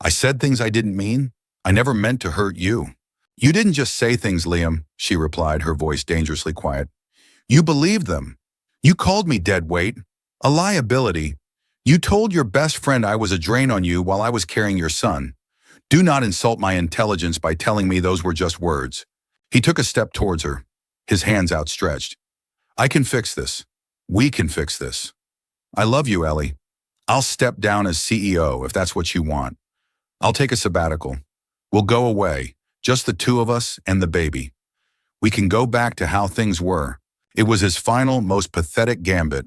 I said things I didn't mean. I never meant to hurt you. You didn't just say things, Liam, she replied, her voice dangerously quiet. You believed them. You called me dead weight, a liability. You told your best friend I was a drain on you while I was carrying your son. Do not insult my intelligence by telling me those were just words. He took a step towards her, his hands outstretched. I can fix this. We can fix this. I love you, Ellie. I'll step down as CEO if that's what you want. I'll take a sabbatical. We'll go away, just the two of us and the baby. We can go back to how things were. It was his final, most pathetic gambit,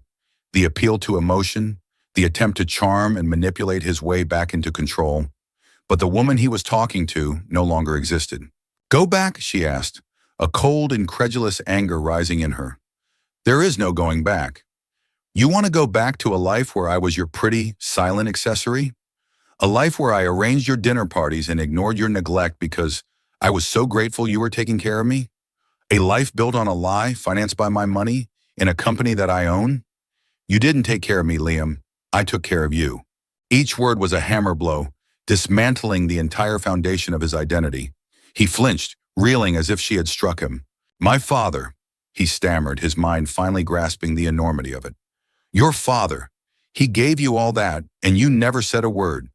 the appeal to emotion, the attempt to charm and manipulate his way back into control. But the woman he was talking to no longer existed. Go back, she asked, a cold, incredulous anger rising in her. There is no going back. You want to go back to a life where I was your pretty, silent accessory? A life where I arranged your dinner parties and ignored your neglect because I was so grateful you were taking care of me? A life built on a lie, financed by my money, in a company that I own? You didn't take care of me, Liam. I took care of you. Each word was a hammer blow, dismantling the entire foundation of his identity. He flinched, reeling as if she had struck him. My father, he stammered, his mind finally grasping the enormity of it. Your father. He gave you all that, and you never said a word.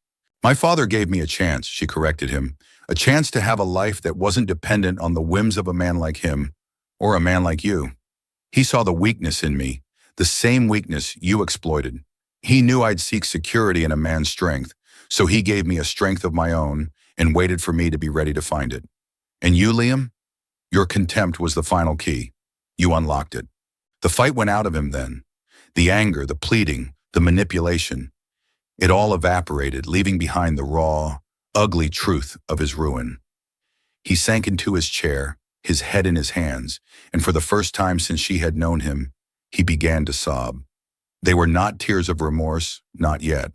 My father gave me a chance, she corrected him, a chance to have a life that wasn't dependent on the whims of a man like him, or a man like you. He saw the weakness in me, the same weakness you exploited. He knew I'd seek security in a man's strength, so he gave me a strength of my own and waited for me to be ready to find it. And you, Liam? Your contempt was the final key. You unlocked it. The fight went out of him then. The anger, the pleading, the manipulation. It all evaporated, leaving behind the raw, ugly truth of his ruin. He sank into his chair, his head in his hands, and for the first time since she had known him, he began to sob. They were not tears of remorse, not yet.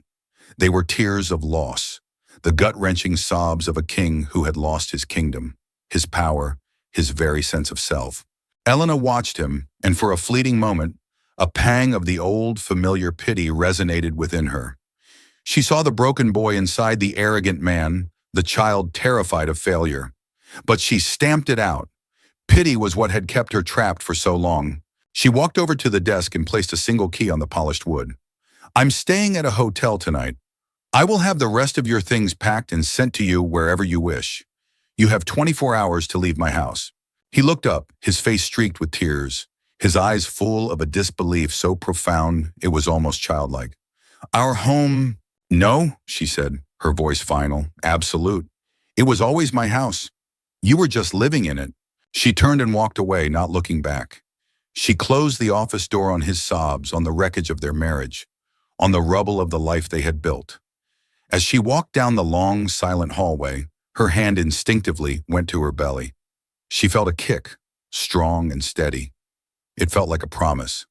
They were tears of loss, the gut-wrenching sobs of a king who had lost his kingdom, his power, his very sense of self. Elena watched him, and for a fleeting moment, a pang of the old, familiar pity resonated within her. She saw the broken boy inside the arrogant man, the child terrified of failure. But she stamped it out. Pity was what had kept her trapped for so long. She walked over to the desk and placed a single key on the polished wood. I'm staying at a hotel tonight. I will have the rest of your things packed and sent to you wherever you wish. You have 24 hours to leave my house. He looked up, his face streaked with tears, his eyes full of a disbelief so profound it was almost childlike. Our home... No, she said, her voice final, absolute. It was always my house. You were just living in it. She turned and walked away, not looking back. She closed the office door on his sobs, on the wreckage of their marriage, on the rubble of the life they had built. As she walked down the long, silent hallway, her hand instinctively went to her belly. She felt a kick, strong and steady. It felt like a promise.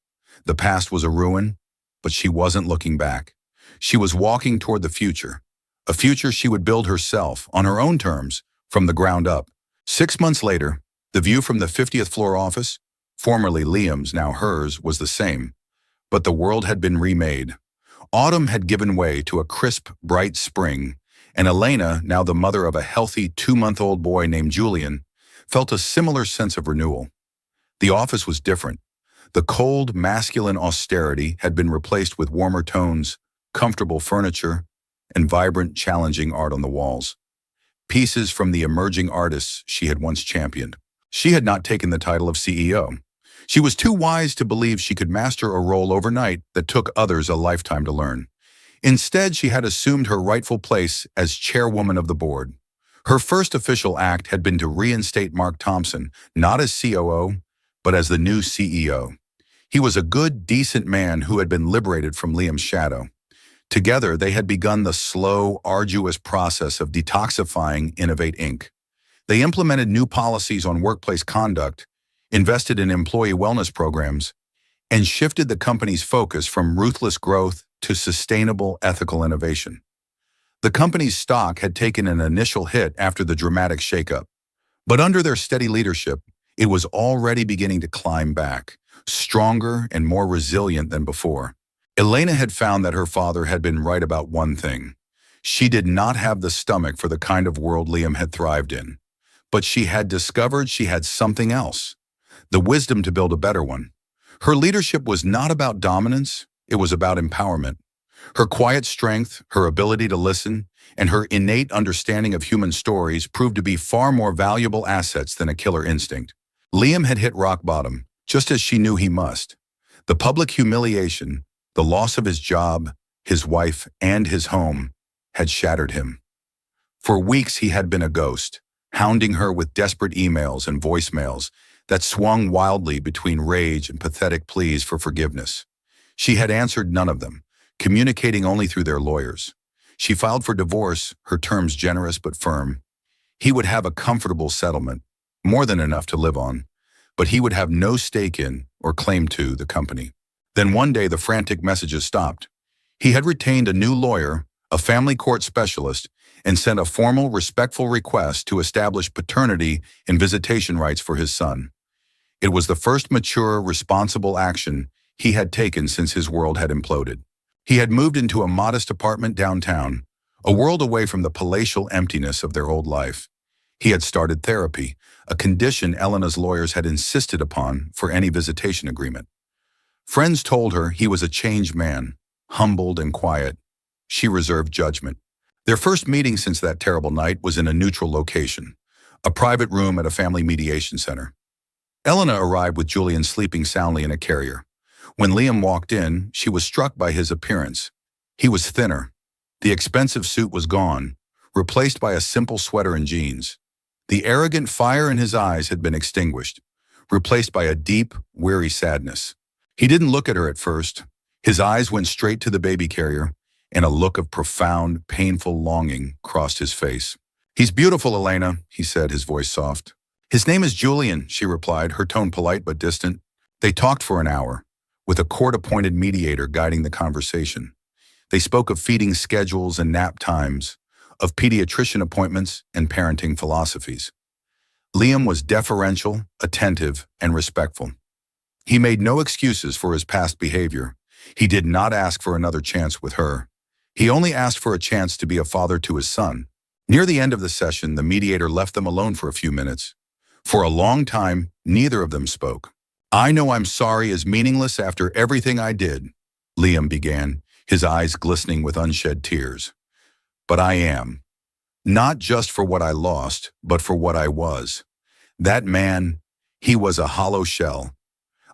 The past was a ruin, but she wasn't looking back. She was walking toward the future, a future she would build herself, on her own terms, from the ground up. 6 months later, the view from the 50th floor office, formerly Liam's, now hers, was the same. But the world had been remade. Autumn had given way to a crisp, bright spring, and Elena, now the mother of a healthy 2-month-old boy named Julian, felt a similar sense of renewal. The office was different. The cold, masculine austerity had been replaced with warmer tones, comfortable furniture, and vibrant, challenging art on the walls. Pieces from the emerging artists she had once championed. She had not taken the title of CEO. She was too wise to believe she could master a role overnight that took others a lifetime to learn. Instead, she had assumed her rightful place as chairwoman of the board. Her first official act had been to reinstate Mark Thompson, not as COO, but as the new CEO. He was a good, decent man who had been liberated from Liam's shadow. Together, they had begun the slow, arduous process of detoxifying Innovate Inc. They implemented new policies on workplace conduct, invested in employee wellness programs, and shifted the company's focus from ruthless growth to sustainable, ethical innovation. The company's stock had taken an initial hit after the dramatic shakeup, but under their steady leadership, It was already beginning to climb back, stronger and more resilient than before. Elena had found that her father had been right about one thing. She did not have the stomach for the kind of world Liam had thrived in. But she had discovered she had something else, the wisdom to build a better one. Her leadership was not about dominance, it was about empowerment. Her quiet strength, her ability to listen, and her innate understanding of human stories proved to be far more valuable assets than a killer instinct. Liam had hit rock bottom, just as she knew he must. The public humiliation, the loss of his job, his wife, and his home had shattered him. For weeks he had been a ghost, hounding her with desperate emails and voicemails that swung wildly between rage and pathetic pleas for forgiveness. She had answered none of them, communicating only through their lawyers. She filed for divorce, her terms generous but firm. He would have a comfortable settlement, more than enough to live on, but he would have no stake in or claim to the company. Then one day the frantic messages stopped. He had retained a new lawyer, a family court specialist, and sent a formal, respectful request to establish paternity and visitation rights for his son. It was the first mature, responsible action he had taken since his world had imploded. He had moved into a modest apartment downtown, a world away from the palatial emptiness of their old life. He had started therapy, a condition Elena's lawyers had insisted upon for any visitation agreement. Friends told her he was a changed man, humbled and quiet. She reserved judgment. Their first meeting since that terrible night was in a neutral location, a private room at a family mediation center. Elena arrived with Julian sleeping soundly in a carrier. When Liam walked in, she was struck by his appearance. He was thinner. The expensive suit was gone, replaced by a simple sweater and jeans. The arrogant fire in his eyes had been extinguished, replaced by a deep, weary sadness. He didn't look at her at first. His eyes went straight to the baby carrier, and a look of profound, painful longing crossed his face. "He's beautiful, Elena," he said, his voice soft. "His name is Julian," she replied, her tone polite but distant. They talked for an hour, with a court-appointed mediator guiding the conversation. They spoke of feeding schedules and nap times, of pediatrician appointments and parenting philosophies. Liam was deferential, attentive, and respectful. He made no excuses for his past behavior. He did not ask for another chance with her. He only asked for a chance to be a father to his son. Near the end of the session, the mediator left them alone for a few minutes. For a long time, neither of them spoke. "I know I'm sorry is meaningless after everything I did," Liam began, his eyes glistening with unshed tears. "But I am. Not just for what I lost, but for what I was. That man, he was a hollow shell.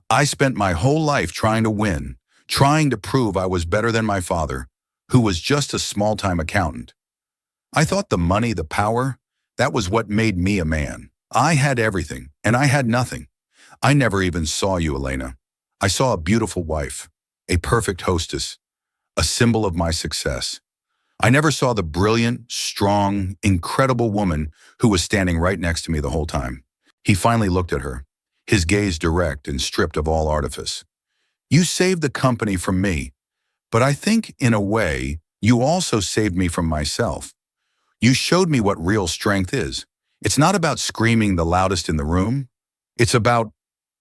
I spent my whole life trying to win, trying to prove I was better than my father, who was just a small-time accountant. I thought the money, the power, that was what made me a man. I had everything, and I had nothing. I never even saw you, Elena. I saw a beautiful wife, a perfect hostess, a symbol of my success. I never saw the brilliant, strong, incredible woman who was standing right next to me the whole time." He finally looked at her, his gaze direct and stripped of all artifice. "You saved the company from me, but I think, in a way, you also saved me from myself. You showed me what real strength is. It's not about screaming the loudest in the room. It's about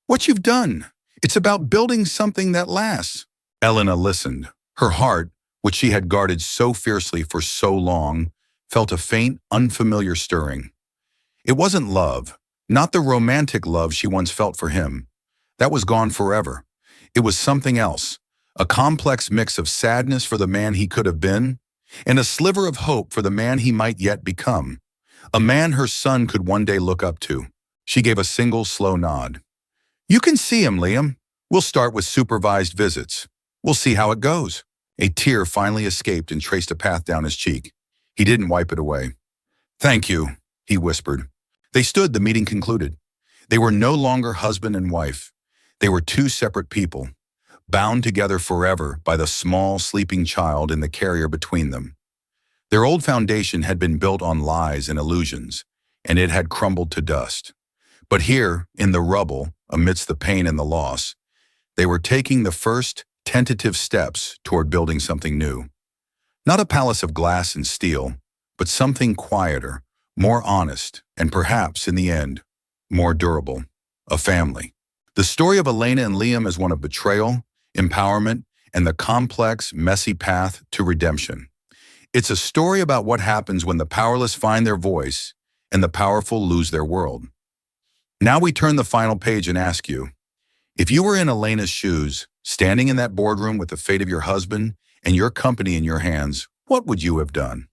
what you've done. It's about building something that lasts." Elena listened. Her heart, which she had guarded so fiercely for so long, felt a faint, unfamiliar stirring. It wasn't love, not the romantic love she once felt for him. That was gone forever. It was something else, a complex mix of sadness for the man he could have been, and a sliver of hope for the man he might yet become, a man her son could one day look up to. She gave a single, slow nod. "You can see him, Liam. We'll start with supervised visits. We'll see how it goes." A tear finally escaped and traced a path down his cheek. He didn't wipe it away. "Thank you," he whispered. They stood, the meeting concluded. They were no longer husband and wife. They were two separate people, bound together forever by the small, sleeping child in the carrier between them. Their old foundation had been built on lies and illusions, and it had crumbled to dust. But here, in the rubble, amidst the pain and the loss, they were taking the first tentative steps toward building something new. Not a palace of glass and steel, but something quieter, more honest, and perhaps, in the end, more durable. a family. The story of Elena and Liam is one of betrayal, empowerment, and the complex, messy path to redemption. It's a story about what happens when the powerless find their voice and the powerful lose their world. Now we turn the final page and ask you, if you were in Elena's shoes, standing in that boardroom with the fate of your husband and your company in your hands, what would you have done?